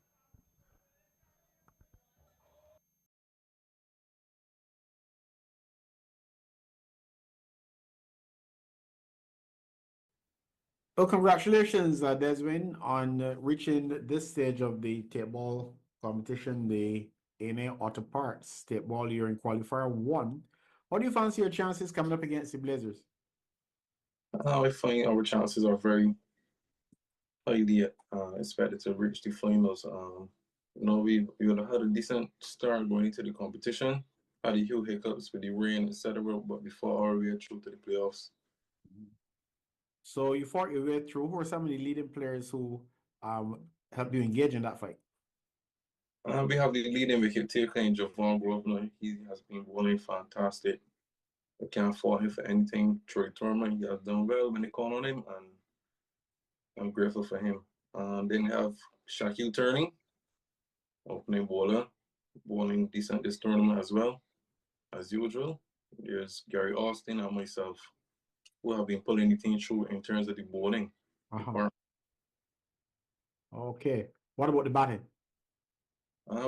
[SPEAKER 1] Well, congratulations, Deswin, on reaching this stage of the Tapeball competition, the NA Auto Parts Tapeball year in Qualifier 1. How do you fancy your chances coming up against the Blazers?
[SPEAKER 3] I find our chances are very highly expected to reach the finals. We would have had a decent start going into the competition. Had a few hiccups with the rain, etc. But before our way through to the playoffs.
[SPEAKER 1] So you fought your way through. Who are some of the leading players who helped you engage in that fight?
[SPEAKER 3] We have the leading wicket taker in Javon Grosvenor. He has been bowling fantastic. I can't fault him for anything. Troy Thurman, he has done well when they call on him, and I'm grateful for him. Then you have Shaquille Turning, opening bowler, bowling decent this tournament as well, as usual. There's Gary Austin and myself, who have been pulling the team through in terms of the bowling.
[SPEAKER 1] Okay. What about the batting?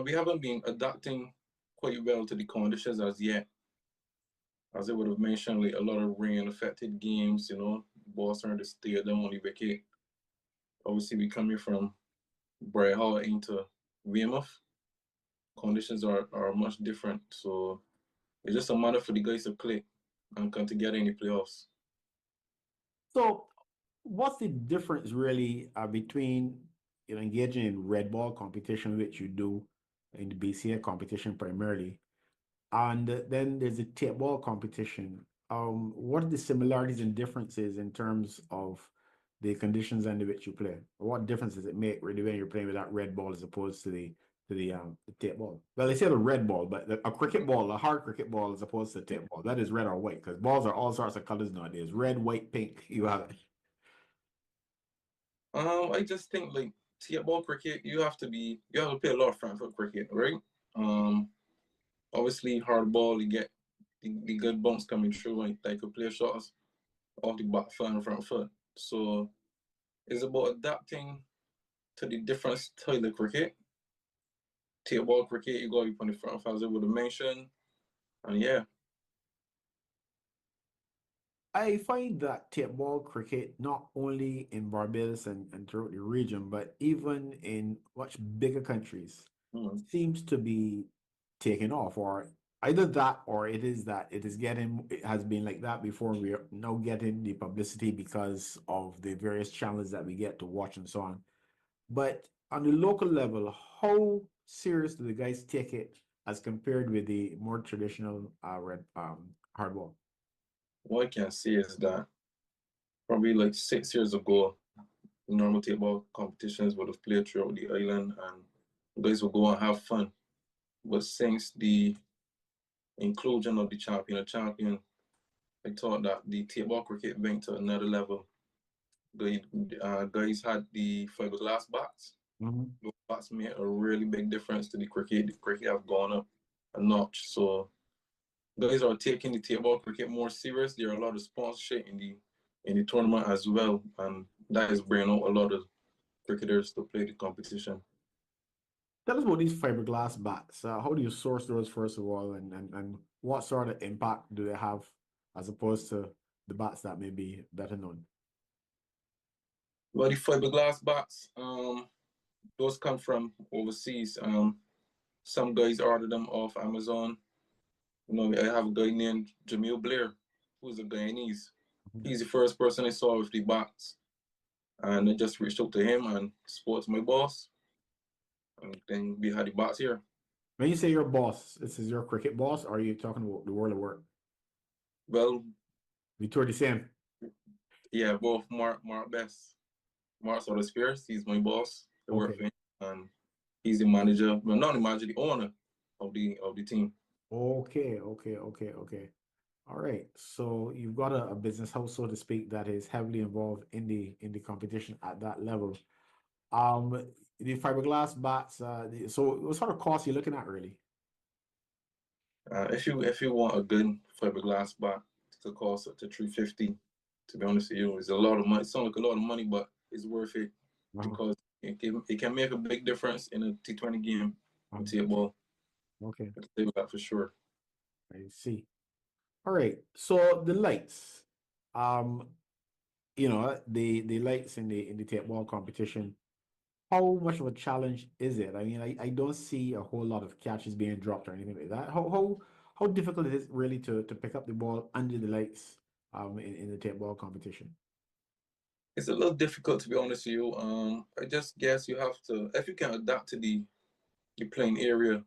[SPEAKER 3] We haven't been adapting quite well to the conditions as yet. As I would have mentioned, like a lot of rain affected games, balls starting to stay down on the wicket. Obviously, we coming from Bright Hall into Weymouth. Conditions are much different. So it's just a matter for the guys to click and come together in the playoffs.
[SPEAKER 1] So what's the difference really between engaging in red ball competition, which you do in the BCA competition primarily, and then there's a tape ball competition? What are the similarities and differences in terms of the conditions under which you play? What difference does it make really when you're playing with that red ball as opposed to the tape ball? Well, they say the red ball, but a cricket ball, a hard cricket ball, as opposed to tape ball, that is red or white, because balls are all sorts of colors nowadays: red, white, pink. You have it.
[SPEAKER 3] I just think like ball cricket, you have to play a lot of front foot cricket, right? Obviously hard ball, you get the good bumps coming through, and you could play shots off the back foot and front foot. So it's about adapting to the different style of cricket. Ball cricket, you got to be on the front foot, as I would have mentioned, and yeah.
[SPEAKER 1] I find that tape ball cricket, not only in Barbados and throughout the region, but even in much bigger countries, seems to be taking off, or either that or it has been like that before. We are now getting the publicity because of the various channels that we get to watch and so on. But on the local level, how serious do the guys take it as compared with the more traditional hardball?
[SPEAKER 3] What I can say is that probably like 6 years ago, normal ball competitions would have played throughout the island and guys would go and have fun. But since the inclusion of the champion, I thought that the ball cricket went to another level. Guys had the fiberglass bats. Those bats made a really big difference to the cricket. The cricket have gone up a notch. So guys are taking the ball cricket more serious. There are a lot of sponsorship in the tournament as well, and that is bringing out a lot of cricketers to play the competition.
[SPEAKER 1] Tell us about these fiberglass bats. How do you source those, first of all, and what sort of impact do they have as opposed to the bats that may be better known?
[SPEAKER 3] Well, the fiberglass bats, those come from overseas. Some guys order them off Amazon. I have a guy named Jamil Blair, who's a Guyanese. He's the first person I saw with the bats. And I just reached out to him and spoke to my boss. And then we had the bats here.
[SPEAKER 1] When you say your boss, this is your cricket boss, or are you talking about the world of work?
[SPEAKER 3] Well,
[SPEAKER 1] we two are the same.
[SPEAKER 3] Yeah, both Mark Best. Mark sort of Spears, he's my boss. I work
[SPEAKER 1] Okay.
[SPEAKER 3] for him, and he's the manager, well, not the manager, the owner of the team.
[SPEAKER 1] Okay, okay, okay, okay. All right. So you've got a business house, so to speak, that is heavily involved in the competition at that level. The fiberglass bats, so what sort of cost you looking at really?
[SPEAKER 3] If you want a good fiberglass bat, it could cost up to 350. To be honest with you, it's a lot of money. It sounds like a lot of money, but it's worth it
[SPEAKER 1] Uh-huh,
[SPEAKER 3] because it can make a big difference in a T20 game
[SPEAKER 1] uh-huh.
[SPEAKER 3] with Tapeball.
[SPEAKER 1] Okay,
[SPEAKER 3] I can say that for sure.
[SPEAKER 1] I see. All right. So the lights, um, the lights in the tape ball competition, how much of a challenge is it? I mean, I don't see a whole lot of catches being dropped or anything like that. How difficult is it really to pick up the ball under the lights in the tape ball competition?
[SPEAKER 3] It's a little difficult to be honest with you. I just guess you have to if you can adapt to the playing area.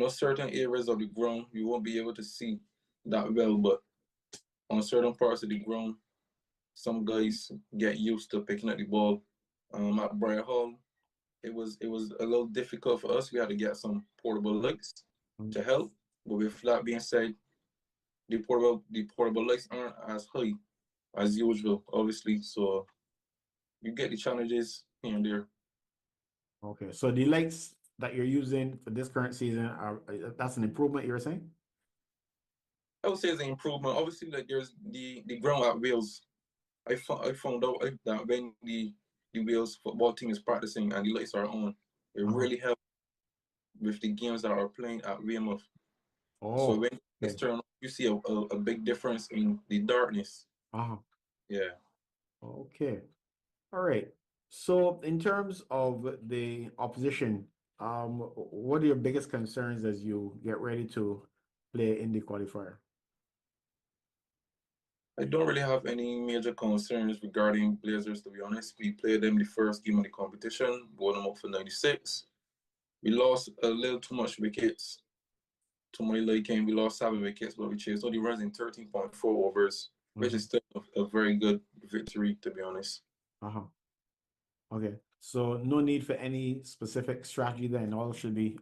[SPEAKER 3] Certain areas of the ground you won't be able to see that well, but on certain parts of the ground, some guys get used to picking up the ball. At Briar Hall, it was a little difficult for us. We had to get some portable lights
[SPEAKER 1] Mm.
[SPEAKER 3] to help. But with that being said, the portable lights aren't as high as usual, obviously. So you get the challenges here and there.
[SPEAKER 1] Okay, so the lights that you're using for this current season that's an improvement you're saying?
[SPEAKER 3] I would say it's an improvement. Obviously, like there's the ground at Wales. I found out that when the Wales football team is practicing and the lights are on, it
[SPEAKER 1] Uh-huh.
[SPEAKER 3] really helps with the games that are playing at Weymouth. So
[SPEAKER 1] Oh,
[SPEAKER 3] when it's
[SPEAKER 1] okay.
[SPEAKER 3] turned on, you see a big difference in the darkness.
[SPEAKER 1] Uh-huh.
[SPEAKER 3] Yeah.
[SPEAKER 1] Okay. All right. So in terms of the opposition, what are your biggest concerns as you get ready to play in the qualifier?
[SPEAKER 3] I don't really have any major concerns regarding Blazers, to be honest. We played them the first game of the competition, won them up for 96. We lost a little too much wickets. Too many late game. We lost 7 wickets, but we chased all the runs in 13.4 overs, which is still a very good victory, to be honest.
[SPEAKER 1] Uh-huh. Okay. So no need for any specific strategy then. All should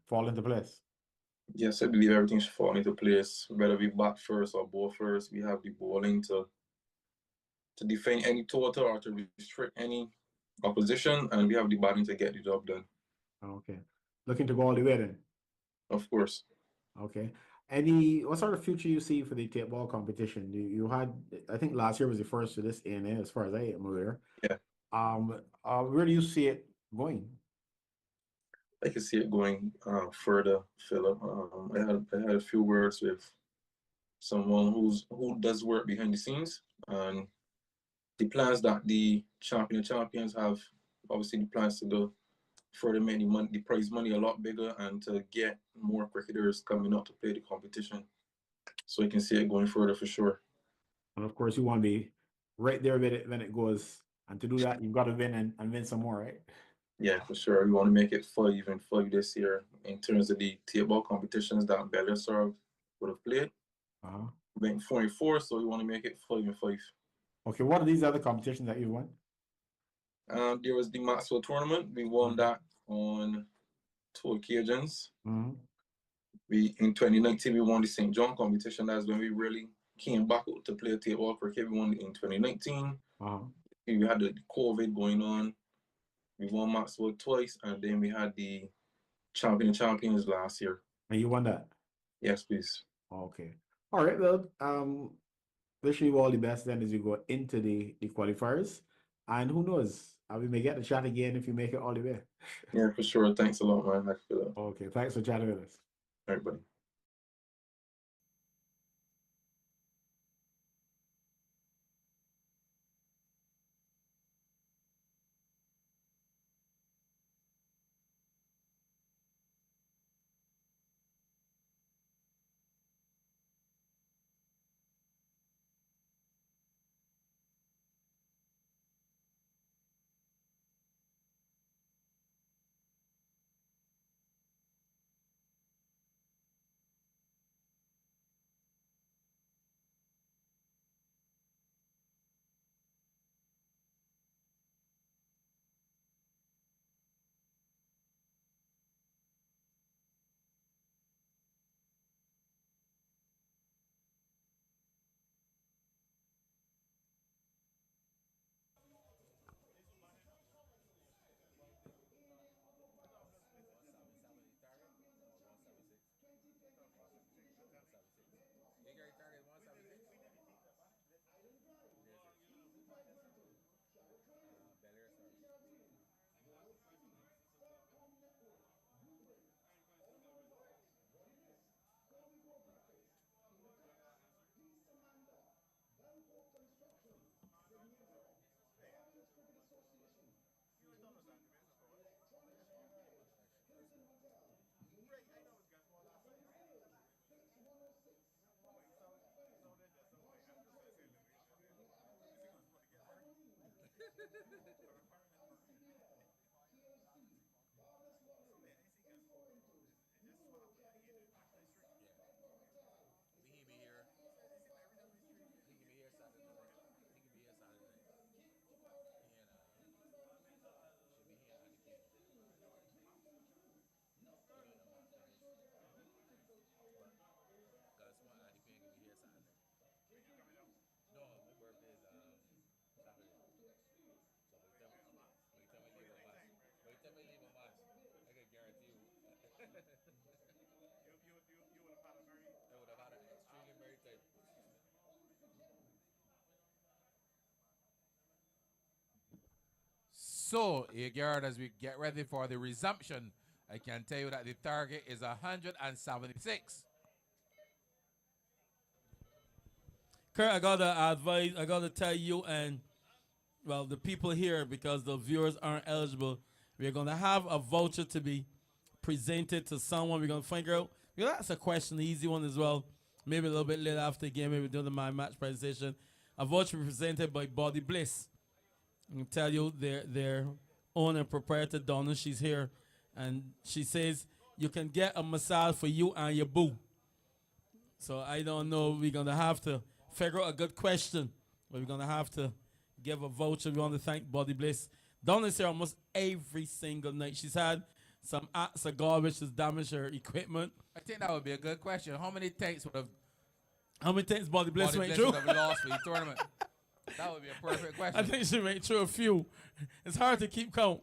[SPEAKER 1] fall into place.
[SPEAKER 3] Yes, I believe everything should fall into place. Whether we bat first or bowl first, we have the bowling to defend any total or to restrict any opposition, and we have the batting to get the job done.
[SPEAKER 1] Okay. Looking to go all the way then.
[SPEAKER 3] Of course.
[SPEAKER 1] Okay. What sort of future you see for the tape ball competition? You had, I think last year was the first for this ANA, as far as I am aware.
[SPEAKER 3] Yeah.
[SPEAKER 1] Where do you see it going?
[SPEAKER 3] I can see it going further, Philip. I had a few words with someone who does work behind the scenes, and the plans that the champions have, obviously the plans to go further make the prize money a lot bigger and to get more cricketers coming up to play the competition. So you can see it going further for sure.
[SPEAKER 1] And of course, you want to be right there with it when it goes. And to do that, you've got to win and win some more, right?
[SPEAKER 3] Yeah, for sure. We want to make it 5 this year in terms of the table competitions that Belair Stars would have played.
[SPEAKER 1] Uh-huh.
[SPEAKER 3] Went 4-4, so we want to make it 5-5.
[SPEAKER 1] Okay, what are these other competitions that you won?
[SPEAKER 3] There was the Maxwell tournament. We won that on 2 occasions.
[SPEAKER 1] Mm-hmm.
[SPEAKER 3] In 2019 we won the St. John competition. That's when we really came back to play table cricket. We won it in 2019.
[SPEAKER 1] Uh-huh.
[SPEAKER 3] We had the COVID going on. We won Maxwell twice, and then we had the champions last year.
[SPEAKER 1] And you won that?
[SPEAKER 3] Yes, please.
[SPEAKER 1] Okay. All right, well, wishing you all the best then as you go into the qualifiers. And who knows, we may get to chat again if you make it all the way.
[SPEAKER 3] Yeah, for sure. Thanks a lot, man. I feel it.
[SPEAKER 1] Okay, thanks for chatting with us.
[SPEAKER 3] Everybody.
[SPEAKER 6] He be here. He can be here Saturday night. He can be here Saturday night. He and should be here Andy King. You know the match finish. Cause smart Andy King can be here Saturday. No, my birthday is Saturday. So by the time I leave a match, I can guarantee you. I would have had an extremely merry time. So, Igard, as we get ready for the resumption, I can tell you that the target is 176.
[SPEAKER 5] Kurt, I gotta tell you and well the people here because the viewers aren't eligible. We're gonna have a voucher to be presented to someone. We're gonna figure out. That's a question, the easy one as well. Maybe a little bit later after the game, maybe do the my match presentation. A voucher presented by Body Bliss. I can tell you their owner proprietor Donna. She's here, and she says you can get a massage for you and your boo. So I don't know. We're gonna have to figure out a good question. But we're gonna have to give a voucher. We want to thank Body Bliss. Donna's here almost every single night. She's had some acts of God which has damaged her equipment.
[SPEAKER 6] I think that would be a good question. How many tanks
[SPEAKER 5] Body Bliss went
[SPEAKER 6] would
[SPEAKER 5] through?
[SPEAKER 6] have lost for the tournament? That would be a perfect question.
[SPEAKER 5] I think she went through a few. It's hard to keep count.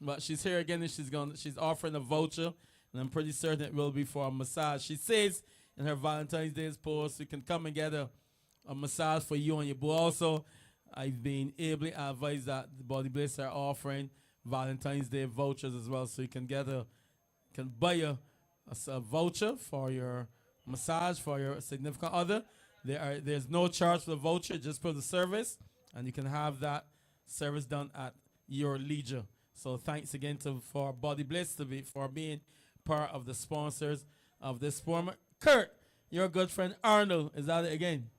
[SPEAKER 5] But she's here again and she's offering a voucher. And I'm pretty certain it will be for a massage. She says in her Valentine's Day post, you can come and get a massage for you and your boo. Also, I've been ably advised that the Body Bliss are offering Valentine's Day vouchers as well. So you can buy a voucher for your massage for your significant other. There's no charge for the voucher, just for the service, and you can have that service done at your leisure. So thanks again for Body Bliss for being part of the sponsors of this format. Kurt, your good friend Arnold is at it again.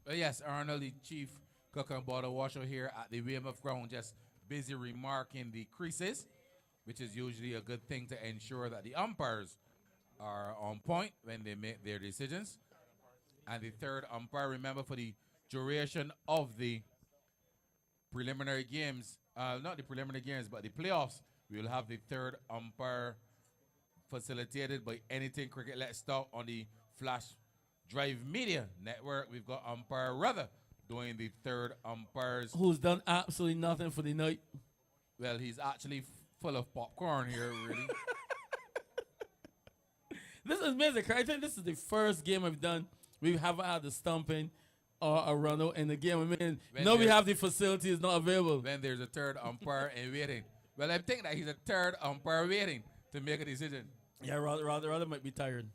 [SPEAKER 6] Yes, Arnold, the chief cook and bottle washer here at the Weymouth ground, just busy remarking the creases, which is usually a good thing to ensure that the umpires are on point when they make their decisions. And the third umpire, remember, for the duration of the preliminary games, not the preliminary games, but the playoffs, we will have the third umpire facilitated by Anything Cricket Let's Talk on the Flash Drive Media Network. We've got umpire Ruther doing the third umpires.
[SPEAKER 5] Who's done absolutely nothing for the night.
[SPEAKER 6] Well, he's actually full of popcorn here, really.
[SPEAKER 5] This is amazing. I think this is the first game I've done. We haven't had the stumping or a run out in the game. I mean, now we have the facilities not available.
[SPEAKER 6] When there's a third umpire and waiting. Well, I think that he's a third umpire waiting to make a decision.
[SPEAKER 5] Yeah, rather might be tired.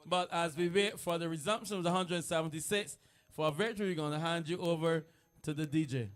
[SPEAKER 5] But as we wait for the resumption of the 176, for a victory, we're going to hand you over to the DJ.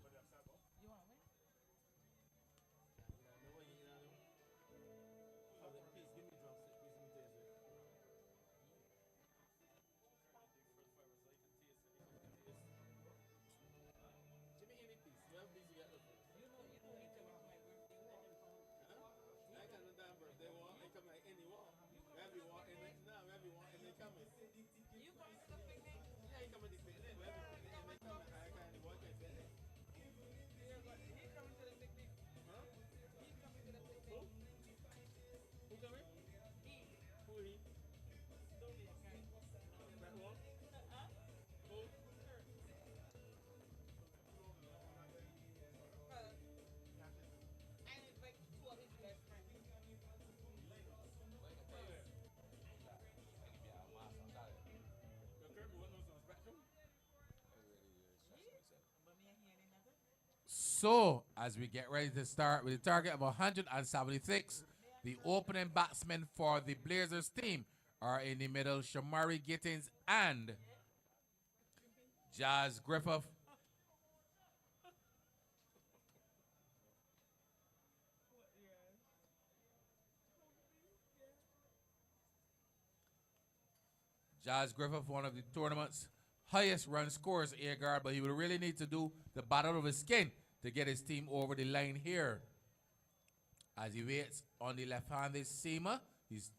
[SPEAKER 6] So, as we get ready to start with a target of 176, the opening batsmen for the Blazers team are in the middle, Shamari Gittins and Jazz Griffith. Jazz Griffith, one of the tournament's highest run scorers air guard, but he will really need to do the battle of his skin to get his team over the line here. As he waits on the left-handed seamer, he's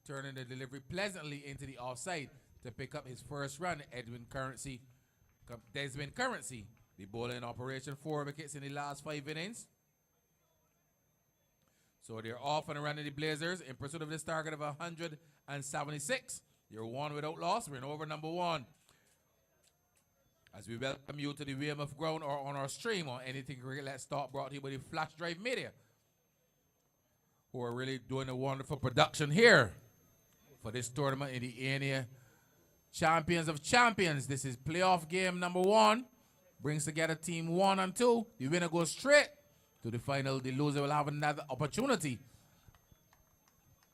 [SPEAKER 6] turning the delivery pleasantly into the offside to pick up his first run. Deswin Currency, the bowler in operation, 4 wickets in the last 5 innings. So they're off and running the Blazers in pursuit of this target of 176. You're 1 without loss. We're in over number 1. As we welcome you to the Weymouth ground or on our stream or anything cricket, let's start, brought to you by the Flash Drive Media, who are really doing a wonderful production here for this tournament in the ANA Champions of Champions. This is playoff game number 1. Brings together team 1 and 2. The winner goes straight to the final. The loser will have another opportunity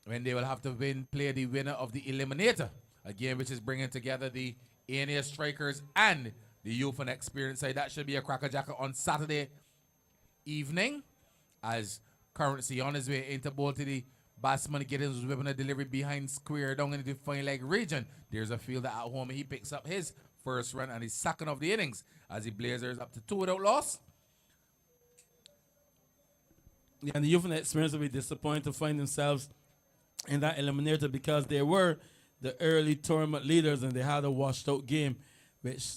[SPEAKER 6] when they will have to play the winner of the Eliminator, a game which is bringing together the ANA strikers and the youth and experience side. That should be a crackerjacker on Saturday evening, as Currency on his way into bowl to the batsman, getting his whipping a delivery behind square down in the fine leg region. There's a fielder at home. He picks up his first run and his second of the innings as the Blazers up to 2 without loss.
[SPEAKER 5] Yeah, and the youth and experience will be disappointed to find themselves in that eliminator because they were the early tournament leaders and they had a washed out game, which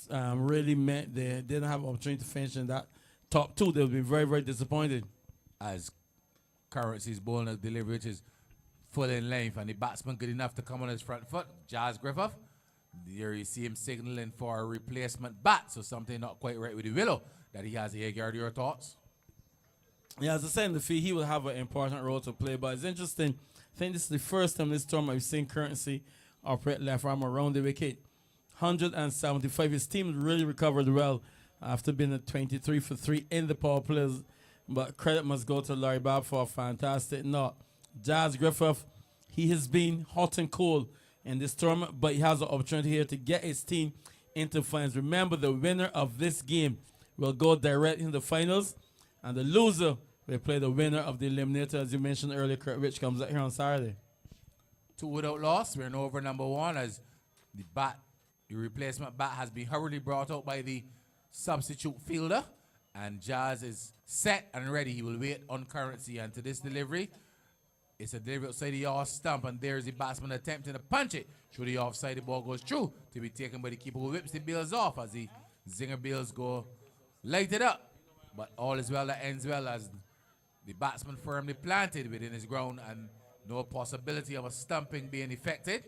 [SPEAKER 5] really meant they didn't have an opportunity to finish in that top 2. They'll be very, very disappointed.
[SPEAKER 6] As Currency's bowling a delivery which is full in length and the batsman good enough to come on his front foot, Jazz Griffith. There you see him signaling for a replacement bat, so something not quite right with the willow that he has here. Gary, your thoughts?
[SPEAKER 5] Yeah, as I said in the feed, he will have an important role to play, but it's interesting. I think this is the first time this tournament we've seen Currency operate left arm around the wicket. 175. His team really recovered well after being at 23 for 3 in the power plays. But credit must go to Larry Bob for a fantastic knock. Jazz Griffith, he has been hot and cold in this tournament, but he has an opportunity here to get his team into finals. Remember, the winner of this game will go direct in the finals, and the loser will play the winner of the eliminator, as you mentioned earlier, Kurt, which comes out here on Saturday.
[SPEAKER 6] 2 without loss. We're in over number 1 as the replacement bat has been hurriedly brought out by the substitute fielder. And Jazz is set and ready. He will wait on Currency. And to this delivery, it's a delivery outside the off stump. And there's the batsman attempting to punch it. Through the offside, the ball goes through to be taken by the keeper, who whips the bills off as the zinger bills go lighted up. But all is well that ends well as the batsman firmly planted within his ground and no possibility of a stumping being effected.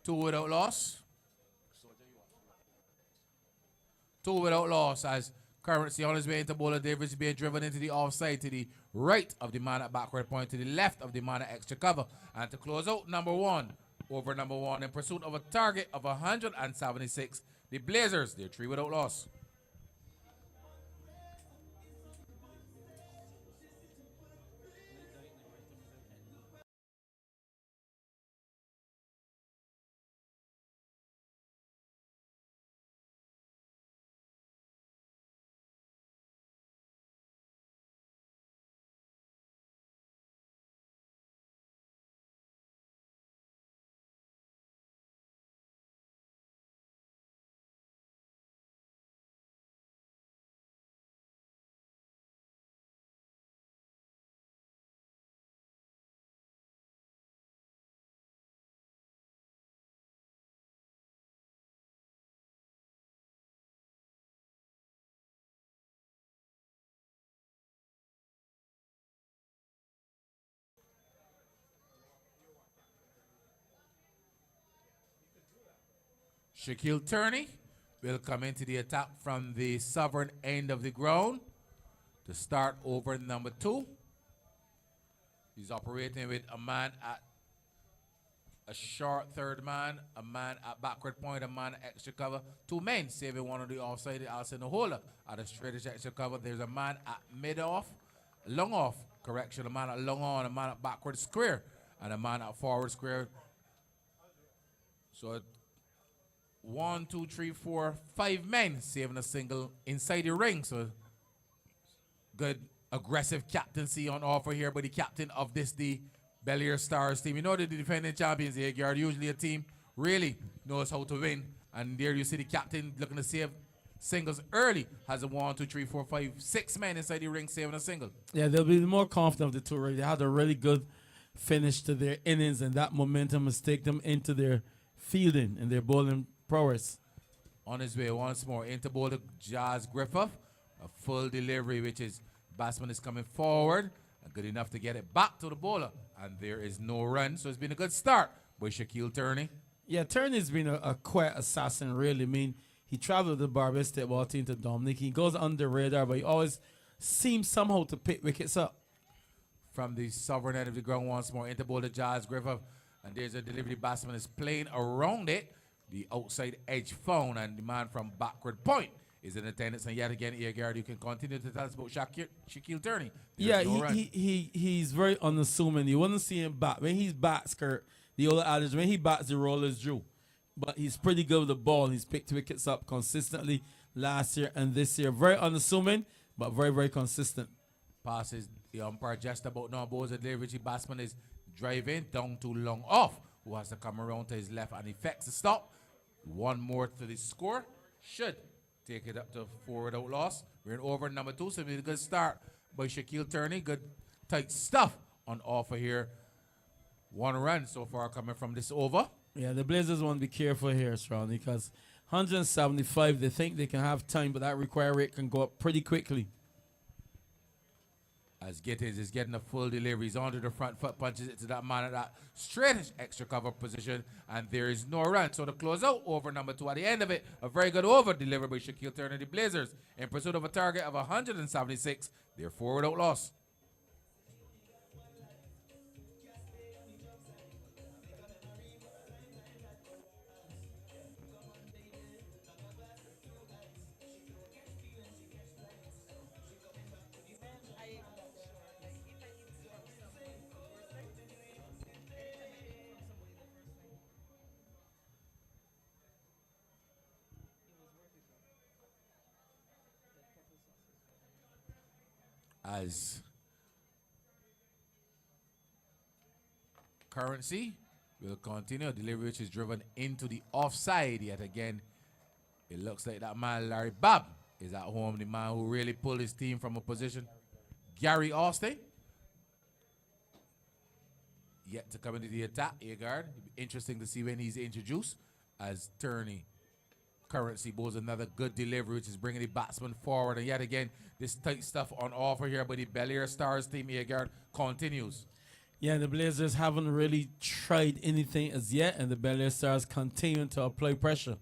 [SPEAKER 6] Two without loss. 2 without loss as Currency on his way into bowler Davis being driven into the offside to the right of the man at backward point, to the left of the man at extra cover. And to close out number 1, over number 1 in pursuit of a target of 176, the Blazers, they're 3 without loss. Shaquille Turney will come into the attack from the southern end of the ground to start over number 2. He's operating with a man at a short third man, a man at backward point, a man at extra cover. 2 men saving one on the offside, Alcin Ahola at a straightish extra cover. There's a man at mid-off, long off, correction, a man at long on, a man at backward square, and a man at forward square. So 1, 2, 3, 4, 5 men saving a single inside the ring. So good aggressive captaincy on offer here by the captain of the Belair Stars team. You know that the defending champions here are usually a team really knows how to win. And there you see the captain looking to save singles early. Has a 1, 2, 3, 4, 5, 6 men inside the ring saving a single.
[SPEAKER 5] Yeah, they'll be the more confident of the two. Right? They had a really good finish to their innings, and that momentum has taken them into their fielding and their bowling prowess.
[SPEAKER 6] On his way once more into bowler Jazz Griffith. A full delivery, which is batsman is coming forward. Good enough to get it back to the bowler. And there is no run. So it's been a good start by Shaquille Turney.
[SPEAKER 5] Yeah, Turney's been a quiet assassin, really. I mean, he traveled the Barbados State ball team to Dominic. He goes under the radar, but he always seems somehow to pick wickets up.
[SPEAKER 6] From the southern end of the ground once more into bowler Jazz Griffith. And there's a delivery batsman is playing around it. The outside edge found, and the man from backward point is in attendance. And yet again, Eagard, you can continue to tell us about Shaquille Turney.
[SPEAKER 5] Yeah, he's very unassuming. You wouldn't see him bat. When he's bats, Kurt, the old adage, when he bats, the roll is due. But he's pretty good with the ball. He's picked wickets up consistently last year and this year. Very unassuming, but very, very consistent.
[SPEAKER 6] Passes the umpire just about now. Balls a delivery. Batsman is driving down too long off. Who has to come around to his left and effects the stop. One more to the score. Should take it up to 4 without loss. We're in over number 2, so it's a good start by Shaquille Turney. Good tight stuff on offer here. 1 run so far coming from this over.
[SPEAKER 5] Yeah, the Blazers want to be careful here, Strong, because 175, they think they can have time, but that required rate can go up pretty quickly.
[SPEAKER 6] As Gittins is getting a full delivery. He's onto the front foot, punches it to that man at that straight extra cover position, and there is no run. So the close out over number 2 at the end of it, a very good over delivered by Shaquille Turner. The Blazers in pursuit of a target of 176. They're 4 without loss. As Currency will continue. Delivery which is driven into the offside yet again. It looks like that man Larry Babb is at home. The man who really pulled his team from a position. Gary Austin yet to come into the attack. Agard. Interesting to see when he's introduced as Turney. Currency bowls another good delivery, which is bringing the batsman forward. And yet again, this tight stuff on offer here by the Belair Stars team, Agard, continues.
[SPEAKER 5] Yeah, the Blazers haven't really tried anything as yet, and the Belair Stars continue to apply pressure.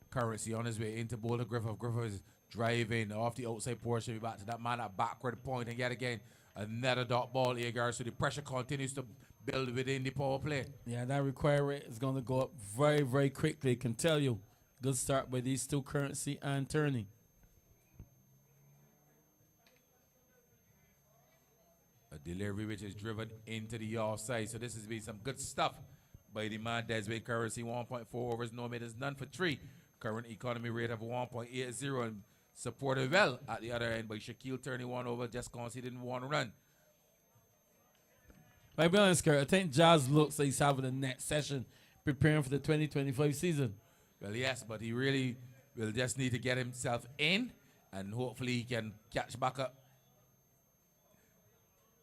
[SPEAKER 6] Currency on his way into bowler Griffith. Griffith is driving off the outside portion, back to that man at backward point. And yet again, another dot ball, Agard. So the pressure continues to build within the power play.
[SPEAKER 5] Yeah, that require rate is going to go up very, very quickly. I can tell you. Good start by these two, Currency and Turney.
[SPEAKER 6] A delivery which is driven into the offside. So this has been some good stuff by the man Deswin Currency. 1.4 overs, no middles, none for 3. Current economy rate of 1.80 and supported well at the other end by Shaquille Turney. 1 over, just conceded 1 run.
[SPEAKER 5] Like, be honest, Kurt, I think Jazz looks like he's having a next session preparing for the 2025 season.
[SPEAKER 6] Well, yes, but he really will just need to get himself in, and hopefully he can catch back up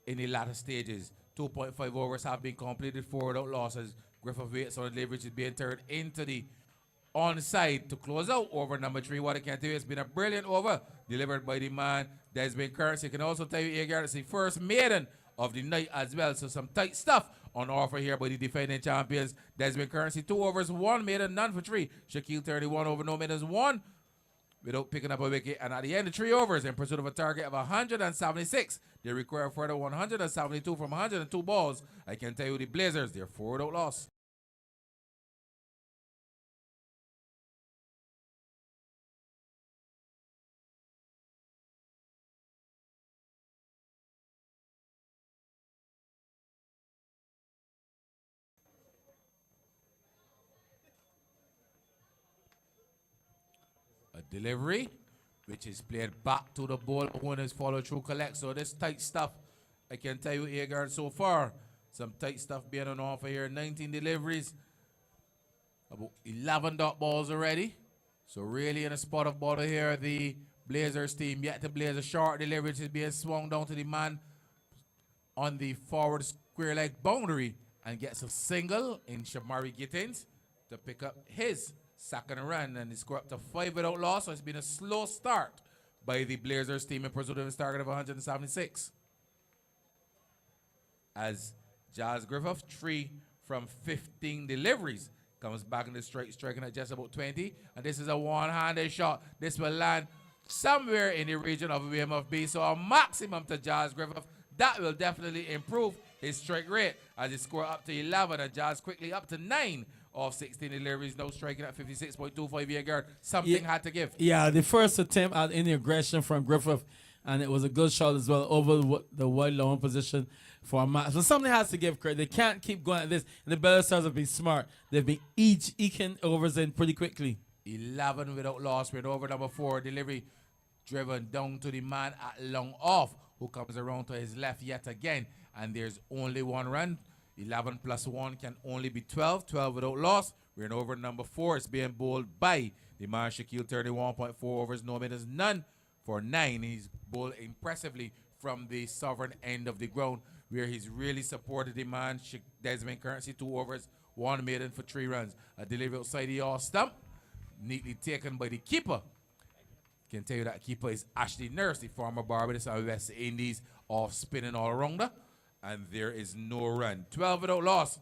[SPEAKER 6] in the latter stages. 2.5 overs have been completed, 4 without losses. Griffith waits on the leverage is being turned into the onside to close out over number 3. What I can tell you, it's been a brilliant over delivered by the man Deswin Currency. I can also tell you, Agard, it's the first maiden of the night as well. So some tight stuff on offer here by the defending champions. Deswin Currency, 2 overs, 1 maiden, none for 3. Shaquille 31 over, no maidens, 1 without picking up a wicket. And at the end of 3 overs, in pursuit of a target of 176, they require further 172 from 102 balls. I can tell you the Blazers, they're 4 without loss. A delivery which is played back to the ball owners, follow through collect. So this tight stuff, I can tell you, Agard, so far, some tight stuff being on offer here. 19 deliveries, about 11 dot balls already. So really in a spot of bother here, the Blazers team yet to blaze a short delivery, which is being swung down to the man on the forward square leg boundary and gets a single in Shamari Gittins to pick up his second run, and they score up to 5 without loss. So it's been a slow start by the Blazers team in pursuit of a target of 176. As Jazz Griffith, 3 from 15 deliveries, comes back in the strike, striking at just about 20. And this is a one-handed shot. This will land somewhere in the region of Weymouth B. So a maximum to Jazz Griffith. That will definitely improve his strike rate as he score up to 11 and Jazz quickly up to 9 of 16 deliveries, now striking at 56.25 yard. Something had to give.
[SPEAKER 5] Yeah, the first attempt at any aggression from Griffith, and it was a good shot as well over the wide long position for a match. So something has to give credit. They can't keep going at this. And the Belair Stars have been smart. They've been eking overs in pretty quickly.
[SPEAKER 6] 11 without loss. We're over number 4. Delivery driven down to the man at long off, who comes around to his left yet again. And there's only one run. 11 plus 1 can only be 12. 12 without loss. We're in over number 4. It's being bowled by the man Shaquille, 31.4 overs. No minutes, none for 9. He's bowled impressively from the southern end of the ground, where he's really supported the man Deswin Currency, 2 overs, 1 maiden for 3 runs. A delivery outside the off stump, neatly taken by the keeper. Can tell you that keeper is Ashley Nurse, the former Barbados and West Indies, off spinning all around her. And there is no run. 12 without loss.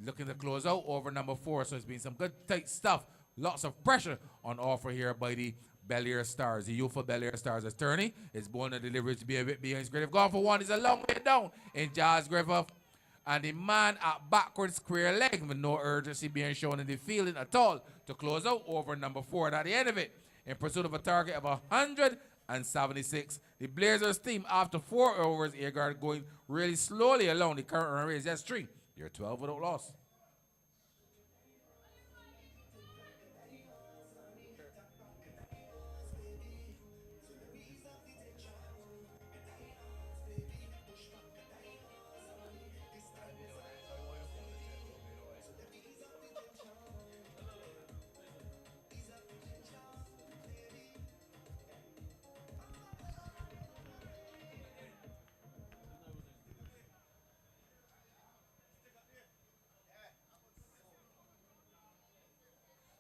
[SPEAKER 6] Looking to close out over number 4. So it's been some good tight stuff. Lots of pressure on offer here by the Belair Stars. The youthful Belair Stars attorney is born to deliver to be a bit behind Griffith. Gone for 1 is a long way down in Jazz Griffith. And the man at backward square leg with no urgency being shown in the fielding at all to close out over number 4. And at the end of it, in pursuit of a target of 176, the Blazers team, after 4 overs, Agard going really slowly along. The current run rate is just 3. You're 12 without loss.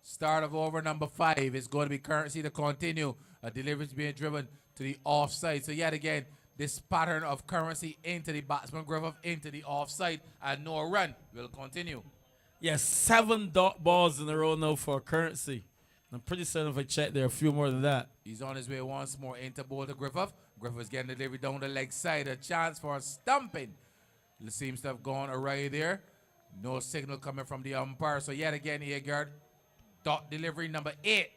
[SPEAKER 6] Start of over number 5 is going to be Currency to continue. A delivery is being driven to the offside. So yet again, this pattern of Currency into the batsman, Griffith into the offside, and no run will continue.
[SPEAKER 5] Yes, 7 dot balls in a row now for Currency. I'm pretty certain if I check there, a few more than that.
[SPEAKER 6] He's on his way once more into ball to Griffith. Griffith's getting the delivery down the leg side. A chance for a stumping. It seems to have gone awry there. No signal coming from the umpire. So yet again, Agard, dot delivery number 8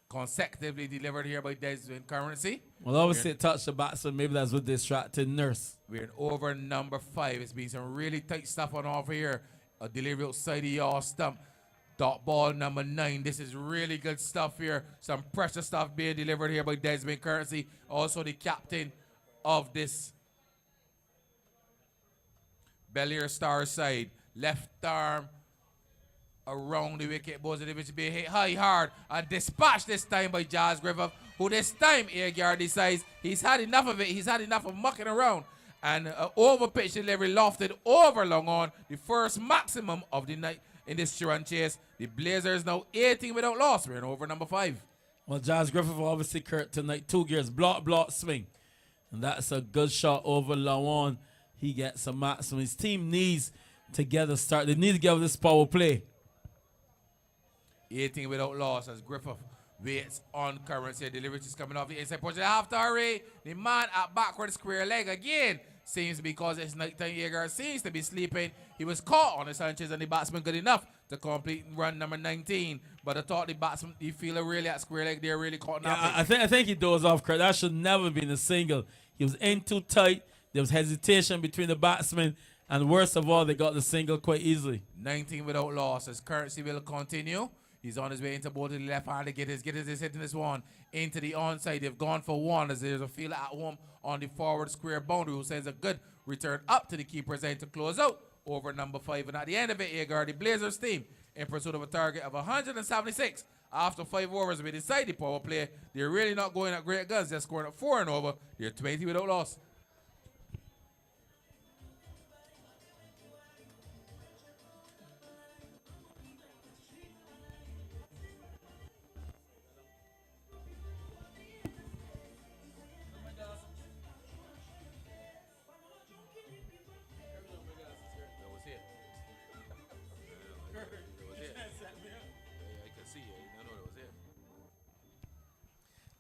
[SPEAKER 6] consecutively delivered here by Deswin Currency.
[SPEAKER 5] Well, obviously it touched the batsman. Maybe that's what distracted Nurse.
[SPEAKER 6] We're in over number 5. It's been some really tight stuff on offer here. A delivery outside the off stump. Dot ball number 9. This is really good stuff here. Some pressure stuff being delivered here by Deswin Currency. Also the captain of this Belair Stars side. Left arm around the wicket, balls of the which being hit high hard and dispatched this time by Jazz Griffith, who this time Agard decides he's had enough of it. He's had enough of mucking around, and over pitch delivery lofted over long on, the first maximum of the night in this run chase. The Blazers now 18 without loss. We're in over number 5.
[SPEAKER 5] Well, Jazz Griffith obviously Kurt tonight 2 gears, block, swing, and that's a good shot over long on. He gets a maximum. His team needs to get a start. They need to get this power play.
[SPEAKER 6] 18 without loss as Griffith waits on Currency. Delivery is coming off the inside portion. After hurry, the man at backward square leg again. Seems because it's nighttime, Agard seems to be sleeping. He was caught on the Sanchez and the batsman good enough to complete run number 19. But I thought the batsman, the fielder really at square leg, they're really caught nothing.
[SPEAKER 5] I think he dozed off, Kurt. That should never have been a single. He was in too tight. There was hesitation between the batsmen. And worst of all, they got the single quite easily.
[SPEAKER 6] 19 without loss as Currency will continue. He's on his way into both of the left hand. Gittins is hitting this one into the onside. They've gone for one as there's a fielder at home on the forward square boundary who sends a good return up to the keeper's end to close out over number 5. And at the end of it, Agar, the Blazers team in pursuit of a target of 176 after 5 overs with inside the power play. They're really not going at great guns. They're scoring at 4 and over. They're 20 without loss.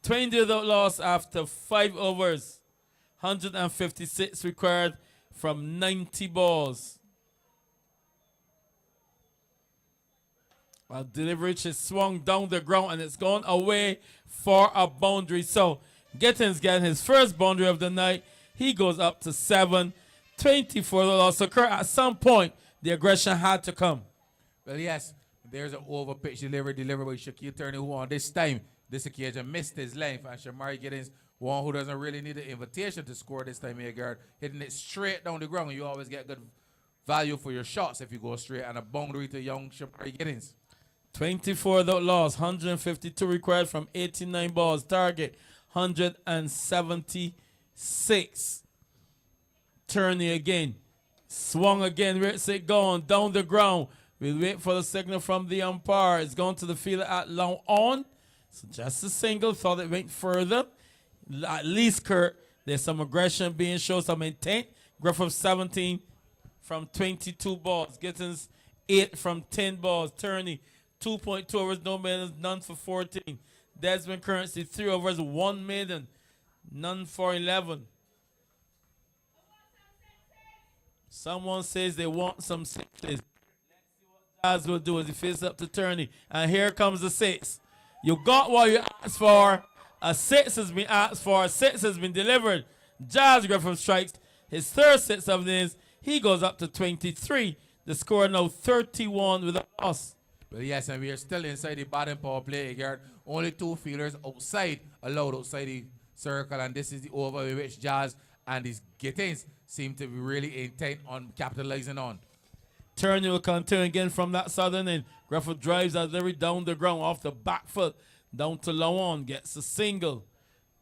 [SPEAKER 5] Twain without loss after 5 overs. 156 required from 90 balls. A delivery is swung down the ground and it's gone away for a boundary. So Gittins getting his first boundary of the night. He goes up to 7. 24 loss. So Kurt, at some point, the aggression had to come.
[SPEAKER 6] Well, yes, there's an over pitch delivery by Shaquille Turney, who on this time, this occasion, missed his length. And Shamari Gittins, one who doesn't really need an invitation to score this time, Agard, hitting it straight down the ground. You always get good value for your shots if you go straight, and a boundary to young Shamari Gittins.
[SPEAKER 5] 24 without loss, 152 required from 89 balls. Target 176. Turney again. Swung again. Where's it going? Down the ground. We'll wait for the signal from the umpire. It's going to the fielder at long on. So just a single. Thought it went further. At least, Kurt, there's some aggression being shown, some intent. Griffith 17 from 22 balls. Gittins 8 from 10 balls. Turney 2.2 overs, no maiden, none for 14. Deswin Currency 3 overs, 1 maiden, none for 11. Someone says they want some sixes. Let's see what Jazz will do as he faces up to Turney. And here comes the 6. You got what you asked for. A 6 has been asked for. A 6 has been delivered. Jazz Griffith strikes his third 6 of innings. He goes up to 23. The score now 31 with a loss.
[SPEAKER 6] Well, yes, and we are still inside the bottom power play, Agard. Only 2 fielders outside, allowed outside the circle, and this is the over in which Jazz and his Gittins seem to be really intent on capitalizing on.
[SPEAKER 5] Turney will continue again from that southern end. Griffith drives that delivery down the ground off the back foot. Down to Lawan, gets a single.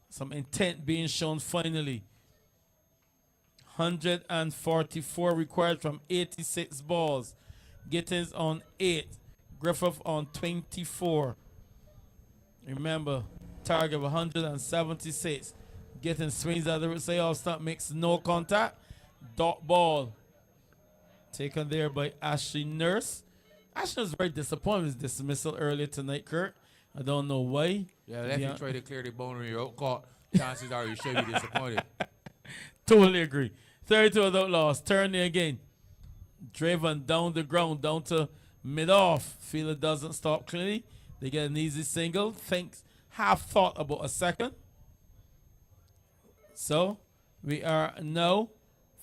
[SPEAKER 5] Some intent being shown finally. 144 required from 86 balls. Gittins on 8. Griffith on 24. Remember, target of 176. Gittins swings out the say off stump, makes no contact. Dot ball. Taken there by Ashley Nurse. Ashley was very disappointed with his dismissal earlier tonight, Kurt. I don't know why.
[SPEAKER 6] Yeah, if you try to clear the boundary, you're out caught. Chances are you should be disappointed.
[SPEAKER 5] Totally agree. 32 without loss. Turney again. Driven down the ground, down to mid-off. Fielder doesn't stop clearly. They get an easy single. Thinks, half thought about a second. So, we are now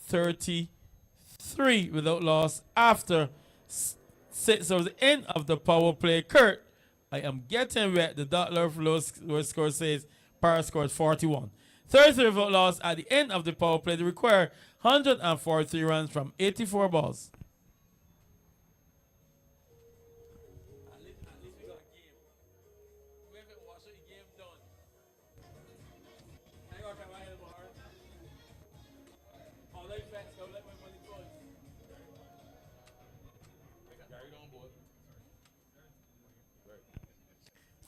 [SPEAKER 5] 33 without loss after 6 of the end of the power play. Kurt, I am getting wet. The Dotler low score says Paris scored 41. 33 without loss at the end of the power play. They require 143 runs from 84 balls. At least we got a game. We haven't watched the game done. Hang on, can I hit him hard? Oh, let me fetch, go, let my money go. Carry on, boy.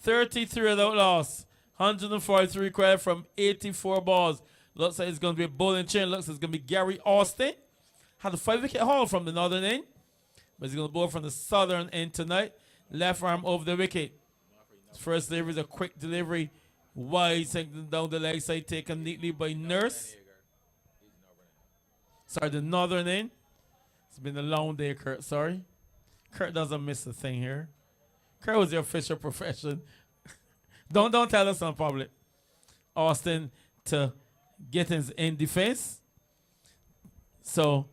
[SPEAKER 5] 33 without loss. 143 required from 84 balls. Looks like it's going to be a bowling chain. Looks like it's going to be Gary Austin. Had a 5-wicket haul from the northern end. But he's going to bowl from the southern end tonight. Left arm over the wicket. First delivery is a quick delivery. Wide, sinking down the leg side, taken neatly by Nurse. Sorry, the northern end. It's been a long day, Kurt. Sorry. Kurt doesn't miss a thing here. Kurt was your official profession. Don't tell us on public. Austin to Gittins in defense. So,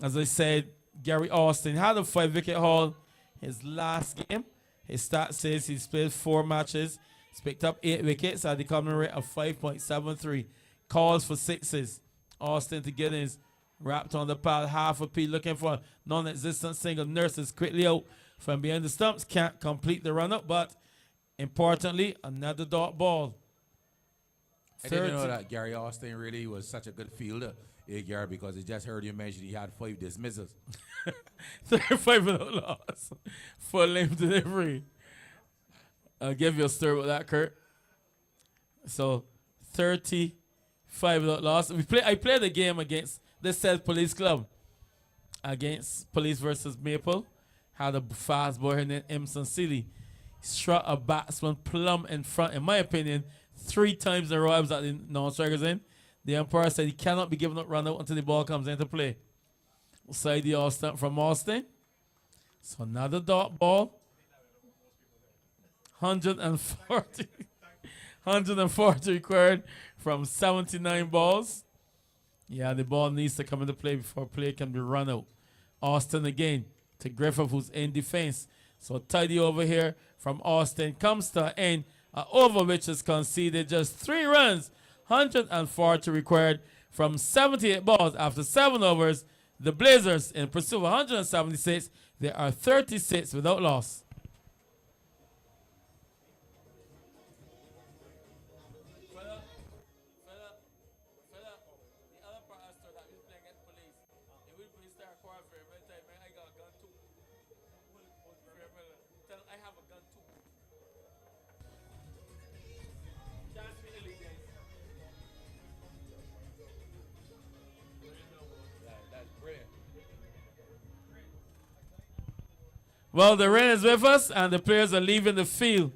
[SPEAKER 5] as I said, Gary Austin had a 5-wicket haul his last game. His stat says he's played 4 matches. He's picked up 8 wickets at the common rate of 5.73. Calls for 6s. Austin to Giddens. Wrapped on the pad, half a P, looking for a non-existent single. Nurses quickly out from behind the stumps. Can't complete the run-up, but importantly, another dot ball.
[SPEAKER 6] I didn't know that Gary Austin really was such a good fielder, Gary, because I just heard you mention he had 5 dismissals.
[SPEAKER 5] 35 without loss. Full length delivery. I'll give you a stir with that, Kurt. So 35 without loss. I played a game against this said Police Club. Against Police versus Maple. Had a fast bowler named Emerson Seeley. Struck a batsman plumb in front, in my opinion, 3 times in a row. I was at the non-strikers in. The umpire said he cannot be given up run out until the ball comes into play. Side the off stump from Austin. So another dot ball. 140. 140 required from 79 balls. Yeah, the ball needs to come into play before play can be run out. Austin again to Griffith, who's in defense. So tidy over here from Austin comes to an end. An over which is conceded just 3 runs. 140 required from 78 balls. After 7 overs, the Blazers in pursuit of 176. They are 36 without loss. Well, the rain is with us, and the players are leaving the field.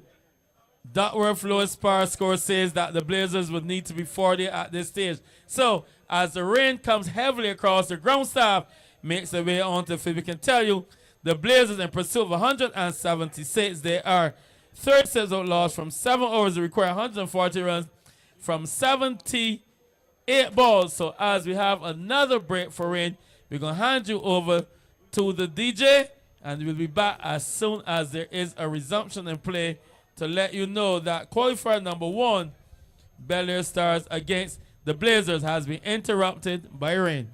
[SPEAKER 5] Duckworth lowest power score says that the Blazers would need to be 40 at this stage. So, as the rain comes heavily across, the ground staff makes their way onto the field. We can tell you the Blazers in pursuit of 176. They are 36 out lost from 7 overs. They require 140 runs from 78 balls. So, as we have another break for rain, we're going to hand you over to the DJ. And we'll be back as soon as there is a resumption in play to let you know that qualifier number 1, Belair Stars against the Blazers, has been interrupted by rain.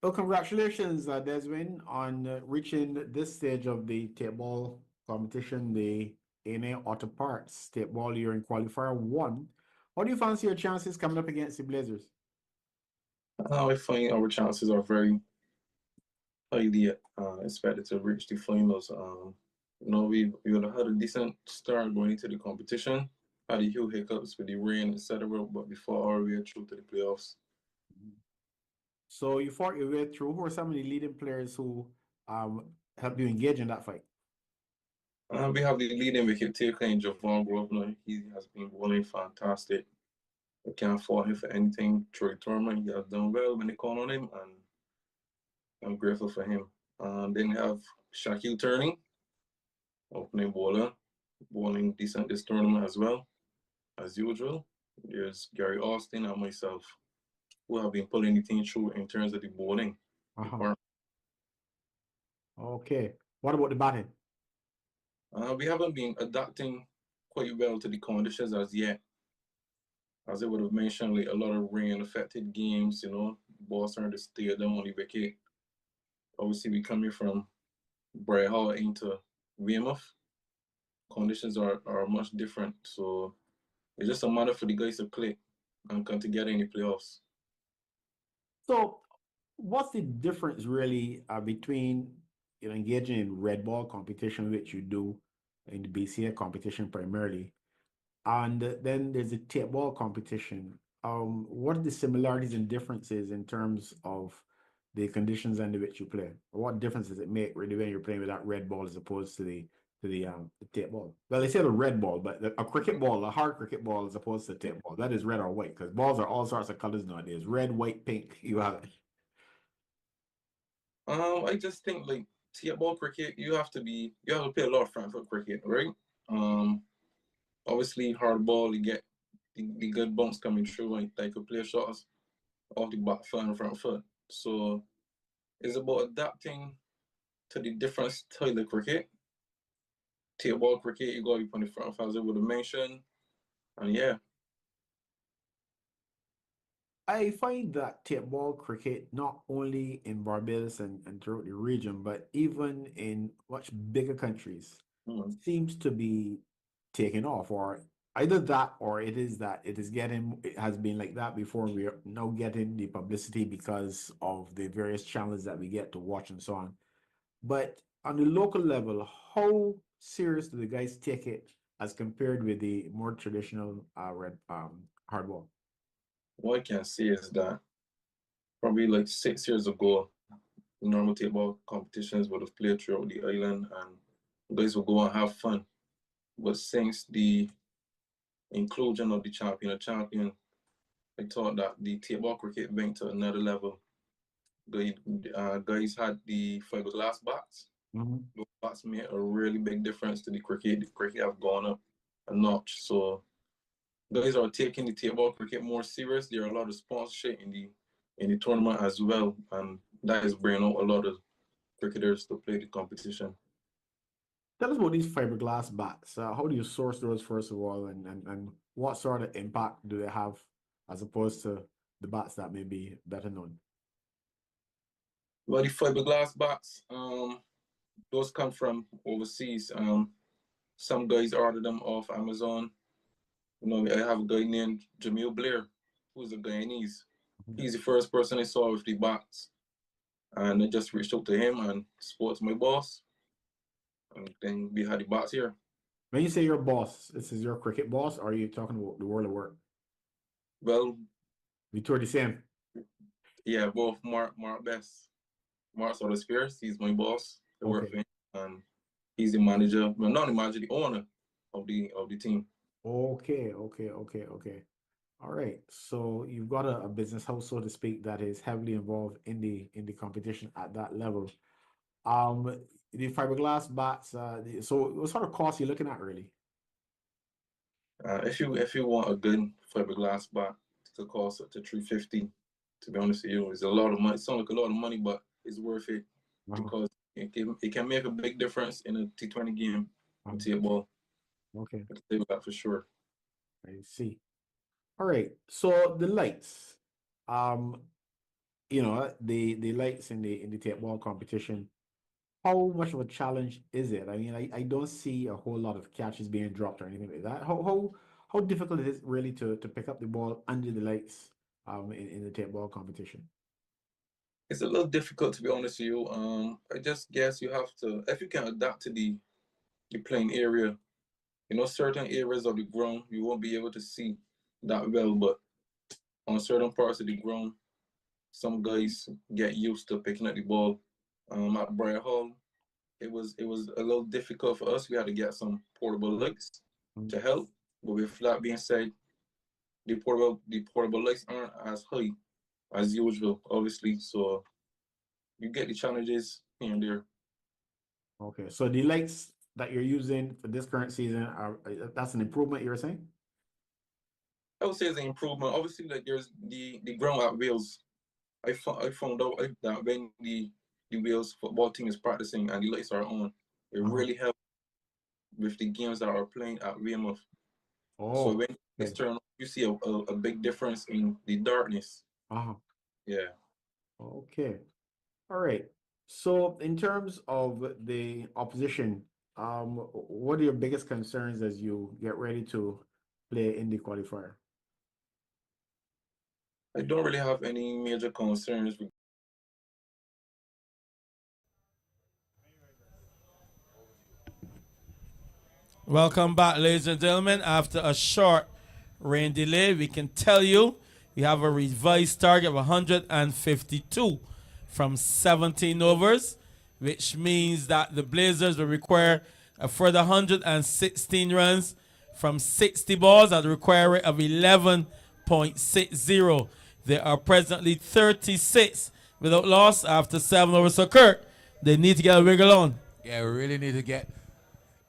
[SPEAKER 1] Well, congratulations, Deswin, on reaching this stage of the Tapeball competition, the NA Auto Parts Tapeball. You're in Qualifier 1. How do you fancy your chances coming up against the Blazers?
[SPEAKER 3] I find our chances are very highly expected to reach the finals. We would have had a decent start going into the competition. Had a few hiccups with the rain, etc. But before our way through to the playoffs.
[SPEAKER 1] So you fought your way through. Who are some of the leading players who helped you engage in that fight?
[SPEAKER 3] We have the leading wicket taker in Javon Grosvenor. He has been bowling fantastic. I can't fault him for anything. Troy Thurman, he has done well when they call on him, and I'm grateful for him. Then we have Shaquille Turning, opening bowler, bowling decent this tournament as well, as usual. There's Gary Austin and myself, who have been pulling the team through in terms of the bowling department.
[SPEAKER 1] Okay. What about the batting?
[SPEAKER 3] We haven't been adapting quite well to the conditions as yet. As I would have mentioned, like a lot of rain affected games, balls starting to stay at them on the wicket. Obviously, we coming from Bright Hall into Weymouth. Conditions are much different. So it's just a matter for the guys to click and come together in the playoffs.
[SPEAKER 1] So what's the difference really between engaging in red ball competition, which you do in the BCA competition primarily, and then there's a tape ball competition? What are the similarities and differences in terms of the conditions under which you play? Or what difference does it make really when you're playing with that red ball as opposed to the tape ball? Well, they say the red ball, but a cricket ball, a hard cricket ball, as opposed to tape ball, that is red or white, because balls are all sorts of colors nowadays: red, white, pink. You have it.
[SPEAKER 3] I just think like Tapeball cricket, you have to play a lot of front foot cricket, right? Obviously hard ball, you get the good bumps coming through, and like you play shots off the back foot and front foot. So it's about adapting to the different style of cricket. Tapeball cricket, you gotta be on the front foot, as I would have mentioned. And yeah.
[SPEAKER 1] I find that tape ball cricket, not only in Barbados and throughout the region, but even in much bigger countries, seems to be taking off, or either that or it it has been like that before. We are now getting the publicity because of the various channels that we get to watch and so on. But on the local level, how serious do the guys take it as compared with the more traditional hardball?
[SPEAKER 3] What I can say is that probably like 6 years ago, normal table competitions would have played throughout the island and guys would go and have fun. But since the inclusion of the champion, I thought that the table cricket went to another level. Guys had the fiberglass bats. Those bats made a really big difference to the cricket. The cricket have gone up a notch. So guys are taking the table cricket more serious. There are a lot of sponsorship in the tournament as well, and that is bringing out a lot of cricketers to play the competition.
[SPEAKER 1] Tell us about these fiberglass bats. How do you source those, first of all, and what sort of impact do they have as opposed to the bats that may be better known?
[SPEAKER 3] Well, the fiberglass bats, those come from overseas. Some guys order them off Amazon. I have a guy named Jamil Blair, who's a Guyanese. He's the first person I saw with the bats. And I just reached out to him and spoke to my boss. And then we had the bats here.
[SPEAKER 1] When you say your boss, this is your cricket boss, or are you talking about the world of work?
[SPEAKER 3] Well,
[SPEAKER 1] We toured the same.
[SPEAKER 3] yeah, both Mark Best. Mark Soda Spears, he's my boss. I work for him. And he's the manager, well, not the manager, the owner of the team.
[SPEAKER 1] Okay. All right. So you've got a business house, so to speak, that is heavily involved in the competition at that level. The fiberglass bats, so what sort of cost are you looking at really?
[SPEAKER 3] If you want a good fiberglass bat, it could cost up to $350. To be honest with you, it's a lot of money. It sounds like a lot of money, but it's worth it because it can make a big difference in a T20 game on Tapeball.
[SPEAKER 1] Okay,
[SPEAKER 3] I can say that for sure.
[SPEAKER 1] I see. All right. So the lights, the lights in the tape ball competition, how much of a challenge is it? I mean, I don't see a whole lot of catches being dropped or anything like that. How difficult it is really to pick up the ball under the lights in the tape ball competition?
[SPEAKER 3] It's a little difficult to be honest with you. I just guess you have to, if you can adapt to the playing area. Certain areas of the ground you won't be able to see that well, but on certain parts of the ground, some guys get used to picking up the ball. At Bright Hall, it was a little difficult for us. We had to get some portable lights to help. But with that being said, the portable lights aren't as high as usual, obviously. So you get the challenges here and there.
[SPEAKER 1] Okay, so the lights that you're using for this current season that's an improvement you're saying?
[SPEAKER 3] I would say it's an improvement. Obviously, like there's the ground at Wales. I found out that when the Wales football team is practicing and the lights are on, it really helps with the games that are playing at Weymouth. So
[SPEAKER 1] Oh,
[SPEAKER 3] when it's
[SPEAKER 1] okay.
[SPEAKER 3] turned on, you see a big difference in the darkness.
[SPEAKER 1] Uh-huh.
[SPEAKER 3] Yeah.
[SPEAKER 1] Okay. All right. So in terms of the opposition, what are your biggest concerns as you get ready to play in the qualifier?
[SPEAKER 3] I don't really have any major concerns.
[SPEAKER 5] Welcome back, ladies and gentlemen. After a short rain delay, we can tell you we have a revised target of 152 from 17 overs, which means that the Blazers will require a further 116 runs from 60 balls at a require rate of 11.60. There are presently 36 without loss after 7 overs. So, Kurt, they need to get a wiggle on.
[SPEAKER 6] Yeah, we really need to get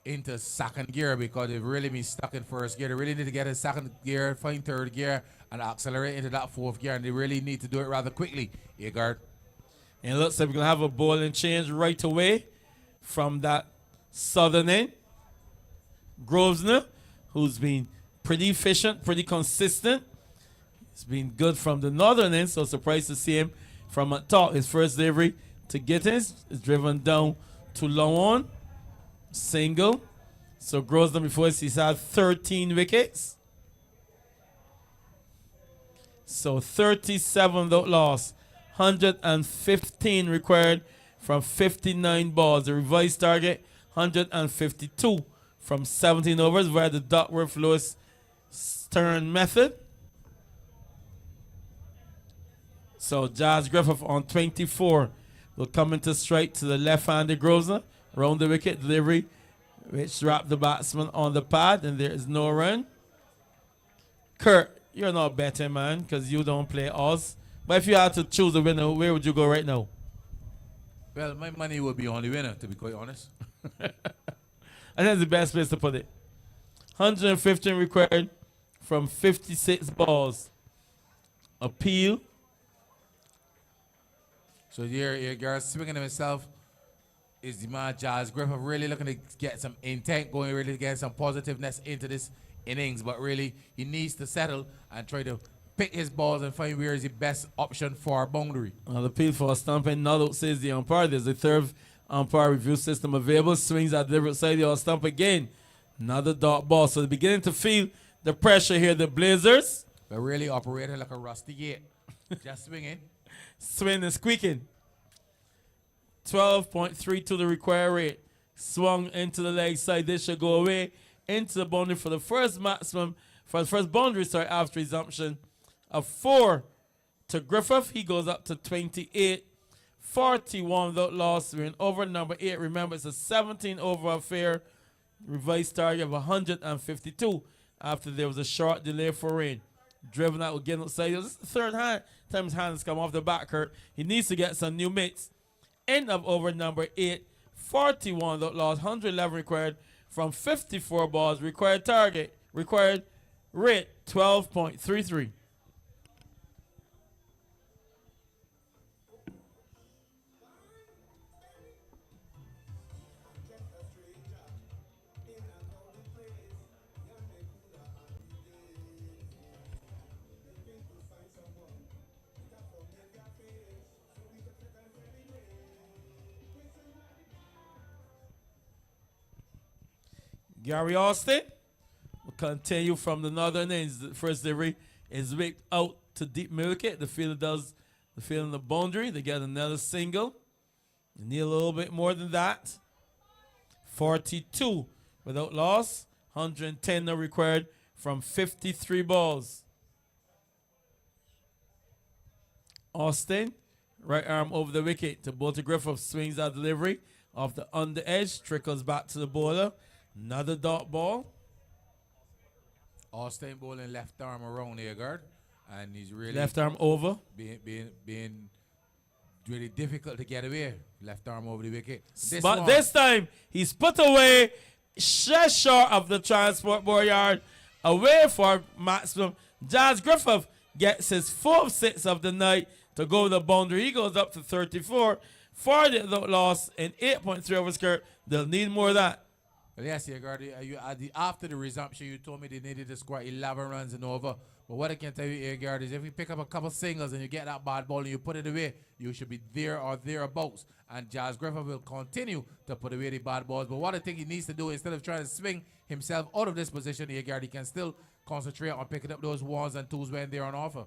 [SPEAKER 6] into second gear because they've really been stuck in first gear. They really need to get in second gear, find third gear, and accelerate into that fourth gear. And they really need to do it rather quickly, Agard.
[SPEAKER 5] And it looks like we're going to have a bowling change right away from that southern end. Grosvenor, who's been pretty efficient, pretty consistent. It's been good from the northern end, so surprised to see him from up top. His first delivery to Gittins is driven down to low on. Single. So Grosvenor before he's had 13 wickets. So 37 without loss. 115 required from 59 balls. The revised target, 152 from 17 overs via the Duckworth Lewis Stern method. So Jazz Griffith on 24 will come into strike to the left-handed Grosvenor. Round the wicket delivery, which dropped the batsman on the pad, and there is no run. Kurt, you're not betting, man, because you don't play Oz. But if you had to choose a winner, where would you go right now?
[SPEAKER 6] Well, my money would be on the winner, to be quite honest.
[SPEAKER 5] I think that's the best place to put it. 115 required from 56 balls. Appeal.
[SPEAKER 6] So your girl swinging himself is the man Jazz Griffith really looking to get some intent going, really get some positiveness into this innings, but really he needs to settle and try to pick his balls and find where is the best option for our boundary.
[SPEAKER 5] The appeal for a stumping not out, says the umpire. There's a third umpire review system available. Swings at the side of the stump again. Another dot ball. So they're beginning to feel the pressure here, the Blazers.
[SPEAKER 6] They're really operating like a rusty gate. Just swinging.
[SPEAKER 5] Swing and squeaking. 12.3 to the required rate. Swung into the leg side. This should go away into the boundary for the first maximum, for the first boundary, after resumption. A 4 to Griffith. He goes up to 28. 41 without loss. We're in over number 8. Remember, it's a 17 over affair. Revised target of 152 after there was a short delay for rain. Driven out again outside. This is the third time his hands come off the back, Kurt. He needs to get some new mitts. End of over number 8. 41 without loss. 111 required from 54 balls. Required target. Required rate 12.33. Gary Austin will continue from the northern ends. The first delivery is ripped out to deep wicket. The fielder does the field in the boundary. They get another single. They need a little bit more than that. 42 without loss. 110 now required from 53 balls. Austin, right arm over the wicket to Bolter Griffith, swings that delivery off the under edge, trickles back to the bowler. Another dot ball.
[SPEAKER 6] Austin bowling left arm around here, guard, and he's really
[SPEAKER 5] Left arm over.
[SPEAKER 6] being really difficult to get away. Left arm over the wicket.
[SPEAKER 5] This time he's put away just short of the transport board yard, away for maximum. Jazz Griffith gets his 4th 6 of the night to go to the boundary. He goes up to 34. 40 without loss and 8.3 over skirt. They'll need more of that.
[SPEAKER 6] Well, yes, yeah, guard. After the resumption, you told me they needed to score 11 runs and over. But what I can tell you here, guard, is if you pick up a couple singles and you get that bad ball and you put it away, you should be there or thereabouts. And Jazz Griffith will continue to put away the bad balls. But what I think he needs to do, instead of trying to swing himself out of this position here, guard, he can still concentrate on picking up those ones and twos when they're on offer.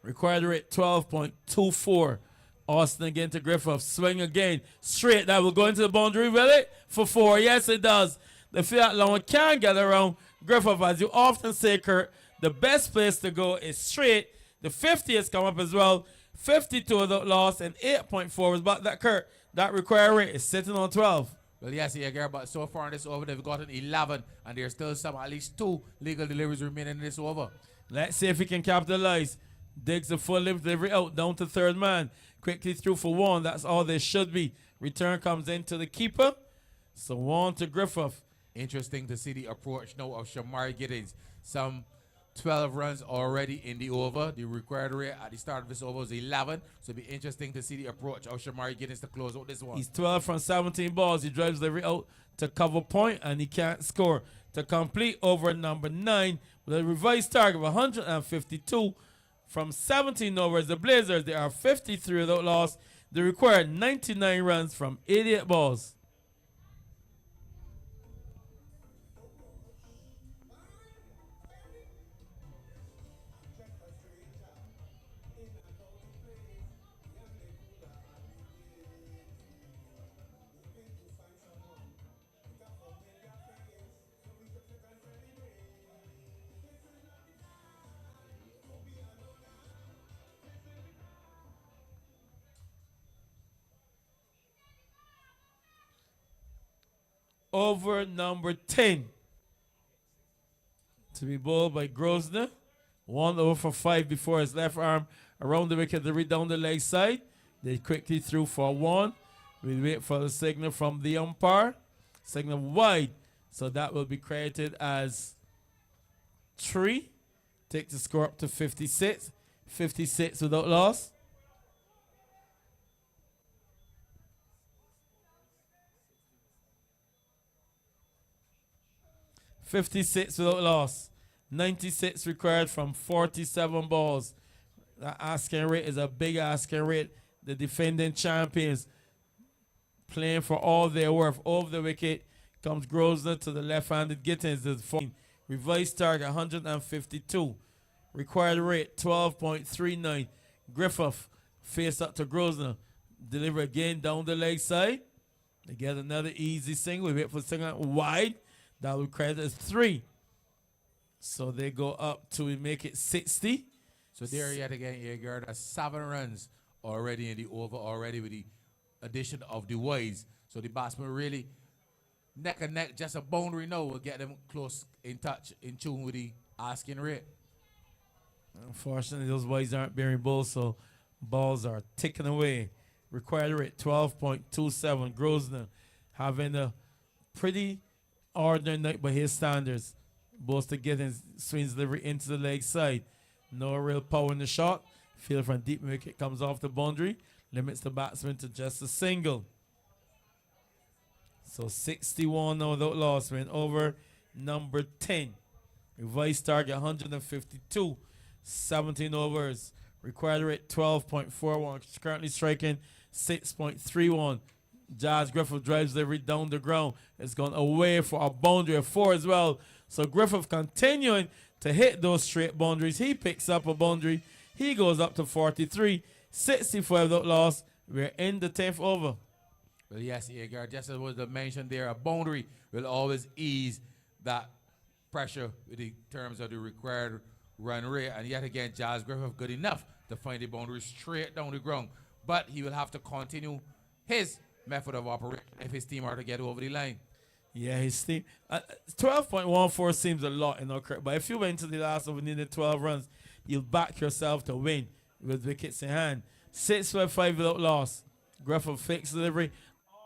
[SPEAKER 5] Required rate 12.24. Austin again to Griffith. Swing again. Straight. That will go into the boundary, will it? For 4. Yes, it does. The field long can get around Griffith. As you often say, Kurt, the best place to go is straight. The 50 has come up as well. 52 without loss and 8.4 was back. That Kurt, that required rate is sitting on 12.
[SPEAKER 6] Well, yes, yeah, Gary, but so far in this over, they've gotten 11, and there's still at least 2 legal deliveries remaining in this over.
[SPEAKER 5] Let's see if he can capitalize. Digs a full limp delivery out, down to third man. Quickly through for 1. That's all there should be. Return comes into the keeper. So 1 to Griffith.
[SPEAKER 6] Interesting to see the approach now of Shamari Giddings. Some 12 runs already in the over. The required rate at the start of this over was 11. So it'll be interesting to see the approach of Shamari Giddings to close out this one.
[SPEAKER 5] He's 12 from 17 balls. He drives delivery out to cover point, and he can't score. To complete over number 9 with a revised target of 152 from 17 overs. The Blazers, they are 53 without loss. They require 99 runs from 88 balls. Over number 10 to be bowled by Grosvenor. 1 over for 5 before his left arm around the wicket to read down the leg side. They quickly threw for 1. We wait for the signal from the umpire. Signal wide. So that will be credited as 3. Take the score up to 56. 56 without loss. $56 without loss. 96 required from 47 balls. That asking rate is a big asking rate. The defending champions playing for all their worth. Over the wicket comes Grosvenor to the left-handed Gittins. Revised target 152. Required rate 12.39. Griffith face up to Grosvenor. Deliver again down the leg side. They get another easy single. We wait for the single wide. That will credit as 3. So they go up to make it 60.
[SPEAKER 6] So there yet again, Eagard has 7 runs already in the over already with the addition of the wides. So the batsman really neck and neck, just a boundary now will get them close in touch, in tune with the asking rate.
[SPEAKER 5] Unfortunately, those wides aren't bearing balls, so balls are ticking away. Required rate 12.27. Grosvenor having a pretty ordinary night by his standards. Balls to get in, swings delivery into the leg side. No real power in the shot. Field from deep wicket comes off the boundary. Limits the batsman to just a single. So 61 now without loss. Went over number 10. Revised target 152. 17 overs. Required rate 12.41. Currently striking 6.31. Josh Griffith drives delivery down the ground. It's gone away for a boundary of 4 as well. So Griffith continuing to hit those straight boundaries. He picks up a boundary. He goes up to 43. 65 without loss. We're in the 10th over.
[SPEAKER 6] Well, yes, Edgar, just as was mentioned there, a boundary will always ease that pressure in terms of the required run rate. And yet again, Josh Griffith good enough to find the boundary straight down the ground. But he will have to continue his method of operation if his team are to get over the line.
[SPEAKER 5] Yeah, his team. 12.14 seems a lot, but if you went to the last over needed 12 runs, you'll back yourself to win with wickets in hand. 6-5 without loss. Griffith fixed delivery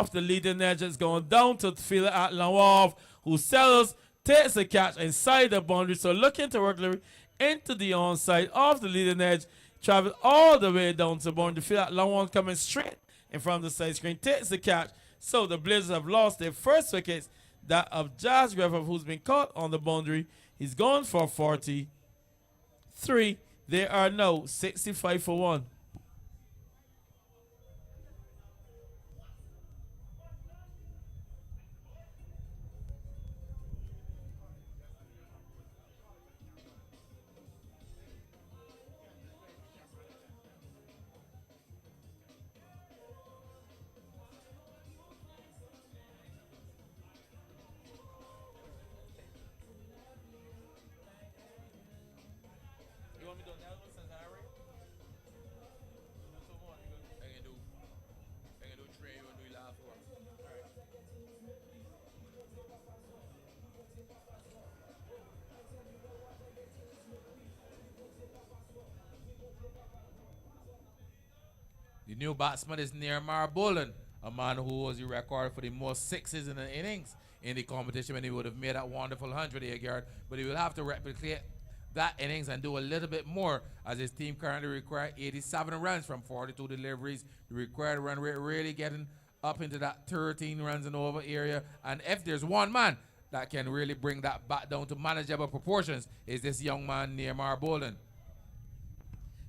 [SPEAKER 5] off the leading edge. It's going down to the fielder at Lawov, who settles, takes the catch inside the boundary. So looking to work delivery into the onside off the leading edge, travel all the way down to the boundary. Fielder at Lawov coming straight in front of the side screen, takes the catch. So the Blazers have lost their first wickets, that of Josh Griffith, who's been caught on the boundary. He's gone for 43. They are now 65 for 1.
[SPEAKER 6] The new batsman is Nehemiah Boland, a man who was the record for the most sixes in the innings in the competition when he would have made that wonderful 100 yard. But he will have to replicate that innings and do a little bit more, as his team currently require 87 runs from 42 deliveries. The required run rate really getting up into that 13 runs and over area. And if there's one man that can really bring that back down to manageable proportions, is this young man, Nehemiah Boland.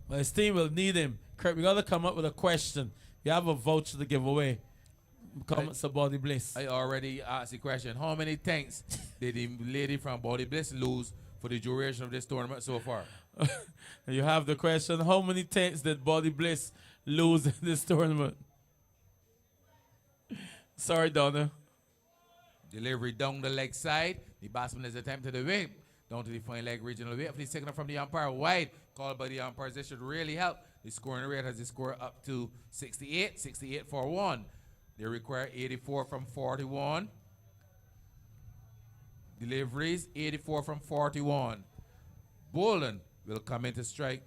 [SPEAKER 5] Well, his team will need him. Kurt, we got to come up with a question. We have a voucher to give away. Comments to Body Bliss.
[SPEAKER 6] I already asked the question. How many tanks did the lady from Body Bliss lose for the duration of this tournament so far?
[SPEAKER 5] You have the question. How many tanks did Body Bliss lose in this tournament? Sorry, Donna.
[SPEAKER 6] Delivery down the leg side. The batsman is attempting to whip down to the fine leg regional. Wait for the signal from the umpire. Wide called by the umpires. This should really help. The scoring rate has the score up to 68. 68 for 1. They require 84 from 41. Deliveries, 84 from 41. Boland will come in to strike.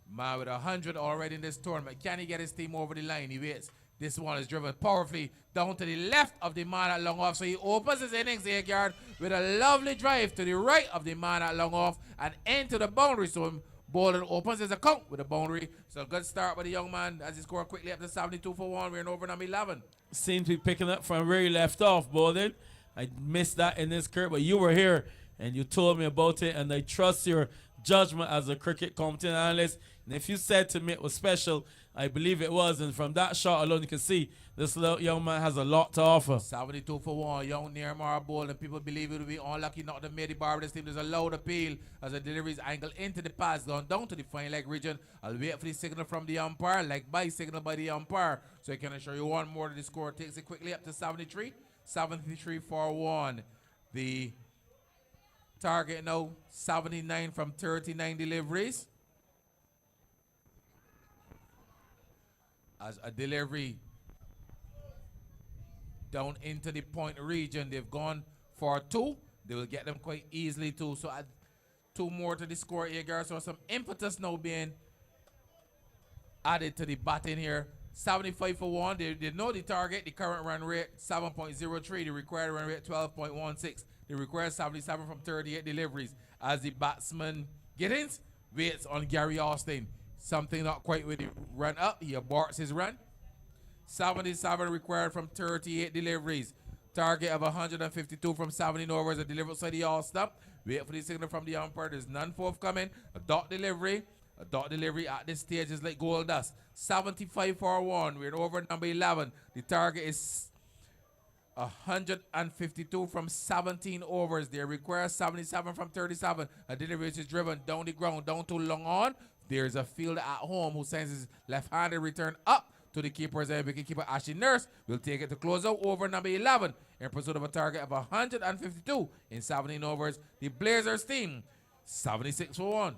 [SPEAKER 6] Man with 100 already in this tournament. Can he get his team over the line? He waits. This one is driven powerfully down to the left of the man at long off. So he opens his innings, Yard, with a lovely drive to the right of the man at long off and into the boundary. So Boland opens his account with a boundary. So good start by the young man as he scored quickly up to 72 for 1. We're in over number 11.
[SPEAKER 5] Seems to be picking up from where he left off, Boland. I missed that in this Kurt, but you were here and you told me about it, and I trust your judgment as a cricket commentating analyst. And if you said to me it was special, I believe it was. And from that shot alone, you can see this little young man has a lot to offer.
[SPEAKER 6] 72 for 1, young Nehemiah Boland. People believe it will be unlucky not to make the bar of this team. There's a loud appeal as the delivery is angled into the pass, gone down to the fine leg region. I'll wait for the signal from the umpire, like by signal by the umpire. So I can assure you one more that the score takes it quickly up to 73. 73 for 1. The target now 79 from 39 deliveries. As a delivery down into the point region, they've gone for 2. They will get them quite easily too. So add 2 more to the score here, so some impetus now being added to the batting here. 75 for 1. They know the target. The current run rate 7.03. The required run rate 12.16. The required 77 from 38 deliveries. As the batsman Giddens waits on Gary Austin. Something not quite with the run up. He aborts his run. 77 required from 38 deliveries. Target of 152 from 70 overs. A delivered side the all stop. Wait for the signal from the umpire. There's none forthcoming. A dot delivery. A dot delivery at this stage is like gold dust. 75 for 1. We're over number 11. The target is 152 from 17 overs. They require 77 from 37. A delivery which is driven down the ground, down too long on. There's a fielder at home who sends his left-handed return up to the keeper's end. Wicketkeeper Ashley Nurse will take it to close out over number 11 in pursuit of a target of 152 in 17 overs. The Blazers team, 76 for 1.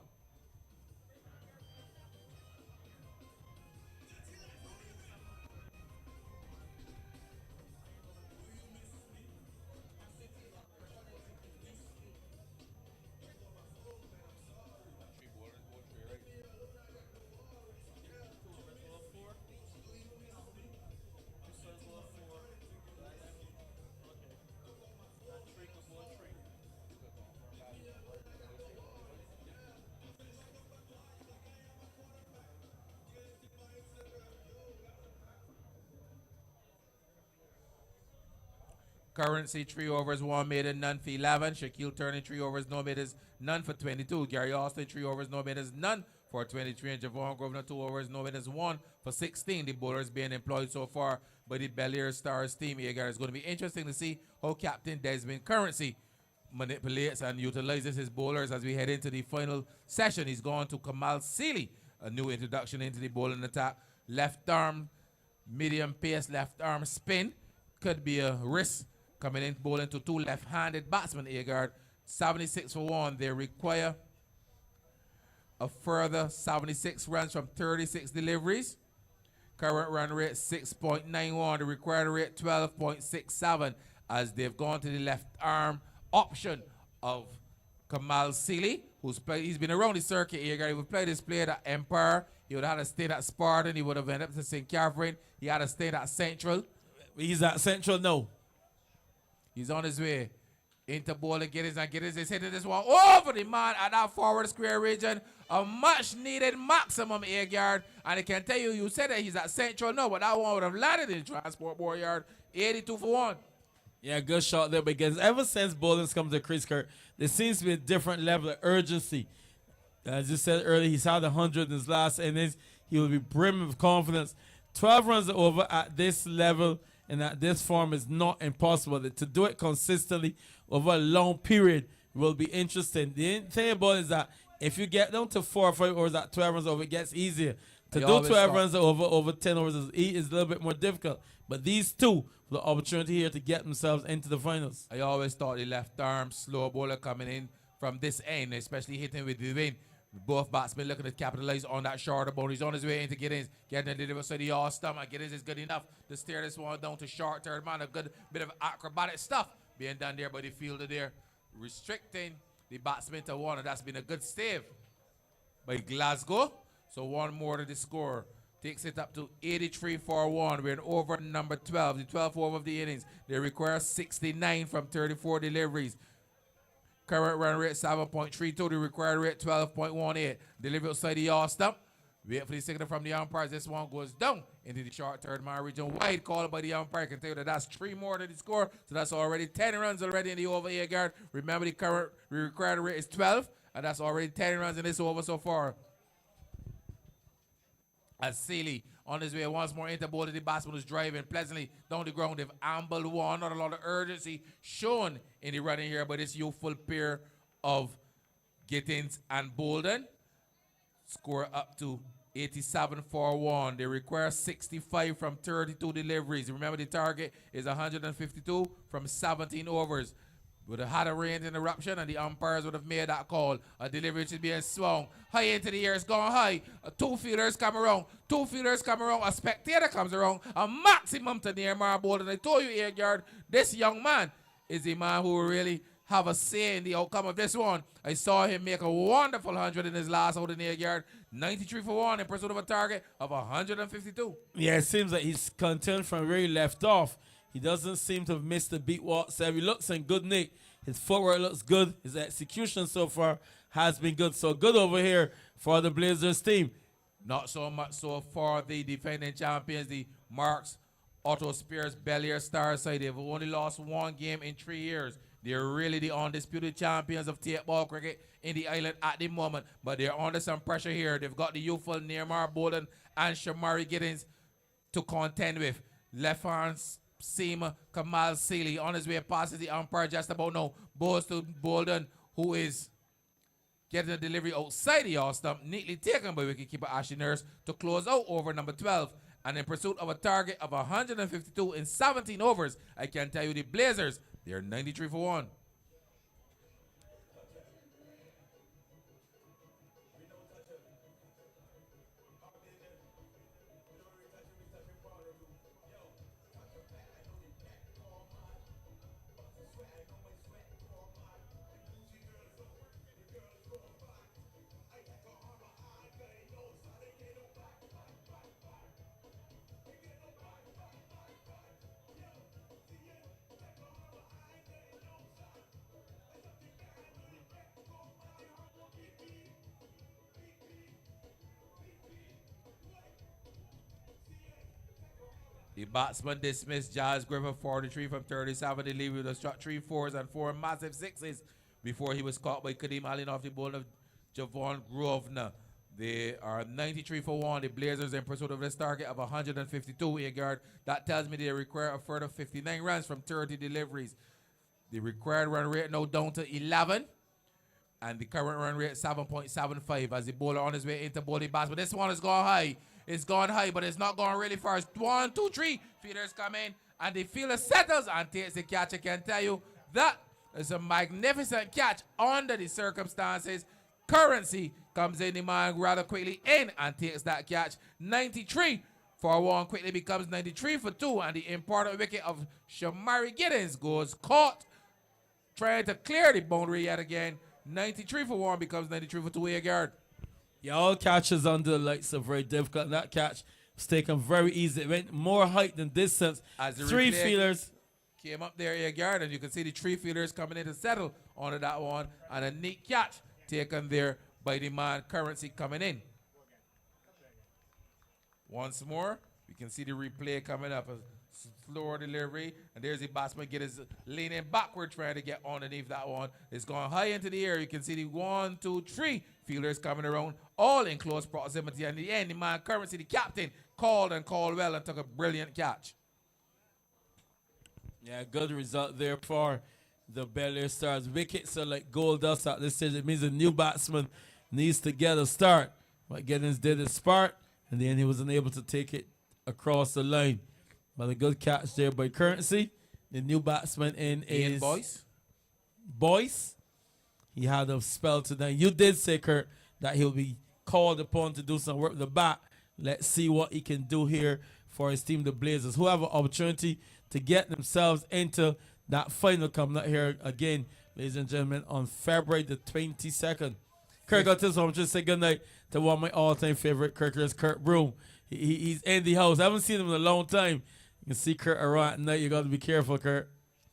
[SPEAKER 6] Currency 3 overs, 1 made, none for 11. Shaquille Turner 3 overs, no made, none for 22. Gary Austin 3 overs, no made, none for 23. And Javon Grosvenor 2 overs, no made, 1 for 16. The bowlers being employed so far by the Belair Stars team. Here, it's going to be interesting to see how Captain Deswin Currency manipulates and utilizes his bowlers as we head into the final session. He's gone to Kamal Sealy, a new introduction into the bowling attack. Left arm, medium pace, left arm spin. Could be a risk coming in bowling to 2 left-handed batsmen, Agard. 76 for 1. They require a further 76 runs from 36 deliveries. Current run rate 6.91. The required rate 12.67 as they've gone to the left arm option of Kamal Sealy, he's been around the circuit, Agard. He would play this player at Empire. He would have had a stint at Spartan. He would have ended up to St. Catherine. He had a stint at Central.
[SPEAKER 5] He's at Central now.
[SPEAKER 6] He's on his way into bowling. Giddens is hitting this one over the man at that forward square region. A much needed maximum air yard. And I can tell you, you said that he's at Central now, but that one would have landed in the transport board yard. 82 for 1.
[SPEAKER 5] Yeah, good shot there, because ever since bowling's come to Chris Kirk, there seems to be a different level of urgency. As you said earlier, he's had 100 in his last innings. He will be brimming with confidence. 12 runs over at this level and at this form is not impossible. To do it consistently over a long period will be interesting. The thing about it is that if you get down to 4 or 5 overs at 12 runs over, it gets easier. To do 12 runs over 10 overs is a little bit more difficult. But these two, the opportunity here to get themselves into the finals.
[SPEAKER 6] I always thought the left arm slow bowler coming in from this end, especially hitting with the wind. Both batsmen looking to capitalize on that shorter ball. He's on his way into Giddens, getting a delivery so the all stomach. Giddens is good enough to steer this one down to short third man. A good bit of acrobatic stuff being done there by the fielder there, restricting the batsman to 1, and that's been a good save by Glasgow. So 1 more to the score. Takes it up to 83 for 1. We're in over number 12, the 12th over of the innings. They require 69 from 34 deliveries. Current run rate 7.32. The required rate 12.18. Delivery outside the yard stump. Wait for the signal from the umpires. This one goes down into the short third man region. Wide call by the umpire. I can tell you that that's 3 more to the score. So that's already 10 runs already in the over here, guard. Remember the current required rate is 12. And that's already 10 runs in this over so far. As Sealy on his way once more into bowl, the batsman was driving pleasantly down the ground. They've ambled one. Not a lot of urgency shown in the running here by this youthful pair of Gittins and Bolden. Score up to 87 for 1. They require 65 from 32 deliveries. Remember, the target is 152 from 17 overs. Would have had a rain interruption, and the umpires would have made that call. A delivery should be swung high into the air. It's gone high. 2 fielders come around. 2 fielders come around. A spectator comes around. A maximum to near Marbold. And I told you, Agard, this young man is the man who will really have a say in the outcome of this one. I saw him make a wonderful 100 in his last out in the Agard. 93 for 1 in pursuit of a target of 152.
[SPEAKER 5] Yeah, it seems like he's continued from where he left off. He doesn't seem to have missed the beat whatsoever. He looks in good nick. His footwork looks good. His execution so far has been good. So good over here for the Blazers team.
[SPEAKER 6] Not so much so for the defending champions, the Marks Otto Spears Belair Stars side. They've only lost 1 game in 3 years. They're really the undisputed champions of Tapeball cricket in the island at the moment, but they're under some pressure here. They've got the youthful Neymar Bolden and Shamari Giddens to contend with. Left hand seamer Kamal Sealy on his way past the umpire just about now. Balls to Bolden, who is getting a delivery outside the off stump, neatly taken by wicketkeeper Ashley Nurse to close out over number 12. And in pursuit of a target of 152 in 17 overs, I can tell you the Blazers, they're 93 for 1. The batsman dismissed Giles Griffith 43 from 37. He leave with a struck 3 fours and 4 massive sixes before he was caught by Kadeem Allen off the ball of Javon Grosvenor. They are 93 for 1. The Blazers in pursuit of this target of 152 yard. That tells me they require a further 59 runs from 30 deliveries. The required run rate now down to 11. And the current run rate 7.75 as the bowler on his way into bowling bats. But this one has gone high. It's gone high, but it's not going really far. It's 1, 2, 3. Fielders come in, and the fielder settles and takes the catch. I can tell you that is a magnificent catch under the circumstances. Currency comes in the man rather quickly in and takes that catch. 93 for 1 quickly becomes 93 for 2, and the important wicket of Shamari Giddens goes caught, trying to clear the boundary yet again. 93 for 1 becomes 93 for 2 yard.
[SPEAKER 5] Yeah, all catches under the lights are very difficult. That catch was taken very easy. It went more height than distance.
[SPEAKER 6] As the
[SPEAKER 5] 3
[SPEAKER 6] replay
[SPEAKER 5] fielders
[SPEAKER 6] came up there, yard, and you can see the 3 fielders coming in to settle onto that one, and a neat catch taken there by the man Currency coming in. Once more, we can see the replay coming up. A slower delivery, and there's the batsman leaning backward trying to get underneath that one. It's gone high into the air. You can see the 1, 2, 3 fielders coming around, all in close proximity. And in the end, the man Currency, the captain, called well and took a brilliant catch.
[SPEAKER 5] Yeah, good result there for the Belair Stars. Wickets are like gold dust at this stage. It means a new batsman needs to get a start. But Giddens did his part, and then he wasn't able to take it across the line. But a good catch there by Currency. The new batsman in
[SPEAKER 6] Ian
[SPEAKER 5] is
[SPEAKER 6] Boyce.
[SPEAKER 5] He had a spell today. You did say, Kurt, that he'll be called upon to do some work with the bat. Let's see what he can do here for his team, the Blazers, who have an opportunity to get themselves into that final coming up here again, ladies and gentlemen, on February the 22nd. Kurt got this one. I'm just say good night to one of my all-time favorite Kirkers, Kurt Broom. He's in the house. I haven't seen him in a long time. You can see Kurt around at night. You got to be careful, Kurt.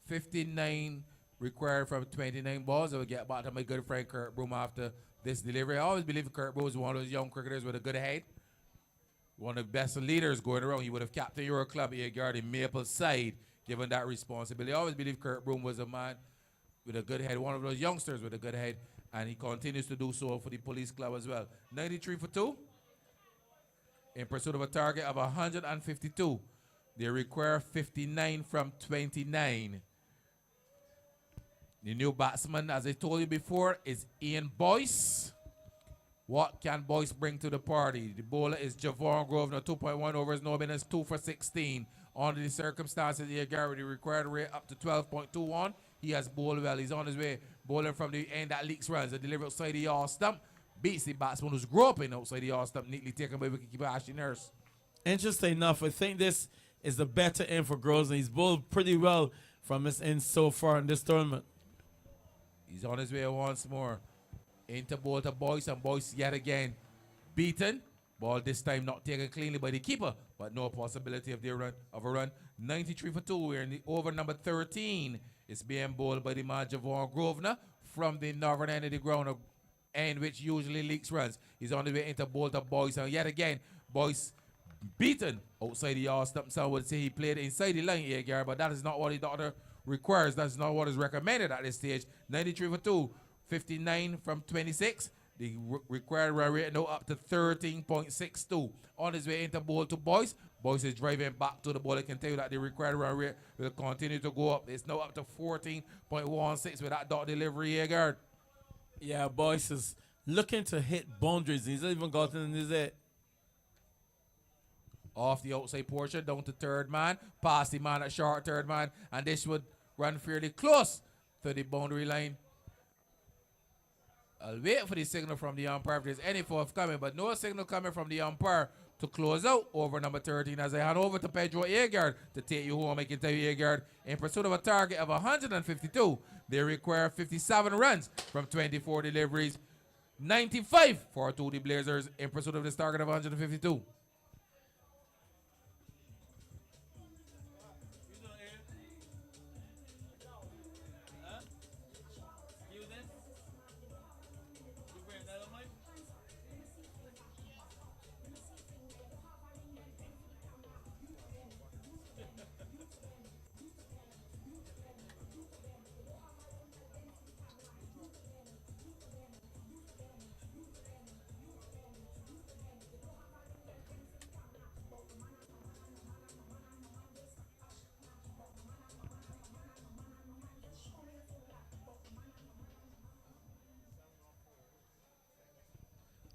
[SPEAKER 6] 59 required from 29 balls. I will get back to my good friend Kurt Broom after this delivery. I always believe Kurt Broom is one of those young cricketers with a good head. One of the best leaders going around. He would have captained your club here, guarding Maple side, given that responsibility. I always believe Kurt Broom was a man with a good head, one of those youngsters with a good head, and he continues to do so for the police club as well. 93 for 2. In pursuit of a target of 152. They require 59 from 29. The new batsman, as I told you before, is Ian Boyce. What can Boyce bring to the party? The bowler is Javon Grosvenor, 2.1 overs, no minutes, 2 for 16. Under the circumstances here, Gary, the required rate up to 12.21. He has bowled well. He's on his way, bowling from the end that leaks runs. A delivery outside the yard stump. Beats the batsman who's groping outside the yard stump, neatly taken by wicketkeeper Ashley Nurse.
[SPEAKER 5] Interesting enough, I think this is the better end for Grosvenor. He's bowled pretty well from his end so far in this tournament.
[SPEAKER 6] He's on his way once more. Into ball to Boyce, and Boyce yet again beaten. Ball this time not taken cleanly by the keeper, but no possibility of a run. 93 for 2. We're in the over number 13. It's being bowled by the man Javon Grosvenor from the northern end of the ground, end which usually leaks runs. He's on the way into ball to Boyce, and yet again Boyce beaten outside the yard stump. Some would say he played inside the line here, Gary, but that is not what the doctor requires. That's not what is recommended at this stage. 93 for 2, 59 from 26. The required run rate now up to 13.62. On his way into ball to Boyce. Boyce is driving back to the ball. I can tell you that the required run rate will continue to go up. It's now up to 14.16 with that dot delivery here, guard.
[SPEAKER 5] Yeah, Boyce is looking to hit boundaries. He's not even gotten in his head.
[SPEAKER 6] Off the outside portion, down to third man. Past the man at short third man. And this would run fairly close to the boundary line. I'll wait for the signal from the umpire if there's any forthcoming, but no signal coming from the umpire to close out over number 13 as I hand over to Pedro Agard to take you home. I can tell you, Agard, in pursuit of a target of 152, they require 57 runs from 24 deliveries. 95 for the Blazers in pursuit of this target of 152.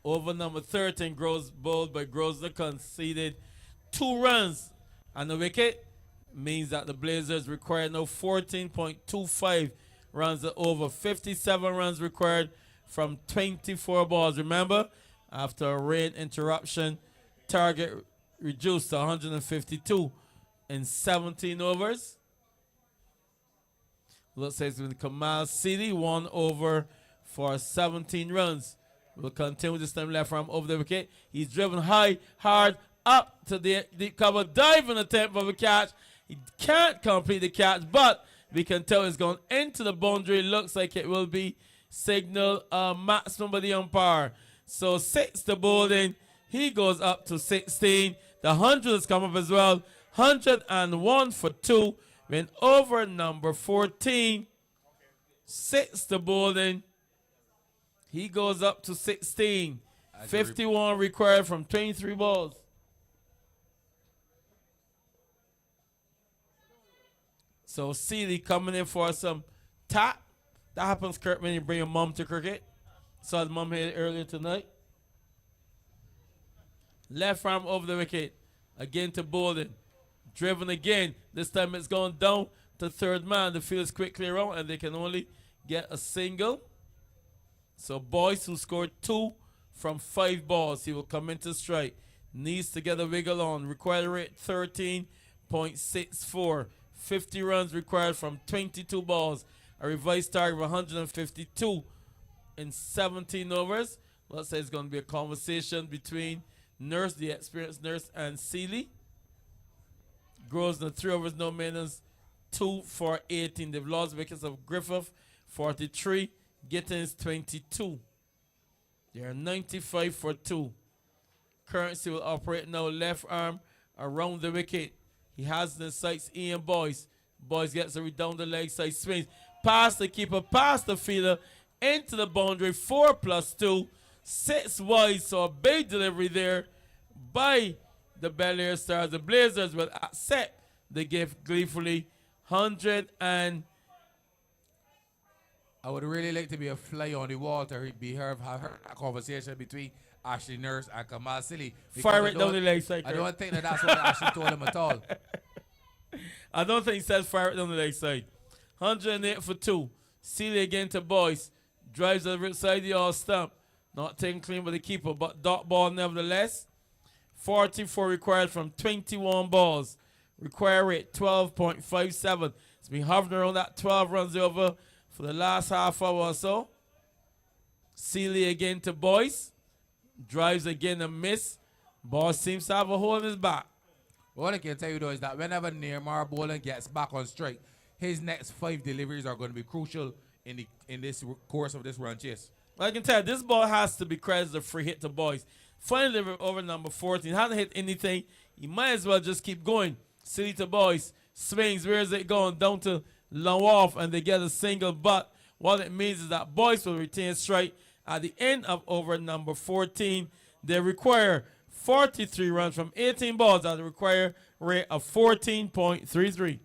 [SPEAKER 5] Over number 13, Gross bowled by Grosner, conceded 2 runs on the wicket. Means that the Blazers require now 14.25 runs over. 57 runs required from 24 balls. Remember, after a rain interruption, target reduced to 152 in 17 overs. Looks like it's been Kamal City, 1 over for 17 runs. Will continue this time left arm over the wicket. He's driven high, hard, up to the deep cover, diving attempt for the catch. He can't complete the catch, but we can tell it's gone into the boundary. Looks like it will be signal maximum by the umpire. So 6 to bowling. He goes up to 16. The 100 has come up as well. 101 for 2. When over number 14. 6 to bowling. He goes up to 16. 51 required from 23 balls. So Seeley coming in for some tap. That happens, Kurt, when you bring your mom to cricket. Saw his mom here earlier tonight. Left arm over the wicket. Again to Bolden. Driven again. This time it's gone down to third man. The field is quickly around and they can only get a single. So Boyce, who scored 2 from 5 balls, he will come into strike. Needs to get a wiggle on. Required rate 13.64. 50 runs required from 22 balls. A revised target of 152 in 17 overs. Let's say it's going to be a conversation between Nurse, the experienced Nurse, and Seeley. Grosner 3 overs, no maintenance, 2 for 18. They've lost wickets of Griffith, 43. Gittins 22. They are 95 for 2. Currency will operate now left arm around the wicket. He has in his sights Ian Boyce. Boyce gets a down the leg side, swings past the keeper, past the fielder, into the boundary. 4+2, 6 wide. So a big delivery there by the Belair Stars. The Blazers will accept the gift gleefully. 100 and
[SPEAKER 6] I would really like to be a fly on the wall to have heard a conversation between Ashley Nurse and Kamal Silly.
[SPEAKER 5] Fire it down the leg side.
[SPEAKER 6] I don't think that's what Ashley told him at all.
[SPEAKER 5] I don't think he says fire it down the leg side. 108 for 2. Seeley again to Boyce. Drives the right side of the all stump. Not taken clean by the keeper, but dot ball nevertheless. 44 required from 21 balls. Require rate 12.57. It's been hovering around that 12 runs over for the last half hour or so. Seeley again to Boyce. Drives again a miss. Ball seems to have a hole in his back.
[SPEAKER 6] What I can tell you though is that whenever Neymar bowling gets back on strike, his next 5 deliveries are going to be crucial in this course of this run chase.
[SPEAKER 5] I can tell you, this ball has to be credited as a free hit to Boyce. Final delivery over number 14. Hasn't hit anything. He might as well just keep going. Seeley to Boyce. Swings. Where is it going? Down to long off, and they get a single. But what it means is that Boyce will retain strike at the end of over number 14. They require 43 runs from 18 balls at a required rate of 14.33.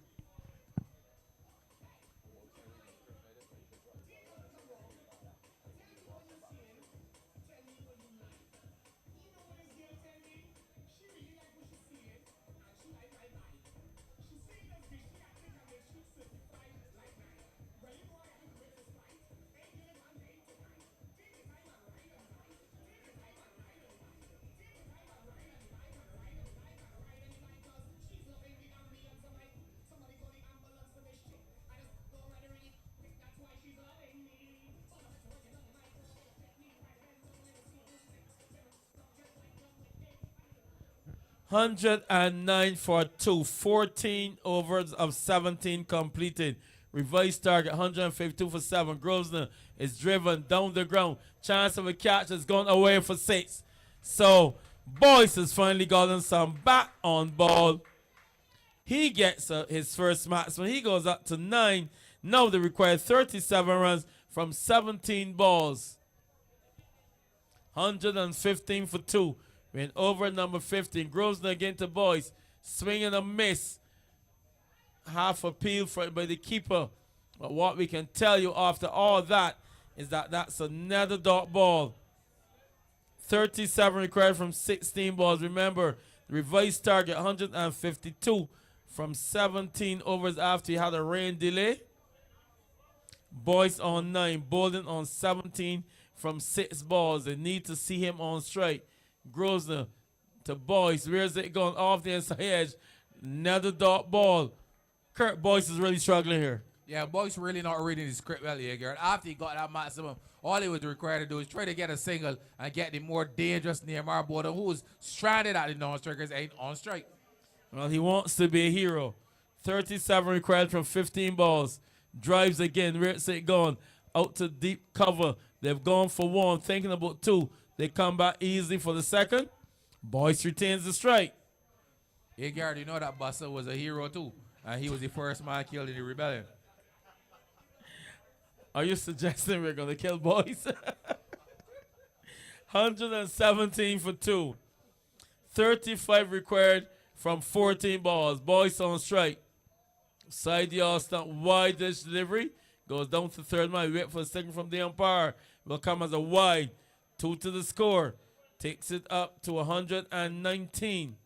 [SPEAKER 5] (109 for 2), 14 overs of 17 completed. Revised target 152 for 7. Grosvenor is driven down the ground. Chance of a catch has gone away for 6. So Boyce has finally gotten some back on ball. He gets his first match when he goes up to 9. Now they require 37 runs from 17 balls. 115 for 2. We're over number 15. Grosvenor again to Boyce. Swing and a miss. Half appeal by the keeper. But what we can tell you after all that is that that's another dot ball. 37 required from 16 balls. Remember, the revised target 152 from 17 overs after he had a rain delay. Boyce on 9. Bolden on 17 from 6 balls. They need to see him on strike. Grosvenor to Boyce. Where's it going? Off the inside edge. Another dot ball. Kurt Boyce is really struggling here.
[SPEAKER 6] Yeah, Boyce really not reading his script well here, girl. After he got that maximum, all he was required to do is try to get a single and get the more dangerous Nehemiah Bolden, who was stranded at the non-strikers, ain't on strike.
[SPEAKER 5] Well, he wants to be a hero. 37 required from 15 balls. Drives again. Where's it going? Out to deep cover. They've gone for 1, thinking about 2. They come back easily for the second. Boyce retains the strike.
[SPEAKER 6] Hey, Garrett, you know that Buster was a hero too, and he was the first man killed in the rebellion.
[SPEAKER 5] Are you suggesting we're going to kill Boyce? 117 for 2. 35 required from 14 balls. Boyce on strike. Side the all-stump, wide dish delivery. Goes down to third man. Wait for a signal from the umpire. Will come as a wide. 2 to the score. Takes it up to 119.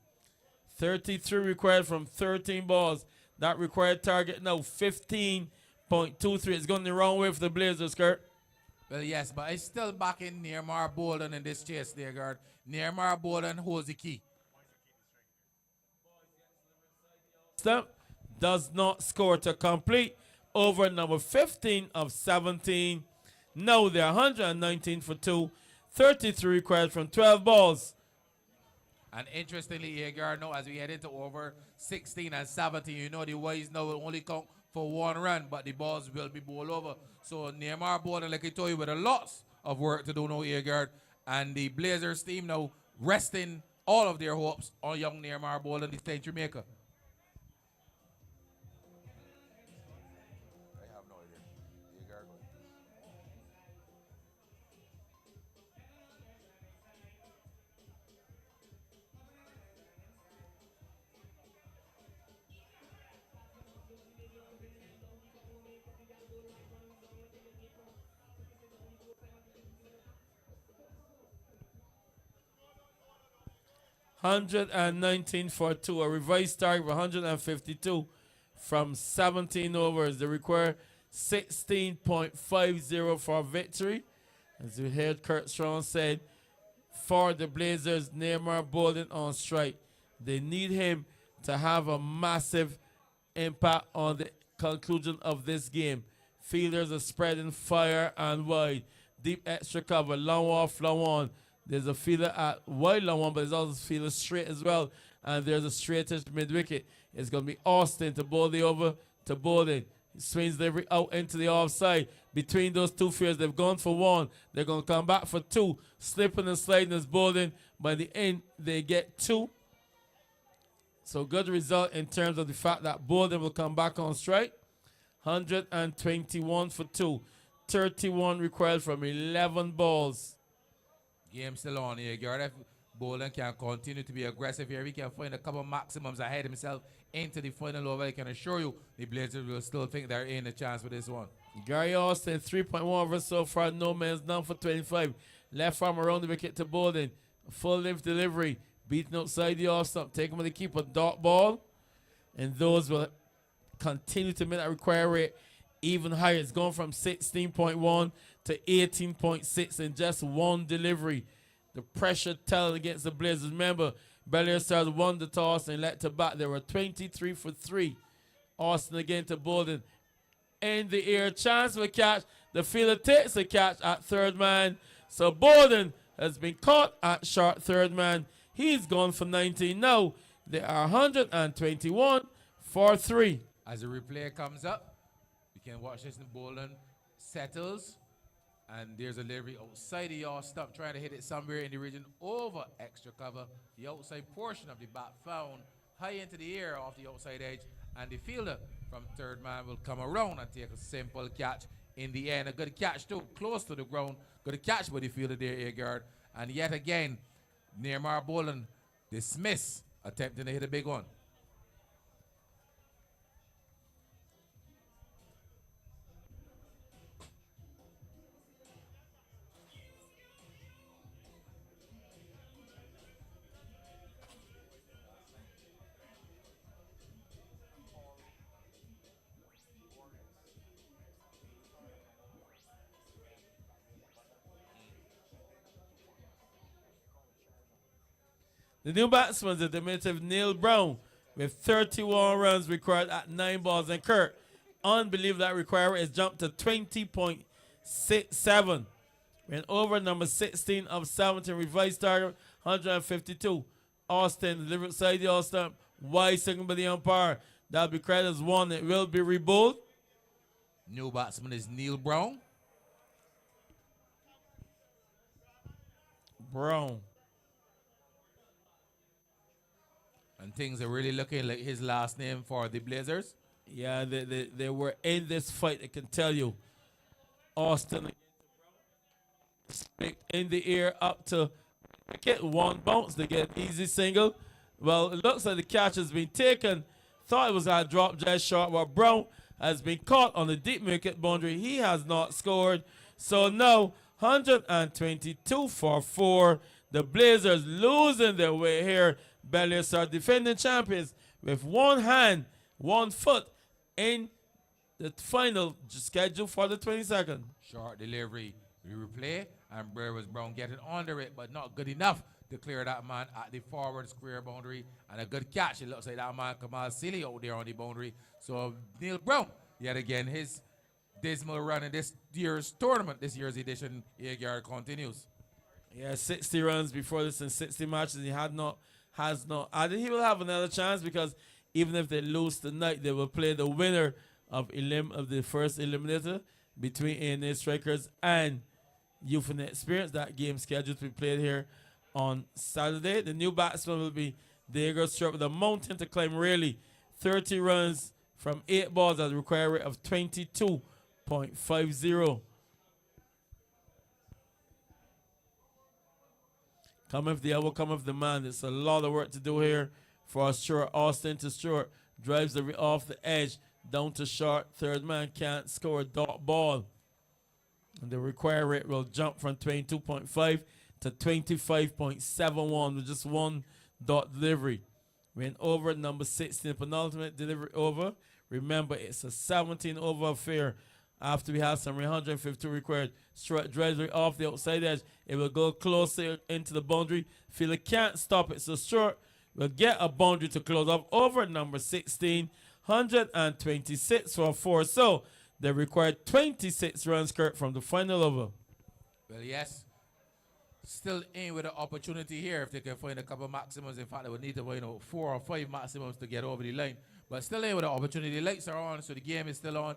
[SPEAKER 5] 33 required from 13 balls. That required target now 15.23. It's going the wrong way for the Blazers, Kurt.
[SPEAKER 6] Well, yes, but it's still back in Nehemiah Bolden in this chase there, guard. Nehemiah Bolden holds the key.
[SPEAKER 5] Step does not score to complete over number 15 of 17. Now they're 119 for 2. 33 required from 12 balls.
[SPEAKER 6] And interestingly, Agar, now as we head into over 16 and 17, you know the Wise now will only count for 1 run, but the balls will be bowled over. So Nehemiah Bolden, like I told you, with a lot of work to do now, Agar. And the Blazers team now resting all of their hopes on young Nehemiah Bolden, the century maker.
[SPEAKER 5] 119 for 2. A revised target of 152 from 17 overs. They require 16.50 for victory. As you heard Kurt Strong said, for the Blazers, Nehemiah Bolden on strike. They need him to have a massive impact on the conclusion of this game. Fielders are spreading fire and wide. Deep extra cover, long off, long on. There's a fielder at wide long one, but there's also a fielder straight as well. And there's a straightish mid-wicket. It's going to be Austin to bowl the over to Bolden. He swings delivery out into the offside. Between those two fielders, they've gone for 1. They're going to come back for 2. Slipping and sliding is Bolden. By the end, they get 2. So good result in terms of the fact that Bolden will come back on strike. 121 for 2. 31 required from 11 balls.
[SPEAKER 6] Game still on here, Garrett. If Bolden can continue to be aggressive here, he can find a couple maximums ahead himself into the final over. I can assure you the Blazers will still think they're in a chance with this one.
[SPEAKER 5] Gary Austin, 3.1 over so far. No man's down for 25. Left arm around the wicket to Bolden. Full lift delivery. Beaten outside the off stump. Taken with the keeper. Dot ball. And those will continue to make that required rate even higher. It's going from 16.1 to 18.6 in just one delivery. The pressure telling against the Blazers. Remember, Belair Stars won the toss and let to bat. They were 23 for 3. Austin again to Bolden. In the air, chance for a catch. The fielder takes the catch at third man. So Bolden has been caught at short third man. He's gone for 19. Now they are 121 for 3.
[SPEAKER 6] As the replay comes up, you can watch this. Bolden settles, and there's a delivery outside the off stump, trying to hit it somewhere in the region over extra cover. The outside portion of the bat found high into the air off the outside edge, and the fielder from third man will come around and take a simple catch in the end. A good catch too, close to the ground. Good catch by the fielder there, Agard. And yet again, Neymar Bolden dismiss, attempting to hit a big one.
[SPEAKER 5] The new batsman is the diminutive Neil Brown with 31 runs required at 9 balls. And Kurt, unbelievable that requirement is jumped to 20.67. Went over number 16 of 17, revised target 152. Austin delivered side the all-stump. Wide signal by the umpire. That'll be credited as one. It will be rebowled.
[SPEAKER 6] New batsman is Neil Brown.
[SPEAKER 5] Brown.
[SPEAKER 6] And things are really looking like his last name for the Blazers.
[SPEAKER 5] Yeah, they were in this fight, I can tell you. Austin in the air up to get one bounce. They get easy single. Well, it looks like the catch has been taken. Thought it was a drop just short, but Brown has been caught on the deep wicket boundary. He has not scored. So now 122 for 4. The Blazers losing their way here. Belair Stars defending champions with one hand, 1 foot in the final scheduled for the 22nd.
[SPEAKER 6] Short delivery, replay, and Brewer Brown getting under it, but not good enough to clear that man at the forward square boundary. And a good catch. It looks like that man Kamal Silly out there on the boundary. So Neil Brown, yet again, his dismal run in this year's tournament, this year's edition, Agar continues.
[SPEAKER 5] Yeah, 60 runs before this in 60 matches. He has not. I think he will have another chance because even if they lose tonight, they will play the winner of the first eliminator between A&A Strikers and Youth and Experience. That game scheduled to be played here on Saturday. The new batsman will be Diego Stuart with a mountain to climb, really. 30 runs from 8 balls at a required rate of 22.50. Come if the hour, come if the man. It's a lot of work to do here for Stuart. Austin to Stuart. Drives the off the edge. Down to short. Third man can't score a dot ball. And the required rate will jump from 22.5 to 25.71 with just 1 dot delivery. Went over number 16, penultimate delivery over. Remember, it's a 17 over affair. After we have some 152 required, Stuart drives it off the outside edge. It will go closer into the boundary. Fielder can't stop it, so Stuart will get a boundary to close up over number 16. 126 for 4. So they required 26 runs, Kurt, from the final over.
[SPEAKER 6] Well, yes. Still in with an opportunity here if they can find a couple maximums. In fact, they would need to find 4 or 5 maximums to get over the line. But still in with an opportunity. The lights are on, so the game is still on.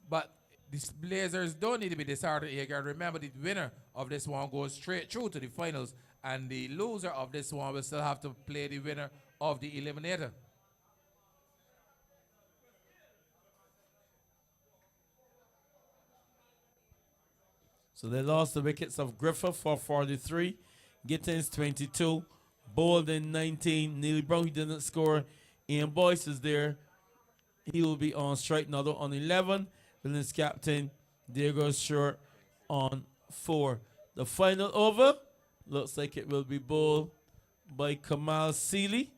[SPEAKER 6] But the Blazers don't need to be disheartened here. Remember, the winner of this one goes straight through to the finals, and the loser of this one will still have to play the winner of the eliminator.
[SPEAKER 5] So they lost the wickets of Griffith for 43, Gittins 22, Bolden 19, Neely Brown, he didn't score. Ian Boyce is there. He will be on strike, another on 11. Villains captain, Diego Stuart on 4. The final over looks like it will be bowled by Kamal Seeley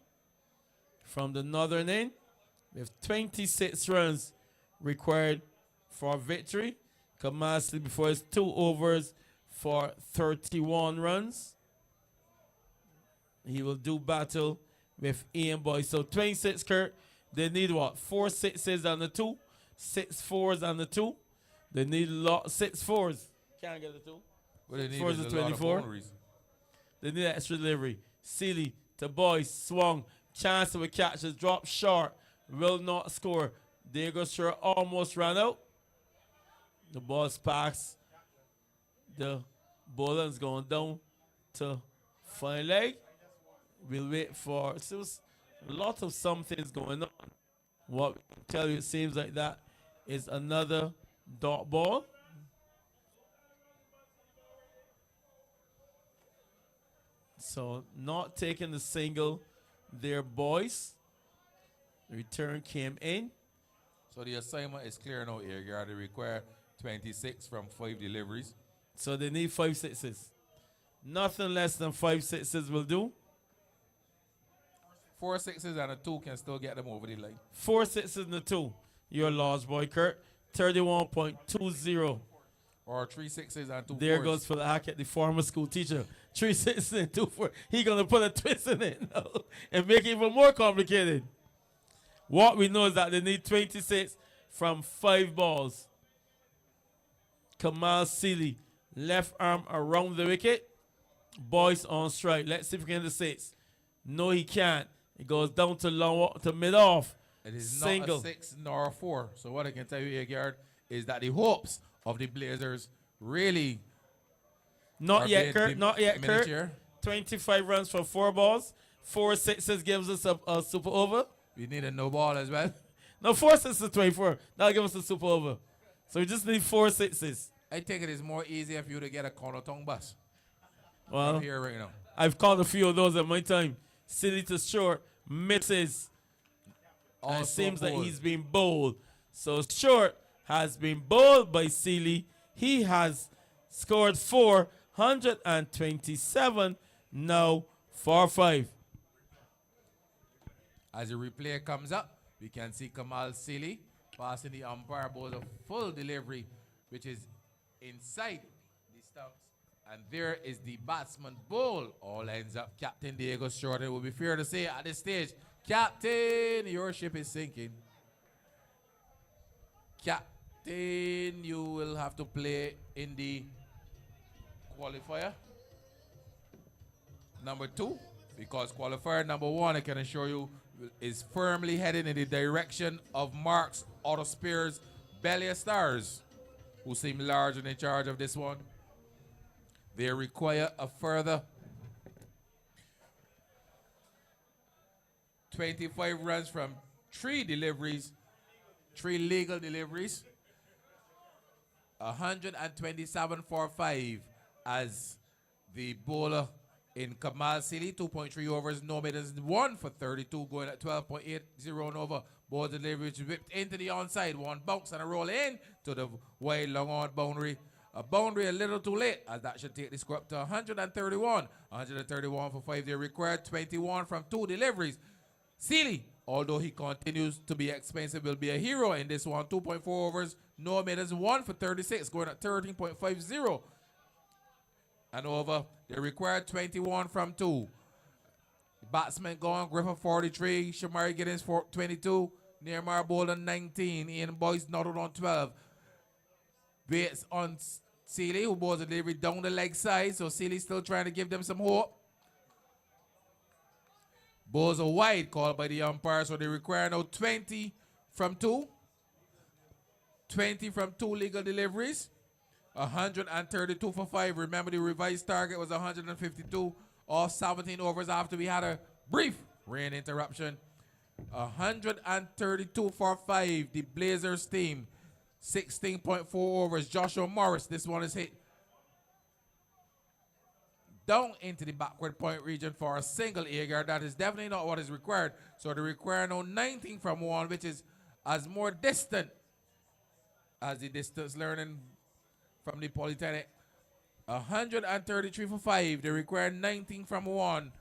[SPEAKER 5] from the northern end with 26 runs required for victory. Kamal Seeley before his 2 overs for 31 runs. He will do battle with Ian Boyce. So 26, Kurt. They need what? 4 sixes on the 2, 6 fours on the 2. They need a lot 6 fours. Can't get the 2.
[SPEAKER 6] What they need
[SPEAKER 5] Fours
[SPEAKER 6] is
[SPEAKER 5] is
[SPEAKER 6] a lot of
[SPEAKER 5] 24.
[SPEAKER 6] boundaries.
[SPEAKER 5] They need extra delivery. Seeley to Boyce, swung. Chance of a catch is dropped short. Will not score. Diego Stuart almost ran out. The ball's passed. The bowler's going down to fine leg. We'll wait for. So there's a lot of something's going on. What we can tell you, it seems like that is another dot ball. So not taking the single there, Boys. The return came in.
[SPEAKER 6] So the assignment is clear now, Airguard. They require 26 from 5 deliveries.
[SPEAKER 5] So they need 5 sixes. Nothing less than 5 sixes will do.
[SPEAKER 6] 4 sixes and a 2 can still get them over the line.
[SPEAKER 5] 4 sixes and a 2. You're lost, boy, Kurt. 31.20.
[SPEAKER 6] Or 3 sixes and 2
[SPEAKER 5] There
[SPEAKER 6] fours.
[SPEAKER 5] goes for the hack at the former school teacher. 3 sixes and 2 4. He gonna put a twist in it now and make it even more complicated. What we know is that they need 26 from 5 balls. Kamal Seeley, left arm around the wicket. Boyce on strike. Let's see if we can get the 6. No, he can't. It goes down to long to mid off.
[SPEAKER 6] It is
[SPEAKER 5] Single.
[SPEAKER 6] not a 6 nor a 4. So what I can tell you, Airguard, is that the hopes of the Blazers really
[SPEAKER 5] Not
[SPEAKER 6] are
[SPEAKER 5] yet,
[SPEAKER 6] being
[SPEAKER 5] Kurt. Not yet, Kurt.
[SPEAKER 6] miniature.
[SPEAKER 5] 25 runs for 4 balls. 4 sixes gives us a super over.
[SPEAKER 6] We need a no ball as well.
[SPEAKER 5] No, 4 sixes 24. That'll give us a super over. So we just need 4 sixes.
[SPEAKER 6] I think it is more easier for you to get a corner tongue bus.
[SPEAKER 5] Well,
[SPEAKER 6] I'm here right now.
[SPEAKER 5] I've called a few of those at my time. Silly to short, misses. And it
[SPEAKER 6] Also
[SPEAKER 5] seems like
[SPEAKER 6] bowled.
[SPEAKER 5] he's been bowled. So short has been bowled by Seeley. He has scored 427 now for 5.
[SPEAKER 6] As the replay comes up, we can see Kamal Seeley passing the umpire bowls a full delivery, which is inside the stumps. And there is the batsman bowl. All ends up Captain Diego Stuart. It would be fair to say at this stage, Captain, your ship is sinking. Captain, you will have to play in the qualifier number 2, because qualifier number 1, I can assure you, is firmly heading in the direction of Mark's Auto Spears Belair Stars, who seem large and in charge of this one. They require a further 25 runs from 3 deliveries, 3 legal deliveries, 127 for 5 as the bowler in Kamal Seeley, 2.3 overs, no middles, 1 for 32, going at 12.80 and over. Ball delivery which whipped into the onside, 1 bounce and a roll in to the wide long on boundary. A boundary a little too late, as that should take the score up to 131. 131 for 5. They require 21 from 2 deliveries. Seeley, although he continues to be expensive, will be a hero in this one. 2.4 overs, no middles, 1 for 36, going at 13.50. And over, they require 21 from 2. Batsman gone, Griffin 43, Shamari Giddens 22, Nearmar Bolden 19, Ian Boyce knotted on 12. Bates on Seeley, who bowls a delivery down the leg side, so Seeley still trying to give them some hope. Bowls a wide called by the umpire, so they require now 20 from 2. 20 from 2 legal deliveries. 132 for 5. Remember, the revised target was 152 off 17 overs after we had a brief rain interruption. 132 for 5. The Blazers team, 16.4 overs. Joshua Morris, this one is hit down into the backward point region for a single Agar. That is definitely not what is required. So they require now 19 from 1, which is as more distant as the distance learning from the Polytechnic. 133 for 5. They require 19 from 1.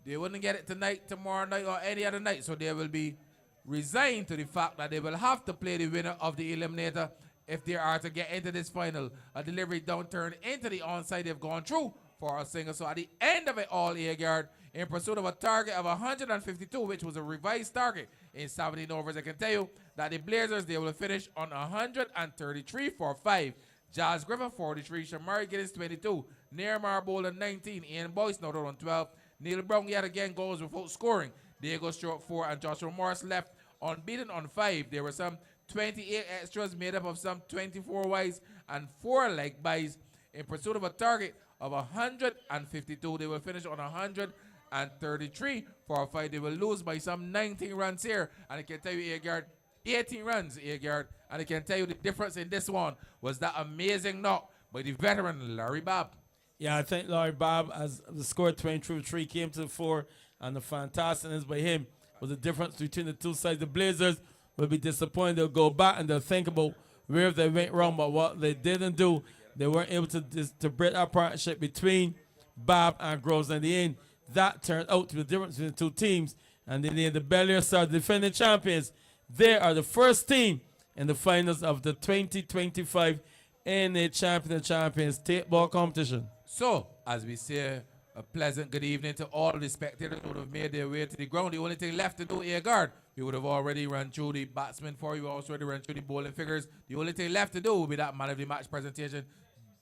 [SPEAKER 6] They wouldn't get it tonight, tomorrow night, or any other night. So they will be resigned to the fact that they will have to play the winner of the eliminator if they are to get into this final. A delivery downturn into the onside they've gone through for a single. So at the end of it all, Agard, in pursuit of a target of 152, which was a revised target in 17 overs, I can tell you that the Blazers, they will finish on 133 for 5. Jazz Griffin, 43. Shamari Giddens, 22. Nearmar Bolden, 19. Ian Boyce, noted on 12. Neil Brown yet again goes without scoring. Diego Stuart, 4. And Joshua Morris left unbeaten on 5. There were some 28 extras made up of some 24 wides and 4 leg buys in pursuit of a target of 152. They will finish on 133 for a 5. They will lose by some 19 runs here. And I can tell you, Agard, 18 runs, Agard. And I can tell you the difference in this one was that amazing knock by the veteran Larry Babb.
[SPEAKER 5] Yeah, I think Larry Babb, as the score 23 came to the fore, and the fantasticness by him was the difference between the two sides. The Blazers will be disappointed. They'll go back and they'll think about where they went wrong, but what they didn't do, they weren't able to break that partnership between Babb and Groves. And in the end, that turned out to be the difference between the two teams. And in the end, the Belair Stars, defending champions, they are the first team in the finals of the 2025 NA Champions Tapeball competition.
[SPEAKER 6] So, as we say, a pleasant good evening to all the spectators who have made their way to the ground. The only thing left to do, Agard, we would have already run through the batsmen for you. We also already run through the bowling figures. The only thing left to do will be that man of the match presentation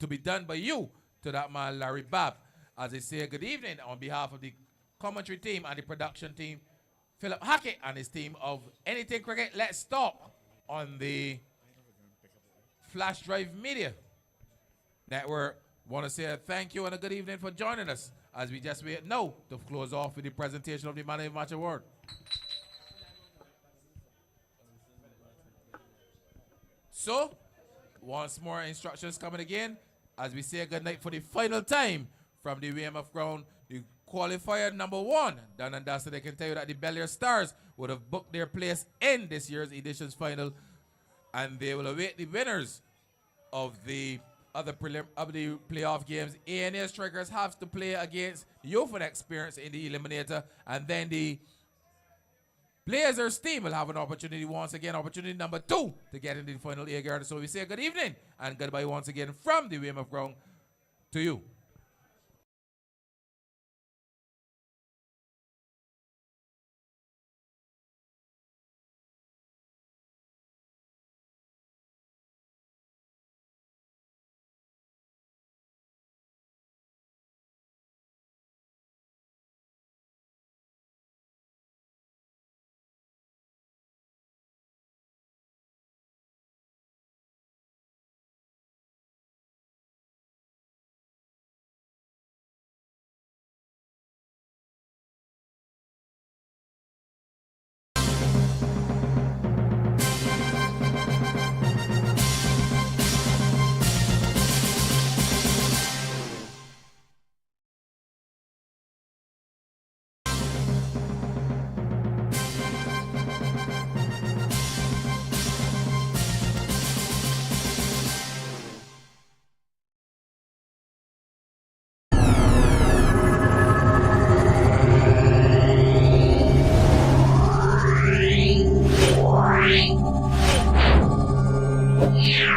[SPEAKER 6] to be done by you to that man, Larry Babb. As I say, good evening on behalf of the commentary team and the production team, Philip Hackett and his team of Anything Cricket. Let's stop on the Flash Drive Media Network. Want to say a thank you and a good evening for joining us as we just wait now to close off with the presentation of the Man of the Match Award. So, once more instructions coming again as we say good night for the final time from the Weymouth ground. The qualifier number 1, done and dusted. I can tell you that the Belair Stars would have booked their place in this year's edition's final, and they will await the winners of the other playoff games. ANA Strikers have to play against Youth and Experience in the eliminator, and then the Blazers team will have an opportunity once again, opportunity number 2 to get into the final A-Guard. So we say good evening and goodbye once again from the Weymouth ground to you.
[SPEAKER 7] Yeah.